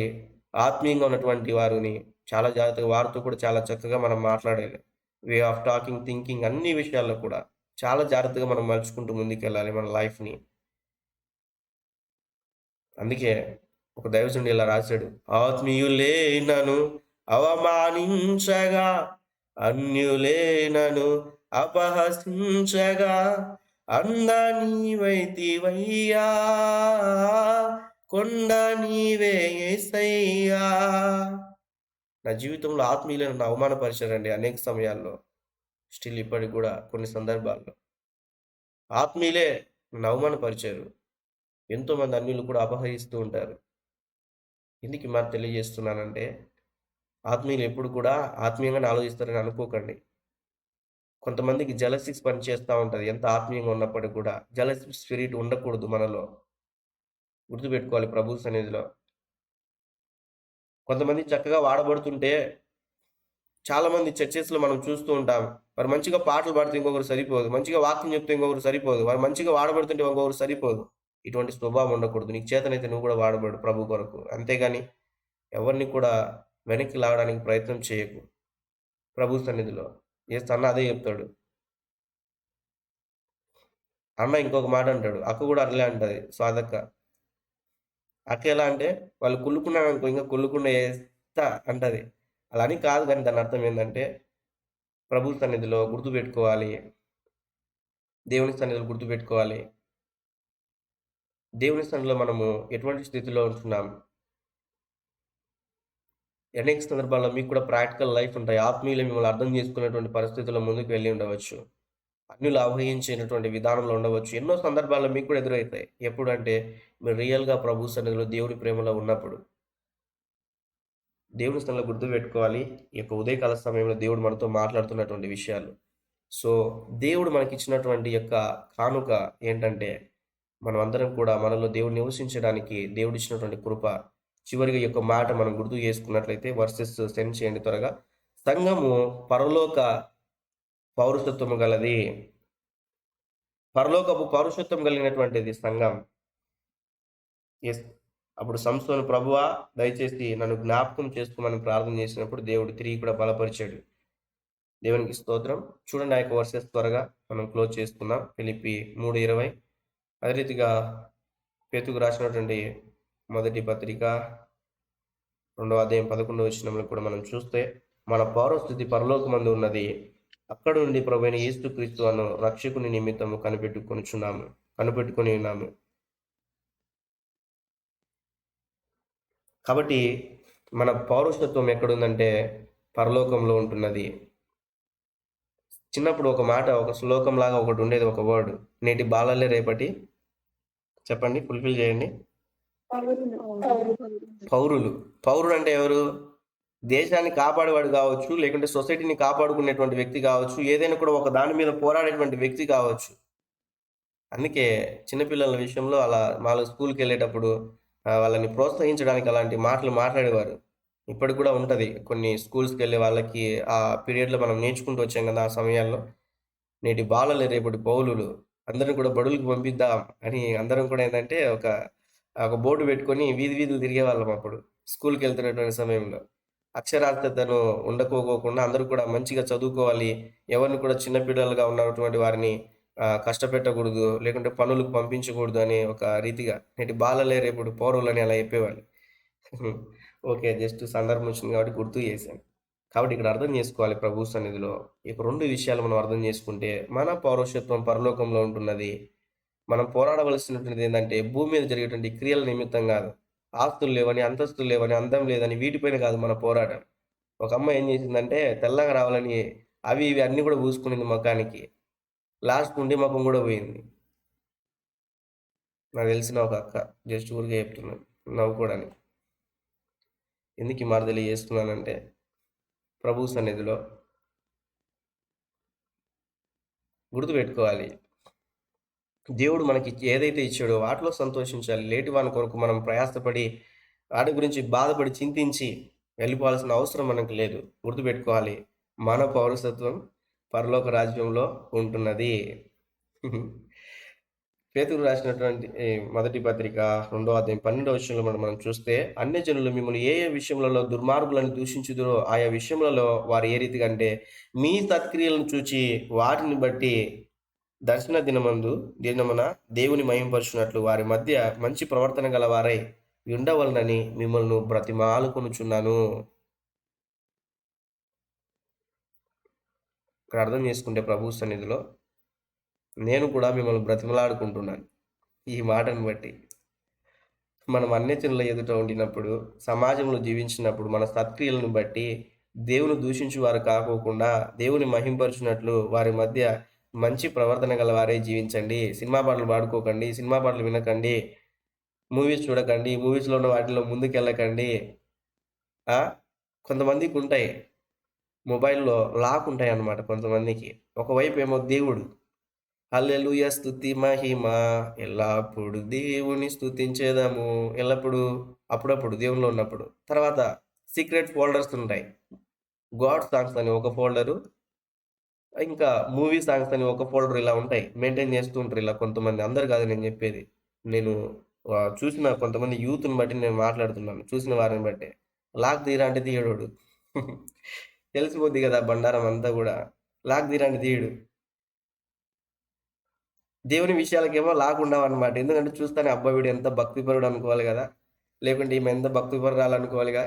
ఆత్మీయంగా ఉన్నటువంటి వారిని చాలా జాగ్రత్తగా, వారితో కూడా చాలా చక్కగా మనం మాట్లాడాలి. వే ఆఫ్ టాకింగ్, థింకింగ్ అన్ని విషయాల్లో కూడా చాలా జాగ్రత్తగా మనం మలుచుకుంటూ ముందుకెళ్ళాలి మన లైఫ్‌ని. అందుకే ఒక దైవజనుడు ఇలా రాశాడు. ఆత్మీయులే నన్ను అవమానించగా, అన్యులే నన్ను అపహసించగా, అంద నీవైతివయ్యా, కొండ నీవే యేసయ్యా. నా జీవితంలో ఆత్మీయులే నన్ను అవమానపరిచారండి అనేక సమయాల్లో. స్టిల్ ఇప్పటికి కూడా కొన్ని సందర్భాల్లో. ఆత్మీయులే నన్ను అవమానపరిచారు. ఎంతోమంది అన్యులు కూడా అపహరిస్తూ ఉంటారు. ఎందుకు ఈ మాట తెలియజేస్తున్నానంటే, ఆత్మీయులు ఎప్పుడు కూడా ఆత్మీయంగానే ఆలోచిస్తారని అనుకోకండి. కొంతమందికి జెలసీస్ పనిచేస్తా ఉంటది. ఎంత ఆత్మీయంగా ఉన్నప్పటికి కూడా. జెలసీ స్పిరిట్ ఉండకూడదు మనలో. గుర్తుపెట్టుకోవాలి ప్రభు సన్నిధిలో. కొంతమంది చక్కగా వాడబడుతుంటే, చాలామంది చర్చెస్‌లో మనం చూస్తూ ఉంటాం. వారు మంచిగా పాటలు పాడితే ఇంకొకరు సరిపోదు. మంచిగా వాక్యం చెప్తే ఇంకొకరు సరిపోదు. వారు మంచిగా వాడబడుతుంటే ఇంకొకరు సరిపోదు. ఇటువంటి స్వభావం ఉండకూడదు. నీకు చేతనైతే నువ్వు కూడా వాడబడు ప్రభు కొరకు. అంతేగాని ఎవరిని కూడా వెనక్కి లాగడానికి ప్రయత్నం చేయకు ప్రభు సన్నిధిలో. యేసు అన్న అదే చెప్తాడు. అన్న ఇంకొక మాట అంటాడు. అక్క కూడా అట్లే అంటది స్వాదక్క. అక్క ఎలా అంటే, వాళ్ళు కుళ్ళుకున్నారనుకో ఇంకా కుళ్ళుకుండా ఏస్తా అంటది. అలా అని కాదు కానీ దాని అర్థం ఏందంటే, ప్రభు సన్నిధిలో గుర్తుపెట్టుకోవాలి. దేవుని సన్నిధిలో గుర్తుపెట్టుకోవాలి. దేవుని సన్నిధిలో మనము ఎటువంటి స్థితిలో ఉంటున్నాం. అనేక సందర్భాల్లో మీకు కూడా ప్రాక్టికల్ లైఫ్ ఉంటాయి. ఆత్మీయులు మిమ్మల్ని అర్థం చేసుకునేటువంటి పరిస్థితుల్లో ముందుకు వెళ్ళి ఉండవచ్చు. అన్యులు ఆవహించేటటువంటి విధానంలో ఉండవచ్చు. ఎన్నో సందర్భాల్లో మీకు కూడా ఎదురవుతాయి. ఎప్పుడంటే మీరు రియల్‌గా ప్రభు సన్నిధిలో దేవుడి ప్రేమలో ఉన్నప్పుడు. దేవుని సన్నిధిలో గుర్తుపెట్టుకోవాలి. ఈ యొక్క ఉదయకాల సమయంలో దేవుడు మనతో మాట్లాడుతున్నటువంటి విషయాలు. సో, దేవుడు మనకిచ్చినటువంటి యొక్క కానుక ఏంటంటే, మనమందరం కూడా మనలో దేవుడు నివసించడానికి దేవుడిచ్చినటువంటి కృప. చివరిగా ఈ యొక్క మాట మనం గుర్తు చేసుకున్నట్లయితే వర్సెస్ సెండ్ చేయండి త్వరగా. సంఘము పరలోక పౌరసత్వము గలది. పరలోకపు పౌరుషత్వం కలిగినటువంటిది సంఘం. యెస్. అప్పుడు సంసోను ప్రభువా దయచేసి నన్ను జ్ఞాపకం చేసుకోమని ప్రార్థన చేసినప్పుడు దేవుడు తిరిగి కూడా బలపరిచాడు. దేవునికి స్తోత్రం. చూడండి ఆ యొక్క వర్సెస్ త్వరగా మనం క్లోజ్ చేసుకుందాం. ఫిలిప్పి 3:20. అదే రీతిగా పేతుకు రాసినటువంటి మొదటి పత్రిక 2వ అధ్యాయం 11వ వచనంలో కూడా మనం చూస్తే, మన పౌరస్థితి పరలోకమందు ఉన్నది. అక్కడ నుండి ప్రభువైన యేసుక్రీస్తు అను రక్షకుని నిమిత్తము కనిపెట్టుకొని ఉన్నాము. కాబట్టి మన పౌరసత్వం ఎక్కడుందంటే పరలోకంలో ఉంటున్నది. చిన్నప్పుడు ఒక మాట, ఒక శ్లోకంలాగా ఒకటి ఉండేది, ఒక వర్డ్. నేటి బాలలే రేపటి చెప్పండి, ఫుల్ఫిల్ చేయండి. పౌరులు. పౌరుడు అంటే ఎవరు? దేశాన్ని కాపాడేవాడు కావచ్చు, లేకుంటే సొసైటీని కాపాడుకునేటువంటి వ్యక్తి కావచ్చు, ఏదైనా కూడా ఒక దాని మీద పోరాడేటువంటి వ్యక్తి కావచ్చు. అందుకే చిన్నపిల్లల విషయంలో అలా వాళ్ళు స్కూల్కి వెళ్ళేటప్పుడు వాళ్ళని ప్రోత్సహించడానికి అలాంటి మాటలు మాట్లాడేవారు. ఇప్పటికి కూడా ఉంటది. కొన్ని స్కూల్స్కి వెళ్ళే వాళ్ళకి ఆ పీరియడ్లో మనం నేర్చుకుంటూ వచ్చాం కదా ఆ సమయాల్లో. నేటి బాలలే రేపటి పౌరులు, అందరం కూడా బడులకు పంపిద్దాం అని అందరం కూడా ఏంటంటే ఒక బోర్డు పెట్టుకొని వీధులు తిరిగేవాళ్ళం అప్పుడు స్కూల్కి వెళ్తున్నటువంటి సమయంలో. అక్షరాస్యతను ఉండకోకుండా అందరూ కూడా మంచిగా చదువుకోవాలి, ఎవరిని కూడా చిన్నపిల్లలుగా ఉన్నటువంటి వారిని కష్టపెట్టకూడదు, లేకుంటే పనులకు పంపించకూడదు అనే ఒక రీతిగా నేటి బాలలే రేపటి పౌరులని అలా చెప్పేవాళ్ళు. ఓకే, జస్ట్ సందర్భం వచ్చింది కాబట్టి గుర్తు చేశాను. కాబట్టి ఇక్కడ అర్థం చేసుకోవాలి ప్రభు సన్నిధిలో ఇక 2 విషయాలు మనం అర్థం చేసుకుంటే, మన పౌరసత్వం పరలోకంలో ఉంటున్నది. మనం పోరాడవలసినటువంటిది ఏంటంటే భూమి మీద జరిగేటువంటి క్రియల నిమిత్తం కాదు. ఆస్తులు లేవని, అంతస్తులు లేవని, అందం లేదని వీటిపైన కాదు మన పోరాటం. ఒక అమ్మాయి ఏం చేసిందంటే తెల్లగా రావాలని అవి ఇవి అన్నీ కూడా పూసుకునింది ముఖానికి. లాస్ట్ నుండి ముఖం కూడా పోయింది. నాకు తెలిసిన ఒక అక్క, జస్ట్ ఊరికే చెప్తున్నాను నవ్వుకోవడానికి. ఎందుకు ఈ మాట తెలియజేస్తున్నానంటే, ప్రభు సన్నిధిలో గుర్తుపెట్టుకోవాలి. దేవుడు మనకి ఏదైతే ఇచ్చాడో వాటిలో సంతోషించాలి. లేటి వాని కొరకు మనం ప్రయాసపడి, వాటి గురించి బాధపడి, చింతించి వెళ్ళిపోవాల్సిన అవసరం మనకు లేదు. గుర్తుపెట్టుకోవాలి. మన పౌరసత్వం పరలోక రాజ్యంలో ఉంటున్నది. పేతురు రాసినటువంటి మొదటి పత్రిక 2వ అధ్యాయం 12వ వచనంలో మనం చూస్తే, అన్యజనులు మిమ్మల్ని ఏ ఏ విషయములలో దుర్మార్గులను దూషించుదురో ఆయా విషయములలో వారు ఏ రీతిగా అంటే, మీ సత్క్రియలను చూచి వాటిని బట్టి దినమున దేవుని మహిమపరచునట్లు వారి మధ్య మంచి ప్రవర్తన గల వారై ఉండవలనని మిమ్మల్ని బ్రతిమాలుకొనుచున్నాను. ఇక్కడ అర్థం చేసుకుంటే ప్రభు సన్నిధిలో నేను కూడా మిమ్మల్ని బ్రతిమలాడుకుంటున్నాను. ఈ మాటను బట్టి మనం అన్యజనుల ఎదుట ఉండినప్పుడు, సమాజంలో జీవించినప్పుడు మన సత్క్రియలను బట్టి దేవుని దూషించు వారు కాకోకుండా దేవుని మహింపరచునట్లు వారి మధ్య మంచి ప్రవర్తన గల వారే జీవించండి. సినిమా పాటలు పాడుకోకండి, సినిమా పాటలు వినకండి, మూవీస్ చూడకండి, మూవీస్లో ఉన్న వాటిలో ముందుకెళ్ళకండి. కొంతమందికి ఉంటాయి, మొబైల్లో లాక్ ఉంటాయి అన్నమాట కొంతమందికి. ఒకవైపు ఏమో దేవుడు, హల్లెలూయా స్తుతి మహిమ ఎల్లప్పుడు దేవుని స్తుతించేదాము, ఎల్లప్పుడు అప్పుడప్పుడు దేవునిలో ఉన్నప్పుడు. తర్వాత సీక్రెట్ ఫోల్డర్స్ ఉంటాయి. గాడ్ సాంగ్స్ అని ఒక ఫోల్డరు, ఇంకా మూవీ సాంగ్స్ అని ఒక ఫోల్డర్, ఇలా ఉంటాయి. మెయింటైన్ చేస్తూ ఉంటారు ఇలా కొంతమంది. అందరు కాదు నేను చెప్పేది. నేను చూసిన కొంతమంది యూత్ని బట్టి నేను మాట్లాడుతున్నాను, చూసిన వారిని బట్టి. లాక్ తీరా అంటే తీయడోడు. తెలిసిపోద్ది కదా బండారం అంతా కూడా. లాక్ తీరా అంటే తీయడు. దేవుని విషయాలకేమో లాక్ ఉండవన్నమాట. ఎందుకంటే చూస్తానే అబ్బా వీడు ఎంత భక్తిపరుడు అనుకోవాలి కదా, లేకుంటే ఈమె ఎంత భక్తిపరురాలు అనుకోవాలిగా.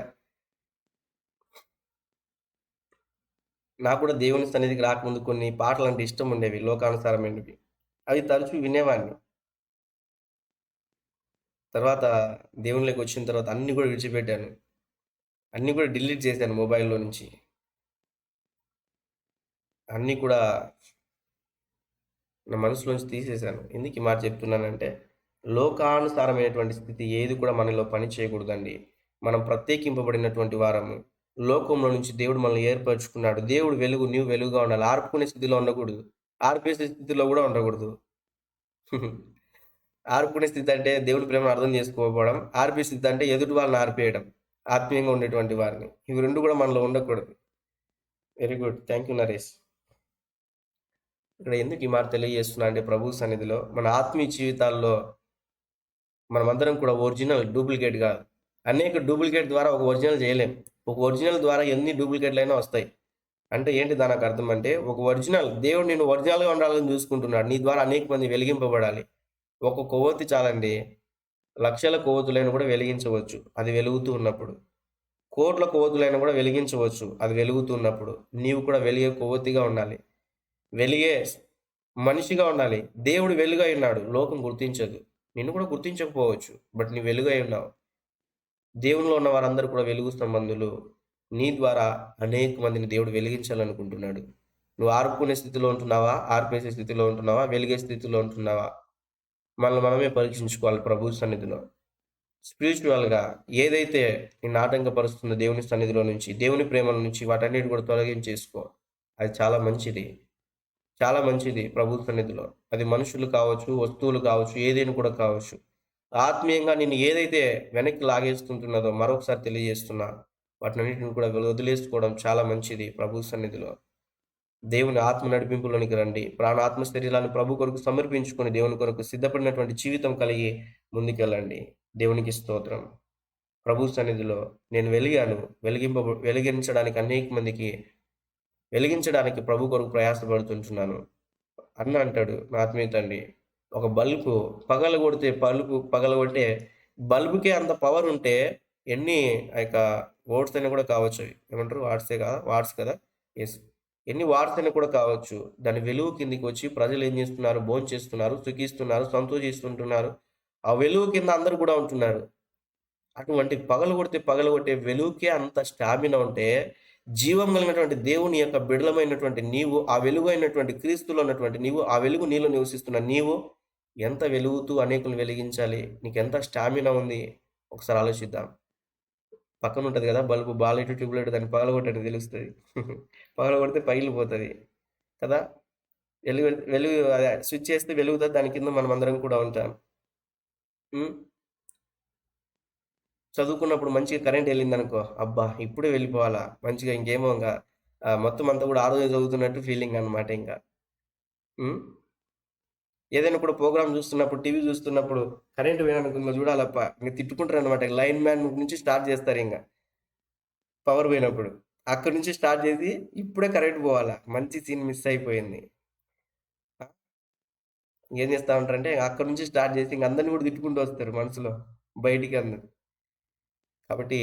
నాకు కూడా దేవుని సన్నిధికి రాకముందు కొన్ని పాటలు అంటే ఇష్టం ఉండేవి, లోకానుసారమైనవి. అవి తరచూ వినేవాడిని. తర్వాత దేవునిలోకి వచ్చిన తర్వాత అన్నీ కూడా విడిచిపెట్టాను. అన్నీ కూడా డిలీట్ చేశాను మొబైల్లో నుంచి. అన్నీ కూడా నా మనసులోంచి తీసేశాను. ఎందుకు ఈ మాట చెప్తున్నానంటే, లోకానుసారమైనటువంటి స్థితి ఏది కూడా మనలో పని చేయకూడదండి. మనం ప్రత్యేకింపబడినటువంటి వారము. లోకంలో నుంచి దేవుడు మనల్ని ఏర్పరచుకున్నాడు. దేవుడు వెలుగు, నీవు వెలుగుగా ఉండాలి. ఆర్పుకునే స్థితిలో ఉండకూడదు. ఆర్పేసే స్థితిలో కూడా ఉండకూడదు. ఆర్పుకునే స్థితి అంటే దేవుని ప్రేమను అర్థం చేసుకోకపోవడం, ఆర్పే స్థితి అంటే ఎదుటి వాళ్ళని ఆర్పేయడం, ఆత్మీయంగా ఉండేటువంటి వారిని. ఇవి రెండు కూడా మనలో ఉండకూడదు. Very good, thank you Naresh. ఇక్కడ ఎందుకు ఈ మాట తెలియజేస్తున్నా అంటే, ప్రభు సన్నిధిలో మన ఆత్మీయ జీవితాల్లో మనమందరం కూడా ఒరిజినల్, డూప్లికేట్ కాదు. అనేక డూప్లికేట్ ద్వారా ఒక ఒరిజినల్ చేయలేం. ఒక ఒరిజినల్ ద్వారా ఎన్ని డూప్లికేట్లు అయినా వస్తాయి. అంటే ఏంటి దానికి అర్థం అంటే, ఒక ఒరిజినల్, దేవుడు నేను ఒరిజినల్గా ఉండాలని చూసుకుంటున్నాడు. నీ ద్వారా అనేక మంది వెలిగింపబడాలి. ఒక కొవ్వొత్తి చాలండి, లక్షల కొవ్వొత్తులైన కూడా వెలిగించవచ్చు అది వెలుగుతూ ఉన్నప్పుడు. కోట్ల కొవ్వొత్తులైన కూడా వెలిగించవచ్చు అది వెలుగుతూ ఉన్నప్పుడు. నీవు కూడా వెలిగే కొవ్వొత్తిగా ఉండాలి, వెలిగే మనిషిగా ఉండాలి. దేవుడు వెలుగై ఉన్నాడు, లోకం గుర్తించదు. నిన్ను కూడా గుర్తించకపోవచ్చు, బట్ నీ వెలుగై ఉన్నావు. దేవునిలో ఉన్న వారందరూ కూడా వెలుగు సంబంధులు. నీ ద్వారా అనేక మందిని దేవుడు వెలిగించాలనుకుంటున్నాడు. నువ్వు ఆర్పుకునే స్థితిలో ఉంటున్నావా, ఆర్పేసే స్థితిలో ఉంటున్నావా, వెలిగే స్థితిలో ఉంటున్నావా? మనల్ని మనమే పరీక్షించుకోవాలి ప్రభు సన్నిధిలో. స్పిరిచువల్గా ఏదైతే నిన్ను ఆటంకపరుస్తుందో దేవుని సన్నిధిలో నుంచి, దేవుని ప్రేమల నుంచి, వాటన్నిటి కూడా తొలగించేసుకో. అది చాలా మంచిది, చాలా మంచిది ప్రభు సన్నిధిలో. అది మనుషులు కావచ్చు, వస్తువులు కావచ్చు, ఏదైనా కూడా కావచ్చు. ఆత్మీయంగా నిన్ను ఏదైతే వెనక్కి లాగేస్తుంటున్నదో మరొకసారి తెలియజేస్తున్నా, వాటినన్నిటిని కూడా వదిలేసుకోవడం చాలా మంచిది ప్రభు సన్నిధిలో. దేవుని ఆత్మ నడిపింపులోనికి రండి. ఆత్మ శరీరాన్ని ప్రభు కొరకు సమర్పించుకొని దేవుని కొరకు సిద్ధపడినటువంటి జీవితం కలిగి ముందుకెళ్ళండి. దేవునికి స్తోత్రం. ప్రభు సన్నిధిలో నేను వెలిగాను, వెలిగించడానికి అనేక మందికి వెలిగించడానికి ప్రభు కొరకు ప్రయాసపడుతుంటున్నాను అన్న అంటాడు నా ఆత్మీయ తండ్రి. ఒక బల్బు పగలగొట్టే బల్బుకే అంత పవర్ ఉంటే ఎన్ని ఓట్స్ అయినా కూడా కావచ్చు. ఏమంటారు, వాట్స్ కదా, ఎస్, ఎన్ని వాట్స్ అయినా కూడా కావచ్చు. దాని వెలుగు కిందికి వచ్చి ప్రజలు ఏం చేస్తున్నారు, భోంచేస్తున్నారు, సుఖిస్తున్నారు, సంతోషిస్తుంటున్నారు. ఆ వెలుగు కింద అందరూ కూడా ఉంటున్నారు. అటువంటి పగలగొట్టే వెలుగుకే అంత స్టామినా ఉంటే, జీవం కలిగినటువంటి దేవుని యొక్క బిడలమైనటువంటి నీవు, ఆ వెలుగు అయినటువంటి క్రీస్తులో ఉన్నటువంటి నీవు, ఆ వెలుగు నీలో నివసిస్తున్న నీవు ఎంత వెలుగుతూ అనేకులను వెలిగించాలి, నీకెంత స్టామినా ఉంది ఒకసారి ఆలోచిద్దాం. పక్కన ఉంటుంది కదా బల్బు, బాలెట్, ట్యూబ్లైట్, దాన్ని పగలగొట్టని తెలుస్తుంది. పగలగొడితే పగిలిపోతుంది కదా. వెలుగు అదే స్విచ్ చేస్తే వెలుగుతుంది. దాని కింద మనం అందరం కూడా ఉంటాం. చదువుకున్నప్పుడు మంచిగా కరెంట్ వెళ్ళిందనుకో, అబ్బా ఇప్పుడే వెళ్ళిపోవాలా మంచిగా, ఇంకేమో ఇంకా మొత్తం అంతా కూడా ఆ రోజే చదువుతున్నట్టు ఫీలింగ్ అనమాట. ఇంకా ఏదైనా కూడా ప్రోగ్రామ్ చూస్తున్నప్పుడు, టీవీ చూస్తున్నప్పుడు కరెంట్ పోయిననుకో ఇంకా చూడాలప్ప, ఇంకా తిట్టుకుంటారు అనమాట. లైన్ మ్యాన్ నుంచి స్టార్ట్ చేస్తారు. ఇంకా పవర్ పోయినప్పుడు అక్కడి నుంచి స్టార్ట్ చేసి ఇప్పుడే కరెంట్ పోవాలా, మంచి సీన్ మిస్ అయిపోయింది. ఏం చేస్తా ఉంటారంటే అక్కడి నుంచి స్టార్ట్ చేసి ఇంక అందరిని కూడా తిట్టుకుంటూ వస్తారు మనసులో బయటికి అందరు. కాబట్టి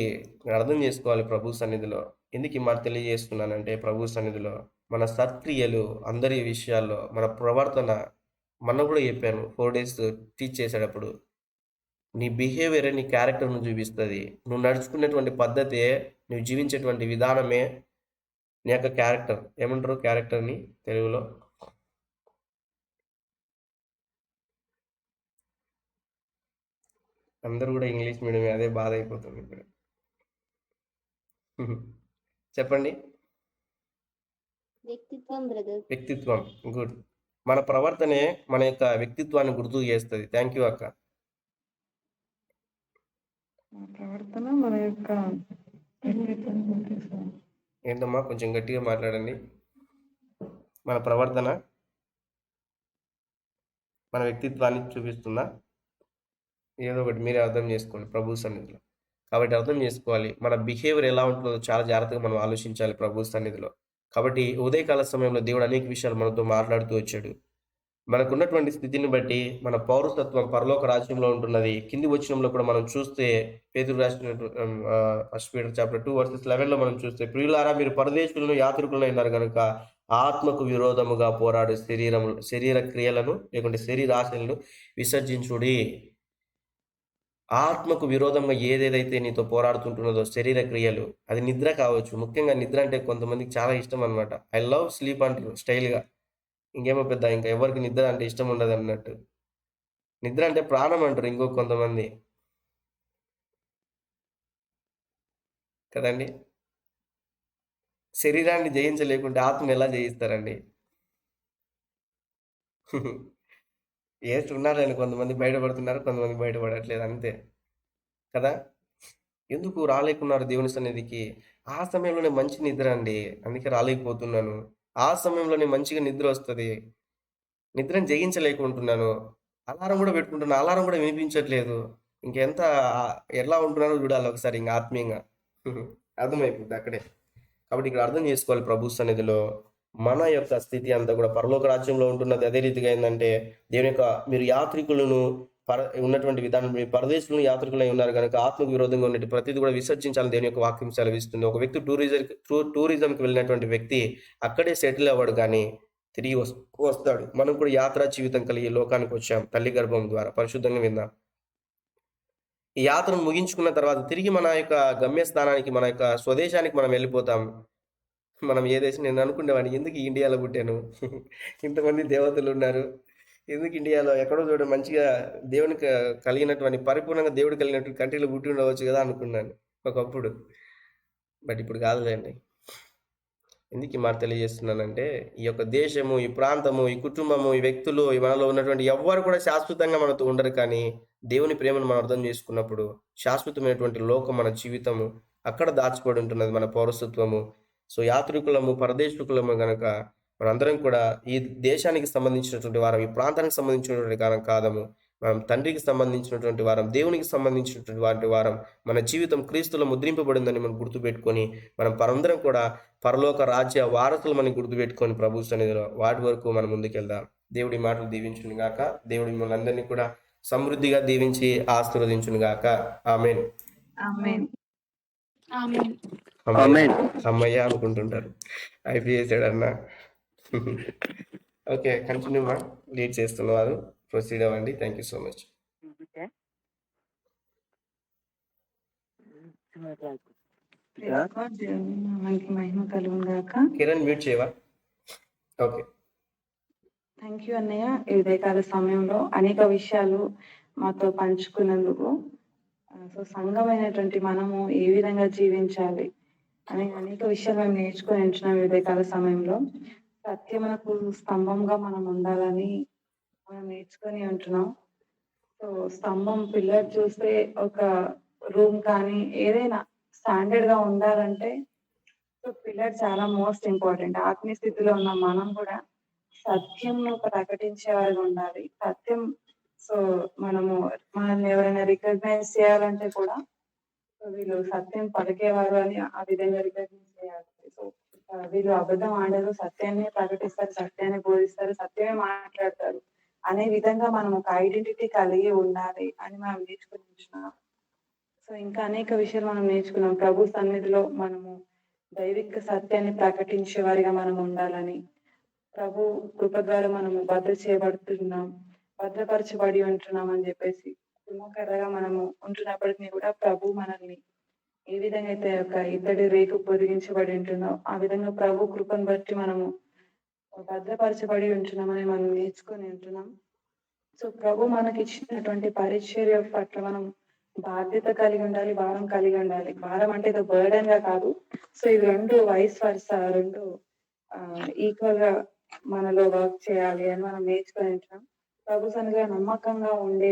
అర్థం చేసుకోవాలి ప్రభు సన్నిధిలో. ఎందుకు ఈ మాట తెలియజేస్తున్నానంటే, ప్రభు సన్నిధిలో మన సత్క్రియలు, అందరి విషయాల్లో మన ప్రవర్తన, మొన్న కూడా చెప్పాను 4 days టీచ్ చేసేటప్పుడు, నీ బిహేవియర్ నీ క్యారెక్టర్ను చూపిస్తుంది. నువ్వు నడుచుకునేటువంటి పద్ధతే, నువ్వు జీవించేటువంటి విధానమే నీ యొక్క క్యారెక్టర్. ఏమంటారు క్యారెక్టర్ని తెలుగులో? అందరూ కూడా ఇంగ్లీష్ మీడియం, అదే బాధ అయిపోతుంది ఇప్పుడు. చెప్పండి. వ్యక్తిత్వం. గుడ్. మన ప్రవర్తనే మన యొక్క వ్యక్తిత్వాన్ని గుర్తు చేస్తుంది. థ్యాంక్ యూ అక్క. ప్రవర్తన మన యొక్క ఏంటమ్మా కొంచెం గట్టిగా మాట్లాడండి. మన ప్రవర్తన మన వ్యక్తిత్వాన్ని చూపిస్తుందా? ఏదో ఒకటి మీరే అర్థం చేసుకోండి ప్రభు సన్నిధిలో. కాబట్టి అర్థం చేసుకోవాలి, మన బిహేవియర్ ఎలా ఉంటుందో చాలా జాగ్రత్తగా మనం ఆలోచించాలి ప్రభు సన్నిధిలో. కాబట్టి ఉదయకాల సమయంలో దేవుడు అనేక విషయాలు మనతో మాట్లాడుతూ వచ్చాడు. మనకున్నటువంటి స్థితిని బట్టి మన పౌరసత్వం పరలోక రాజ్యంలో ఉంటున్నది. కింది వచనంలో కూడా మనం చూస్తే, పేతురు రాసిన ఫస్ట్ పీటర్ చాప్టర్ 2:11 మనం చూస్తే, ప్రియులారా మీరు పరదేశులను యాత్రికులను అయినారు కనుక ఆత్మకు విరోధముగా పోరాడు శరీర క్రియలను లేకుంటే శరీరాశలను విసర్జించుడి. ఆత్మకు విరోధంగా ఏదేదైతే నీతో పోరాడుతుంటున్నదో శరీర క్రియలు, అది నిద్ర కావచ్చు. ముఖ్యంగా నిద్ర అంటే కొంతమందికి చాలా ఇష్టం అనమాట. ఐ లవ్ స్లీప్ అంటారు స్టైల్గా. ఇంకేమో పెద్ద ఇంకా ఎవరికి నిద్ర అంటే ఇష్టం ఉండదు అన్నట్టు. నిద్ర అంటే ప్రాణం అంటారు ఇంకో కొంతమంది కదండి. శరీరాన్ని జయించలేకుంటే ఆత్మను ఎలా జయిస్తారండి? ఉన్నారని కొంతమంది బయటపడుతున్నారు, కొంతమంది బయటపడట్లేదు, అంతే కదా. ఎందుకు రాలేకున్నారు దేవుని సన్నిధికి? ఆ సమయంలోనే మంచి నిద్ర అండి, అందుకే రాలేకపోతున్నాను. ఆ సమయంలోనే మంచిగా నిద్ర వస్తుంది, నిద్రను జయించలేకుంటున్నాను. అలారం కూడా పెట్టుకుంటున్నాను, అలారం కూడా వినిపించట్లేదు. ఇంకెంత ఎలా ఉంటున్నారో చూడాలి ఒకసారి ఇంకా ఆత్మీయంగా. అర్థమైపోతుంది అక్కడే. కాబట్టి ఇక్కడ అర్థం చేసుకోవాలి ప్రభు సన్నిధిలో మన యొక్క స్థితి అంతా కూడా పరలోక రాజ్యంలో ఉంటున్నది. అదే రీతిగా ఏంటంటే దేవుని యొక్క మీరు యాత్రికులను ఉన్నటువంటి విధానం, మీ పరదేశంలో యాత్రికులై ఉన్నారు కనుక ఆత్మకు విరోధంగా ఉన్నట్టు ప్రతిదీ కూడా విసర్జించాలని దేవుని యొక్క వాక్యం సెలవిస్తుంది. ఒక వ్యక్తి టూరిజంకి వెళ్ళినటువంటి వ్యక్తి అక్కడే సెటిల్ అవ్వడు, కానీ తిరిగి వస్తాడు. మనం కూడా యాత్రా జీవితం కలిగి లోకానికి వచ్చాం తల్లి గర్భం ద్వారా. పరిశుద్ధంగా విందాం. ఈ యాత్రను ముగించుకున్న తర్వాత తిరిగి మన యొక్క గమ్యస్థానానికి, మన యొక్క స్వదేశానికి మనం వెళ్ళిపోతాం. మనం ఏ దేశం, నేను అనుకునేవాడిని ఎందుకు ఇండియాలో పుట్టాను, ఇంతమంది దేవతలు ఉన్నారు, ఎందుకు ఇండియాలో ఎక్కడో చూడ మంచిగా దేవునికి కలిగినటువంటి పరిపూర్ణంగా దేవుడు కలిగినటువంటి కంట్రీలో పుట్టి ఉండవచ్చు కదా అనుకున్నాను ఒకప్పుడు. బట్ ఇప్పుడు కాదులేండి. ఎందుకు ఈ మాట తెలియజేస్తున్నానంటే, ఈ యొక్క దేశము, ఈ ప్రాంతము, ఈ కుటుంబము, ఈ వ్యక్తులు, మనలో ఉన్నటువంటి ఎవ్వరు కూడా శాశ్వతంగా మనతో ఉండరు. కానీ దేవుని ప్రేమను మనం అర్థం చేసుకున్నప్పుడు శాశ్వతమైనటువంటి లోకం మన జీవితము అక్కడ దాచిపడి ఉంటున్నది, మన పౌరసత్వము. సో యాత్రికులము, పరదేశికులము గనక మనందరం కూడా ఈ దేశానికి సంబంధించినటువంటి వారం, ఈ ప్రాంతానికి సంబంధించినటువంటి వారం కాదము. మనం తండ్రికి సంబంధించినటువంటి వారం, దేవునికి సంబంధించినటువంటి వారం. మన జీవితం క్రీస్తులో ముద్రింపబడిందని మనం గుర్తుపెట్టుకొని, మనం పరందరం కూడా పరలోక రాజ్య వారసులు మనం గుర్తుపెట్టుకొని ప్రభు సన్నిధిలో వాటి వరకు మనం ముందుకెళ్దాం. దేవుడి మాటలు దీవించును గాక. దేవుడి మిమ్మల్ని అందరినీ కూడా సమృద్ధిగా దీవించి ఆశీర్వదించును గాక. ఆమేన్. అమ్మయ్య అనుకుంటుంటారు, అయిపోయేసాడు అన్న. ఓకే, కంటిన్యూ మా లీడ్ చేస్తున్నారు, ప్రొసీడ్ అవ్వండి. Thank you so much. మహిమ కలుగును గాక. కిరణ్ మ్యూట్ చేయవా? ఓకే. థ్యాంక్ యూ అన్నయ్య. ఈ ఉదయకాల సమయంలో అనేక విషయాలు మాతో పంచుకున్నందుకు. సో సంఘమైనటువంటి మనము ఏ విధంగా జీవించాలి అనే అనేక విషయాలు మేము నేర్చుకొని ఉంటున్నాం ఈ ఉదయకాల సమయంలో. సత్యమునకు స్తంభంగా మనం ఉండాలని మనం నేర్చుకొని ఉంటున్నాం. సో స్తంభం పిల్లర్ చూస్తే ఒక రూమ్ కానీ ఏదైనా స్టాండర్డ్ గా ఉండాలంటే సో పిల్లర్ చాలా మోస్ట్ ఇంపార్టెంట్. ఆత్మీయ స్థితిలో ఉన్న మనం కూడా సత్యంను ప్రకటించేవారుగా ఉండాలి. సత్యం సో మనము మనల్ని ఎవరైనా రికగ్నైజ్ చేయాలంటే కూడా సో వీళ్ళు సత్యం పలికేవారు అని ఆ విధంగా రికగ్నైజ్ చేయాలి. సో వీళ్ళు అబద్ధం ఆడరు, సత్యాన్ని ప్రకటిస్తారు, సత్యాన్ని బోధిస్తారు, సత్యమే మాట్లాడతారు అనే విధంగా మనం ఒక ఐడెంటిటీ కలిగి ఉండాలి అని మనం నేర్చుకుంటున్నాం. సో ఇంకా అనేక విషయాలు మనం నేర్చుకున్నాం. ప్రభు సన్నిధిలో మనము దైవిక సత్యాన్ని ప్రకటించే వారిగా మనం ఉండాలని, ప్రభు కృప ద్వారా మనము భద్రపరచబడి ఉంటున్నాం అని చెప్పేసి తుమ్మకర్రగా మనము ఉంటున్నప్పటికీ కూడా ప్రభు మనల్ని ఏ విధంగా అయితే ఒక ఇత్తడి రేకు పొదిగించబడి ఉంటుందో ఆ విధంగా ప్రభు కృపను బట్టి మనము భద్రపరచబడి ఉంటున్నామని మనం నేర్చుకొని ఉంటున్నాం. సో ప్రభు మనకి ఇచ్చినటువంటి పరిచర్య పట్ల మనం బాధ్యత కలిగి ఉండాలి, భారం కలిగి ఉండాలి. భారం అంటే ఇది బర్డెన్ గా కాదు. సో ఇవి రెండు వైస్ వర్సా, రెండు ఈక్వల్ గా మనలో వర్క్ చేయాలి అని మనం నేర్చుకొని ఉంటున్నాం. ప్రభు సన్నిధిలో నమ్మకంగా ఉండే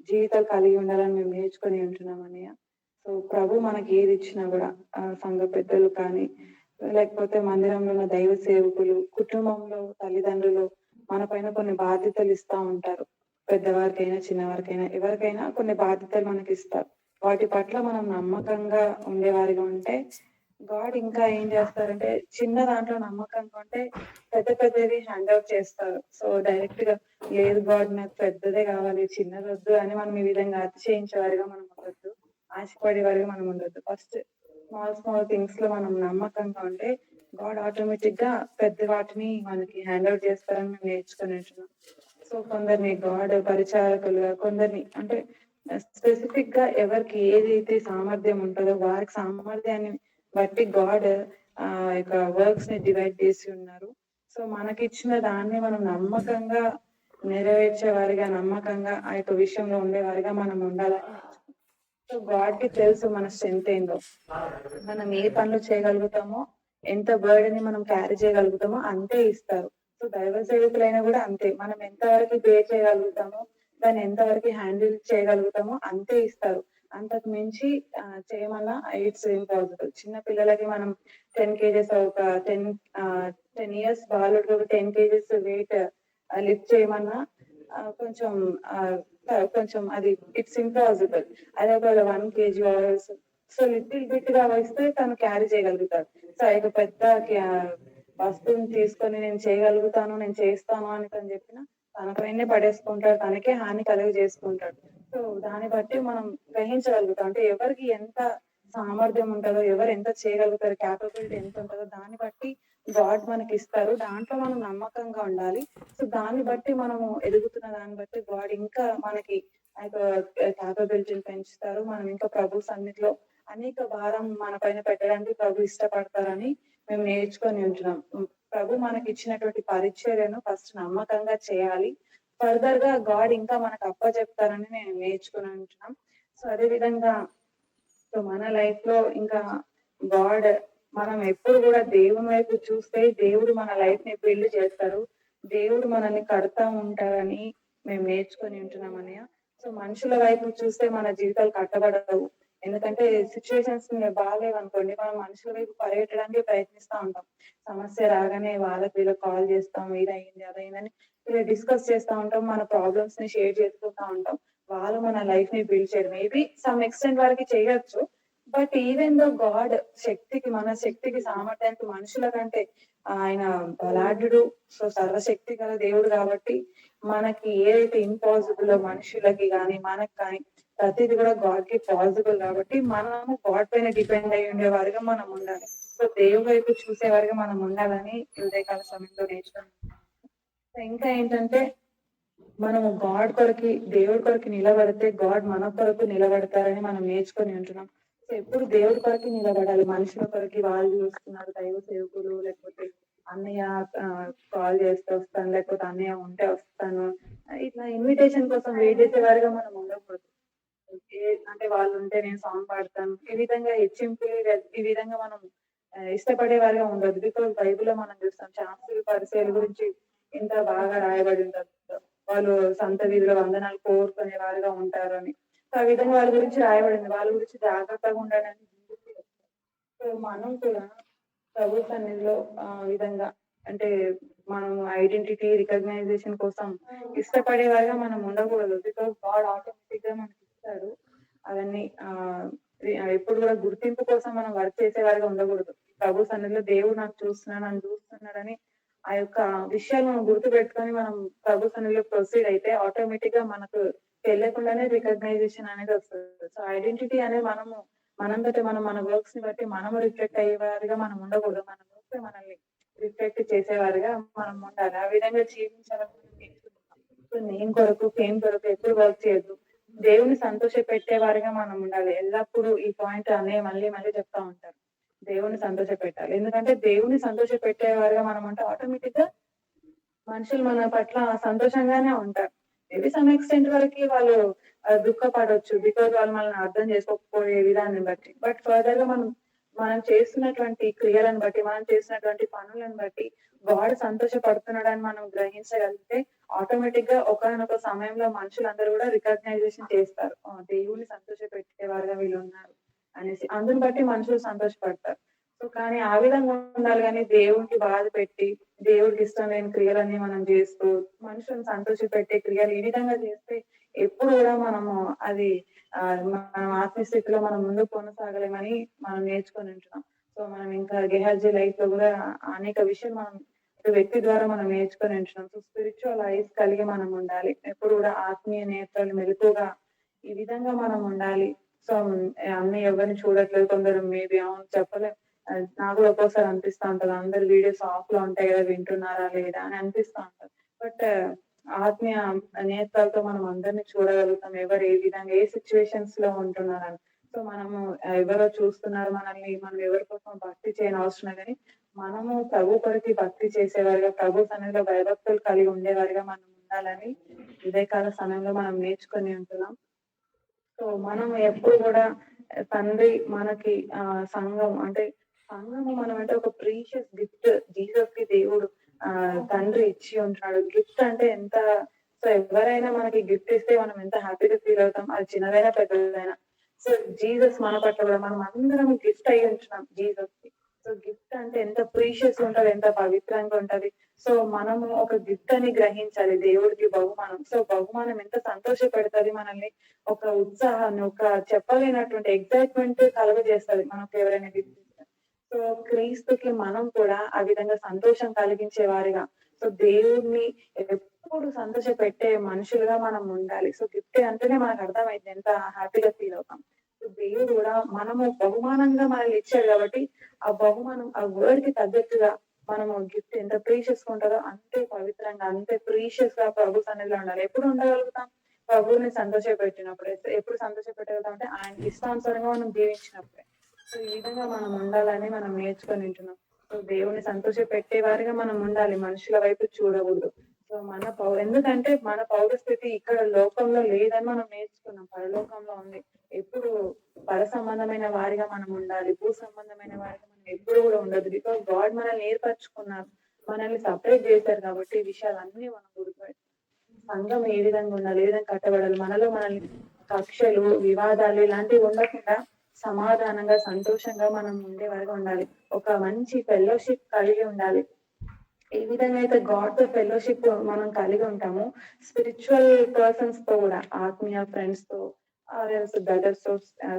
జీవితాలు కలిగి ఉండాలని మేము నేర్చుకొని ఉంటున్నాం అన్నయ్య. సో ప్రభు మనకి ఏది ఇచ్చినా కూడా సంఘ పెద్దలు కానీ లేకపోతే మందిరంలో ఉన్న దైవ సేవకులు, కుటుంబంలో తల్లిదండ్రులు మన పైన కొన్ని బాధ్యతలు ఇస్తా ఉంటారు. పెద్దవారికైనా చిన్నవారికైనా ఎవరికైనా కొన్ని బాధ్యతలు మనకి ఇస్తారు. వాటి పట్ల మనం నమ్మకంగా ఉండేవారిగా ఉంటే గాడ్ ఇంకా ఏం చేస్తారంటే చిన్న దాంట్లో నమ్మకంగా ఉంటే పెద్ద పెద్దది హ్యాండ్ అవుట్ చేస్తారు. సో డైరెక్ట్ గా లేదు గాడ్ నాకు పెద్దదే కావాలి చిన్నది వద్దు అని మనం ఈ విధంగా అతిశయించే వారిగా మనం ఉండొద్దు, ఆశపడే వారిగా మనం ఉండొద్దు. ఫస్ట్ స్మాల్ స్మాల్ థింగ్స్ లో మనం నమ్మకంగా ఉంటే గాడ్ ఆటోమేటిక్ గా పెద్ద వాటిని మనకి హ్యాండ్ అవుట్ చేస్తారని మేము నేర్చుకుని ఉంటున్నాం. సో కొందరిని గాడ్ పరిచారకులుగా, కొందరిని అంటే స్పెసిఫిక్ గా ఎవరికి ఏదైతే సామర్థ్యం ఉంటుందో వారికి సామర్థ్యాన్ని బట్టి గాడ్ యొక్క వర్క్స్ ని డివైడ్ చేసి ఉన్నారు. సో మనకి ఇచ్చిన దాన్ని మనం నమ్మకంగా నెరవేర్చే వారిగా, నమ్మకంగా ఆ యొక్క విషయంలో ఉండేవారిగా మనం ఉండాలని. సో గాడ్ కి తెలుసు మన స్ట్రెంత్ ఏందో, మనం ఏ పనులు చేయగలుగుతామో, ఎంత బర్డెన్ ని మనం క్యారీ చేయగలుగుతామో అంతే ఇస్తారు. సో దైవ సేవకులైనా కూడా అంతే, మనం ఎంతవరకు పే చేయగలుగుతామో, దాన్ని ఎంతవరకు హ్యాండిల్ చేయగలుగుతామో అంతే ఇస్తారు. అంతకు మించి చేయమన్నా ఇట్స్ ఇంపాసిబుల్. చిన్న పిల్లలకి మనం 10 kgs ఒక 10 years బాలుడికి ఒక 10 kgs వెయిట్ లిఫ్ట్ చేయమన్నా కొంచెం కొంచెం అది ఇట్స్ ఇంపాసిబుల్. అదే ఒక 1 kg సో లిటిల్ బిట్ గా వస్తే తను క్యారీ చేయగలుగుతాడు. సో ఇక పెద్ద వస్తువుని తీసుకొని నేను చేయగలుగుతాను, నేను చేస్తాను అని తను చెప్పిన తనపైనే పడేసుకుంటాడు, తనకే హాని కలుగు చేసుకుంటాడు. సో దాన్ని బట్టి మనం గ్రహించగలుగుతాం అంటే ఎవరికి ఎంత సామర్థ్యం ఉంటుందో, ఎవరు ఎంత చేయగలుగుతారు, క్యాపబిలిటీ ఎంత ఉంటుందో దాన్ని బట్టి గాడ్ మనకి ఇస్తారు. దాంట్లో మనం నమ్మకంగా ఉండాలి. సో దాన్ని బట్టి మనము ఎదుగుతున్న దాన్ని బట్టి గాడ్ ఇంకా మనకి క్యాపబిలిటీని పెంచుతారు. మనం ఇంకా ప్రభు సన్నిధిలో అనేక భారం మన పైన పెట్టడానికి ప్రభు ఇష్టపడతారని మేము నేర్చుకొని ఉంటున్నాం. ప్రభు మనకి ఇచ్చినటువంటి పరిచర్యను ఫస్ట్ నమ్మకంగా చేయాలి. ఫర్దర్ గా గాడ్ ఇంకా మనకు అప్పచెప్తారని నేను నేర్చుకుని ఉంటున్నాం. సో అదే విధంగా సో మన లైఫ్ లో ఇంకా గాడ్ మనం ఎప్పుడు కూడా దేవుని వైపు చూస్తే దేవుడు మన లైఫ్ ని బిల్డ్ చేస్తారు, దేవుడు మనల్ని కడతా ఉంటారని మేము నేర్చుకొని ఉంటున్నాం అన్నయ్య. సో మనుషుల వైపు చూస్తే మన జీవితాలు కట్టబడవు. ఎందుకంటే సిచ్యువేషన్స్ బాగాలేవు అనుకోండి, మనం మనుషుల వైపు పరిగెట్టడానికి ప్రయత్నిస్తూ ఉంటాం. సమస్య రాగానే వాళ్ళకి వీళ్ళకి కాల్ చేస్తాం, ఇదైంది అదైందని ఇలా డిస్కస్ చేస్తూ ఉంటాం, మన ప్రాబ్లమ్స్ ని షేర్ చేసుకుంటా ఉంటాం. వాళ్ళు మన లైఫ్ ని బిల్డ్ చేయరు, మేబీ సమ్ ఎక్స్టెంట్ వరకు చేయొచ్చు. బట్ ఈవెన్ దో గాడ్ శక్తికి, మన శక్తికి సామర్థ్యానికి మనుషుల కంటే ఆయన బలాఢ్యుడు. సో సర్వశక్తి గల దేవుడు కాబట్టి మనకి ఏదైతే ఇంపాసిబుల్ మనుషులకి కానీ మనకి కానీ ప్రతిది కూడా గాడ్ కి పాసిబుల్. కాబట్టి మనము గాడ్ పైన డిపెండ్ అయి ఉండేవారుగా మనం ఉండాలి. సో దేవుడి వైపు చూసేవారుగా మనం ఉండాలని ఉదయకాల సమయంలో నేర్చుకున్నాం. ఇంకా ఏంటంటే మనము గాడ్ కొరకి, దేవుడి కొరకి నిలబడితే గాడ్ మన కొరకు నిలబడతారని మనం నేర్చుకొని ఉంటున్నాం. సో ఎప్పుడు దేవుడి కొరకి నిలబడాలి, మనుషుల కొరకి వాళ్ళు చూస్తున్నారు దైవ సేవకులు లేకపోతే అన్నయ్య కాల్ చేస్తే వస్తాను, లేకపోతే అన్నయ్య ఉంటే వస్తాను, ఇట్లా ఇన్విటేషన్ కోసం వెయిట్ చేసే వారిగా మనం ఉండకూడదు. అంటే వాళ్ళు ఉంటే నేను సాంగ్ పాడతాను, ఈ విధంగా హెచ్చింపు ఈ విధంగా మనం ఇష్టపడేవారుగా ఉండదు. బికాజ్ బైబిల్లో మనం చూస్తాం శాస్త్రులు పరిచయాల గురించి ఎంత బాగా రాయబడి ఉంటుంది. వాళ్ళు సంత వీధిలో వందనాలు కోరుకునే వారుగా ఉంటారు అని. సో ఆ విధంగా వాళ్ళ గురించి రాయబడింది. వాళ్ళ గురించి జాగ్రత్తగా ఉండడానికి. సో మనం కూడా ప్రభు సన్నిధిలో ఆ విధంగా అంటే మనం ఐడెంటిటీ రికగ్నైజేషన్ కోసం ఇష్టపడేవారుగా మనం ఉండకూడదు. బికాస్ గాడ్ ఆటోమేటిక్ గా మనకి ఇస్తాడు అవన్నీ. ఎప్పుడు కూడా గుర్తింపు కోసం మనం వర్క్ చేసేవారుగా ఉండకూడదు. ప్రభు సన్నిధిలో దేవుడు నాకు చూస్తున్నాడు, నన్ను చూస్తున్నాడని ఆ యొక్క విషయాలు మనం గుర్తు పెట్టుకొని మనం ప్రభు సన్నిధిలో ప్రొసీడ్ అయితే ఆటోమేటిక్ గా మనకు తెలియకుండానే రికగ్నైజేషన్ అనేది వస్తుంది. సో ఐడెంటిటీ అనేది మనంతట మనం మన వర్క్స్ ని బట్టి మనము రిఫ్లెక్ట్ అయ్యేవారుగా మనం ఉండకూడదు. మన వర్క్స్ మనల్ని రిఫ్లెక్ట్ చేసేవారుగా మనం ఉండాలి. ఆ విధంగా జీవించాలని మనం నేర్చుకుంటున్నాం. సో నేను కొరకు ఫేమ్ కొరకు ఎప్పుడు వర్క్ చేయొద్దు. దేవుని సంతోష పెట్టేవారుగా మనం ఉండాలి. ఎల్లప్పుడూ ఈ పాయింట్ అనే మళ్ళీ మళ్ళీ చెప్తా ఉంటారు. దేవుని సంతోష పెట్టాలి. ఎందుకంటే దేవుని సంతోష పెట్టేవారుగా మనం అంటే ఆటోమేటిక్ గా మనుషులు మన పట్ల సంతోషంగానే ఉంటారు. మేబీ సమ్ ఎక్స్టెంట్ వరకు వాళ్ళు దుఃఖపడవచ్చు. బికాజ్ వాళ్ళు మనల్ని అర్థం చేసుకోకపోయే విధాన్ని బట్టి. బట్ ఫర్దర్ గా మనం చేస్తున్నటువంటి క్రియలను బట్టి, మనం చేసినటువంటి పనులను బట్టి గాడ్ సంతోషపడుతున్నాడని మనం గ్రహించగలిగితే ఆటోమేటిక్ గా ఒకనొక సమయంలో మనుషులందరూ కూడా రికగ్నైజేషన్ చేస్తారు. దేవుని సంతోష పెట్టేవారుగా వీళ్ళు ఉన్నారు అనేసి. అందుని బట్టి మనుషులు సంతోషపడతారు. సో కానీ ఆ విధంగా ఉండాలి కానీ దేవునికి బాధ పెట్టి దేవుడికి ఇష్టం లేని క్రియలన్నీ మనం చేస్తూ మనుషులను సంతోష పెట్టే క్రియలు ఈ విధంగా చేస్తే ఎప్పుడు కూడా మనము అది మనం ఆత్మస్థితిలో మనం ముందుకు కొనసాగలేమని మనం నేర్చుకొని ఉంటున్నాం. సో మనం ఇంకా గెహాజీ లైఫ్ లో కూడా అనేక విషయాలు మనం వ్యక్తి ద్వారా మనం నేర్చుకొని ఉంటున్నాం. సో స్పిరిచువల్ ఐస్ కలిగి మనం ఉండాలి. ఎప్పుడు కూడా ఆత్మీయ నేత్రాలు మెలకుగా ఈ విధంగా మనం ఉండాలి. సో అన్ని ఎవరిని చూడట్లేదు, కొందరు మేబీ అవును చెప్పలేం. నాకు కూడా ఒక్కోసారి అనిపిస్తా ఉంటది, అందరు వీడియోస్ ఆఫ్ లో ఉంటాయి కదా, వింటున్నారా లేదా అని అనిపిస్తా ఉంటది. బట్ ఆత్మీయ నేత్రాలతో మనం అందరినీ చూడగలుగుతాం, ఎవరు ఏ విధంగా ఏ సిచ్యువేషన్స్ లో ఉంటున్నారని. సో మనము ఎవరో చూస్తున్నారు మనల్ని, మనం ఎవరి కోసం భక్తి చేయని అవసరం కానీ మనము ప్రభు కొరకు భక్తి చేసేవారుగా, ప్రభు సన్నిధిలో భయభక్తులు కలిగి ఉండేవారుగా మనం ఉండాలని ఉదయకాల సమయంలో మనం నేర్చుకొని ఉంటున్నాం. సో మనం ఎప్పుడు కూడా తండ్రి మనకి సంఘం అంటే మనం అంటే ఒక ప్రీషియస్ గిఫ్ట్ జీసస్ కి దేవుడు తండ్రి ఇచ్చి ఉంటున్నాడు. గిఫ్ట్ అంటే ఎంత, సో ఎవరైనా మనకి గిఫ్ట్ ఇస్తే మనం ఎంత హ్యాపీగా ఫీల్ అవుతాం, అది చిన్నదైనా పెద్దదైనా. సో జీసస్ మన పట్ల కూడా మనం అందరం గిఫ్ట్ అయ్యి ఉంటున్నాం జీసస్ కి. సో గిఫ్ట్ అంటే ఎంత ప్రీషియస్ ఉంటది, ఎంత పవిత్రంగా ఉంటది. సో మనము ఒక గిఫ్ట్ అని గ్రహించాలి, దేవుడికి బహుమానం. సో బహుమానం ఎంత సంతోష పెడుతుంది మనల్ని, ఒక ఉత్సాహాన్ని, ఒక చెప్పలేనటువంటి ఎగ్జైట్మెంట్ కలుగజేస్తుంది మనకు ఎవరైనా గిఫ్ట్ ఇస్తే. సో క్రీస్తుకి మనం కూడా ఆ విధంగా సంతోషం కలిగించే వారిగా, సో దేవుడిని ఎప్పుడు సంతోష పెట్టే మనుషులుగా మనం ఉండాలి. సో గిఫ్ట్ అంటేనే మనకు అర్థమైంది ఎంత హ్యాపీగా ఫీల్ అవుతాం. సో దేవుడు కూడా మనము బహుమానంగా మనల్ని ఇచ్చాడు కాబట్టి ఆ బహుమానం ఆ వర్డ్ కి తగ్గట్టుగా మనము గిఫ్ట్ ఎంత ప్రీషియస్ గా ఉంటుందో అంతే పవిత్రంగా, అంతే ప్రీషియస్ గా ప్రభు సన్నిధిలో ఉండాలి. ఎప్పుడు ఉండగలుగుతాం? ప్రభువుని సంతోష పెట్టినప్పుడే. ఎప్పుడు సంతోష పెట్టగలుగుతాం అంటే ఆయన ఇష్టానుసారంగా మనం జీవించినప్పుడే. సో ఈ విధంగా మనం ఉండాలని మనం నేర్చుకొని ఉంటున్నాం. సో దేవుని సంతోష పెట్టేవారిగా మనం ఉండాలి, మనుషుల వైపు చూడకూడదు. సో ఎందుకంటే మన పౌరస్థితి ఇక్కడ లోకంలో లేదని మనం నేర్చుకున్నాం, పరలోకంలో ఉంది. ఎప్పుడు పర సంబంధమైన వారిగా మనం ఉండాలి, భూ సంబంధమైన వారిగా మనం ఎప్పుడు కూడా ఉండదు. బికాస్ గాడ్ మనల్ని ఏర్పరచుకున్నారు, మనల్ని సపరేట్ చేశారు కాబట్టి ఈ విషయాలన్నీ మనం గుర్తుపెట్టాలి. సంఘం ఏ విధంగా ఉండాలి, ఏ విధంగా కట్టబడాలి, మనలో మనల్ని కక్షలు వివాదాలు ఇలాంటివి ఉండకుండా సమాధానంగా సంతోషంగా మనం ఉండేవారుగా ఉండాలి. ఒక మంచి ఫెలోషిప్ కలిగి ఉండాలి. ఏ విధంగా అయితే గాడ్ తో ఫెలోషిప్ మనం కలిగి ఉంటామో స్పిరిచువల్ పర్సన్స్ తో కూడా, ఆత్మీయ ఫ్రెండ్స్ తో, బ్రదర్స్ తో,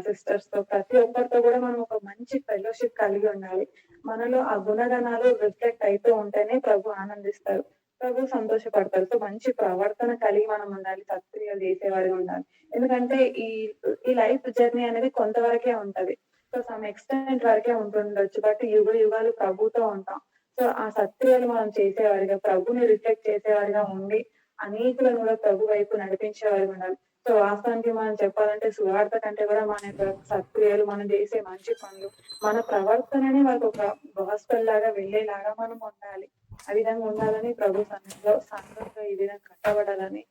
సిస్టర్స్ తో, ప్రతి ఒక్కరితో కూడా మనం ఒక మంచి ఫెలోషిప్ కలిగి ఉండాలి. మనలో ఆ గుణగణాలు రిఫ్లెక్ట్ అయితూ ఉంటేనే ప్రభు ఆనందిస్తారు, ప్రభు సంతోషపడతారు. సో మంచి ప్రవర్తన కలిగి మనం ఉండాలి, సత్క్రియలు చేసేవారిగా ఉండాలి. ఎందుకంటే ఈ లైఫ్ జర్నీ అనేది కొంతవరకే ఉంటది. సో సమ్ ఎక్స్టెంట్ వరకే ఉంటుండొచ్చు, బట్ యుగాలు ప్రభుతో ఉంటాం. సో ఆ సత్క్రియలు మనం చేసేవారిగా, ప్రభుని రిఫ్లెక్ట్ చేసేవారిగా ఉండి అనేకులను కూడా ప్రభు వైపు నడిపించేవారిగా ఉండాలి. సో వాస్తవానికి మనం చెప్పాలంటే సువార్త కంటే కూడా మన యొక్క సత్క్రియలు, మనం చేసే మంచి పనులు, మన ప్రవర్తనని వాళ్ళకి ఒక గాస్పెల్ లాగా వెళ్ళేలాగా మనం ఉండాలి. ఆ విధంగా ఉండాలని ప్రభు సన్నిధిలో సంఘంగా ఈ విధంగా కట్టబడాలని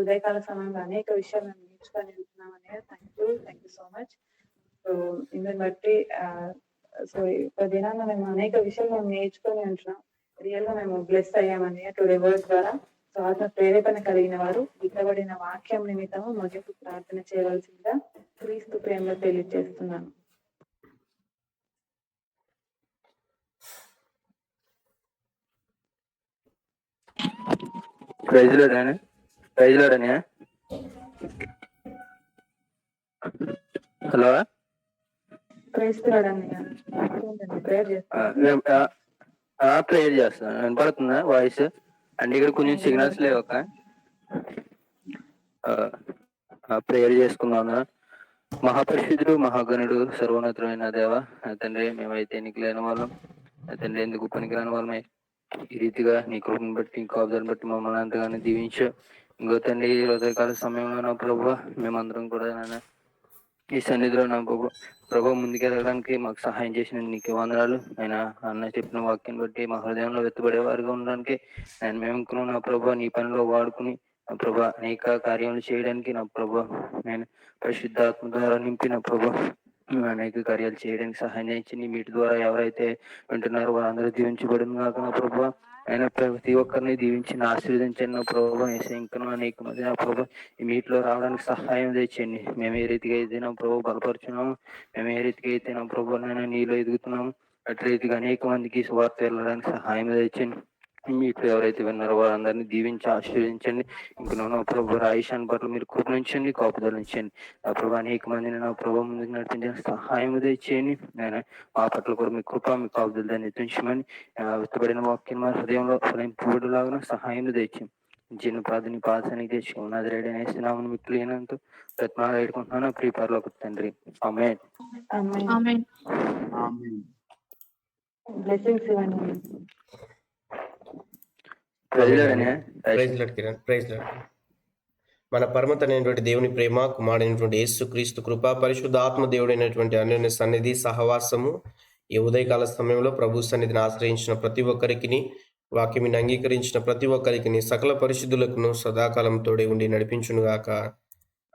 ఉదయకాల సమయంలో అనేక విషయాలు మేము నేర్చుకొని వెళ్తున్నామని. Thank you so much. So ఇందుని బట్టి సో ఈ ఒక దినాన మేము అనేక విషయాలు మేము నేర్చుకొని ఉంటున్నాం. రియల్ గా మేము బ్లెస్ అయ్యామని టుడే వర్డ్ ద్వారా. సో ఆత్మ ప్రేరేపణ కలిగిన వారు ఇవ్వబడిన వాక్యం నిమిత్తము ముగింపు ప్రార్థన చేయవలసిందిగా క్రీస్తు ప్రేమలో తెలియజేస్తున్నాను. ప్రైజ్ లోడనే హలో క్రైస్తవుడని ప్రేయర్ చేస్తున్నాను. ప్రేయర్ చేస్తాను. వినపడుతుందా వాయిస్? అంటే ఇక్కడ కొంచెం సిగ్నల్స్ లేవు అక్క. ప్రేయర్ చేసుకున్నాను. మహాపరిశుద్ధుడు మహాగణుడు సర్వోన్నతుడైన దేవ తండ్రి, మేమైతే నీకు లేని వాళ్ళం తండ్రి, ఎందుకు పనికిరాని వాళ్ళమే. ఈ రీతిగా నీ కృపను బట్టి ఇంకో అబ్దాన్ని బట్టి మమ్మల్ని అంతగానే దీవించు. ఇంకో తండ్రి ఈ హృదయకాల సమయంలో నా ప్రభు మేమందరం కూడా నాన్న ఈ సన్నిధిలో నా ప్రభు ముందుకెళ్ళడానికి మాకు సహాయం చేసిన నీకు వందనాలు. ఆయన అన్న చెప్పిన వాక్యాన్ని బట్టి మా హృదయంలో వెతుబడే వారిగా ఉండడానికి ఆయన మేము నా ప్రభు నీ పనిలో వాడుకుని నా ప్రభు అనేక కార్యాలు చేయడానికి నా ప్రభు నేను పరిశుద్ధాత్మ ద్వారా నింపి నా ప్రభు అనేక కార్యాలు చేయడానికి సహాయం చేయించి వీటి ద్వారా ఎవరైతే వింటున్నారో వారందరూ దీవించబడిన కాక నా ప్రభు ఆయన ప్రతి ఒక్కరిని దీవించి ఆశీర్వదించండి నా ప్రభు. ఇంకా అనేక మంది నా ప్రభు ఈ మీట్లో రావడానికి సహాయం తెచ్చండి. మేము ఏ రీతిగా అయితే నా ప్రభు బలపరుచున్నాము, మేము ఏ రీతిగా అయితే నా ప్రభు నేను నీలో ఎదుగుతున్నాము, అటు రీతిగా అనేక మందికి సువార్త వెళ్ళడానికి సహాయం తెచ్చండి. మీట్లో ఎవరైతే విన్నారో వారందరినీ దీవించి ఆశీర్వదించండి. ఇంకా నా ప్రభు ఆయుషాన్ని పట్ల మీరు కృపణించండి, కాపుదలు ఉంచండి. నా ప్రభు అనేక మందిని నా ప్రభు ముందుకు నడిపించడానికి సహాయం తెచ్చేయండి. నేను మా పట్ల కూడా మీ కృప మీ కాపుదలు దాన్ని ఎత్తించమని వెతుబడిన వాక్యం మా హృదయంలో ఫలింపులాగా సహాయం తెచ్చాం. చిన్న ప్రార్థన పాసానికి తెచ్చుకున్నది రెడీ అనేస్తున్నామని మీకు లేనంత రత్నాలు వేడుకుంటున్నాను ప్రీపర్లో తండ్రి. ఆమేన్. ఆమేన్. బ్లెస్సింగ్స్ ఇవ్వండి. Praise Lord Kiran, praise Lord. మన పరమతనైనటువంటి దేవుని ప్రేమ, కుమారుడైనటువంటి యేసు క్రీస్తు కృప, పరిశుద్ధ ఆత్మ దేవుడైనటువంటి అన్యోన్య సన్నిధి సహవాసము ఈ ఉదయకాల సమయంలో ప్రభు సన్నిధిని ఆశ్రయించిన ప్రతి ఒక్కరికి, వాక్యమిని అంగీకరించిన ప్రతి ఒక్కరికి, సకల పరిశుద్ధులకును సదాకాలం తోడే ఉండి నడిపించునుగాక.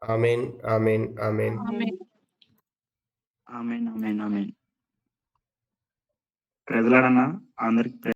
Amen, amen, amen. Amen amen amen. ప్రజలాడన్నా అందరికి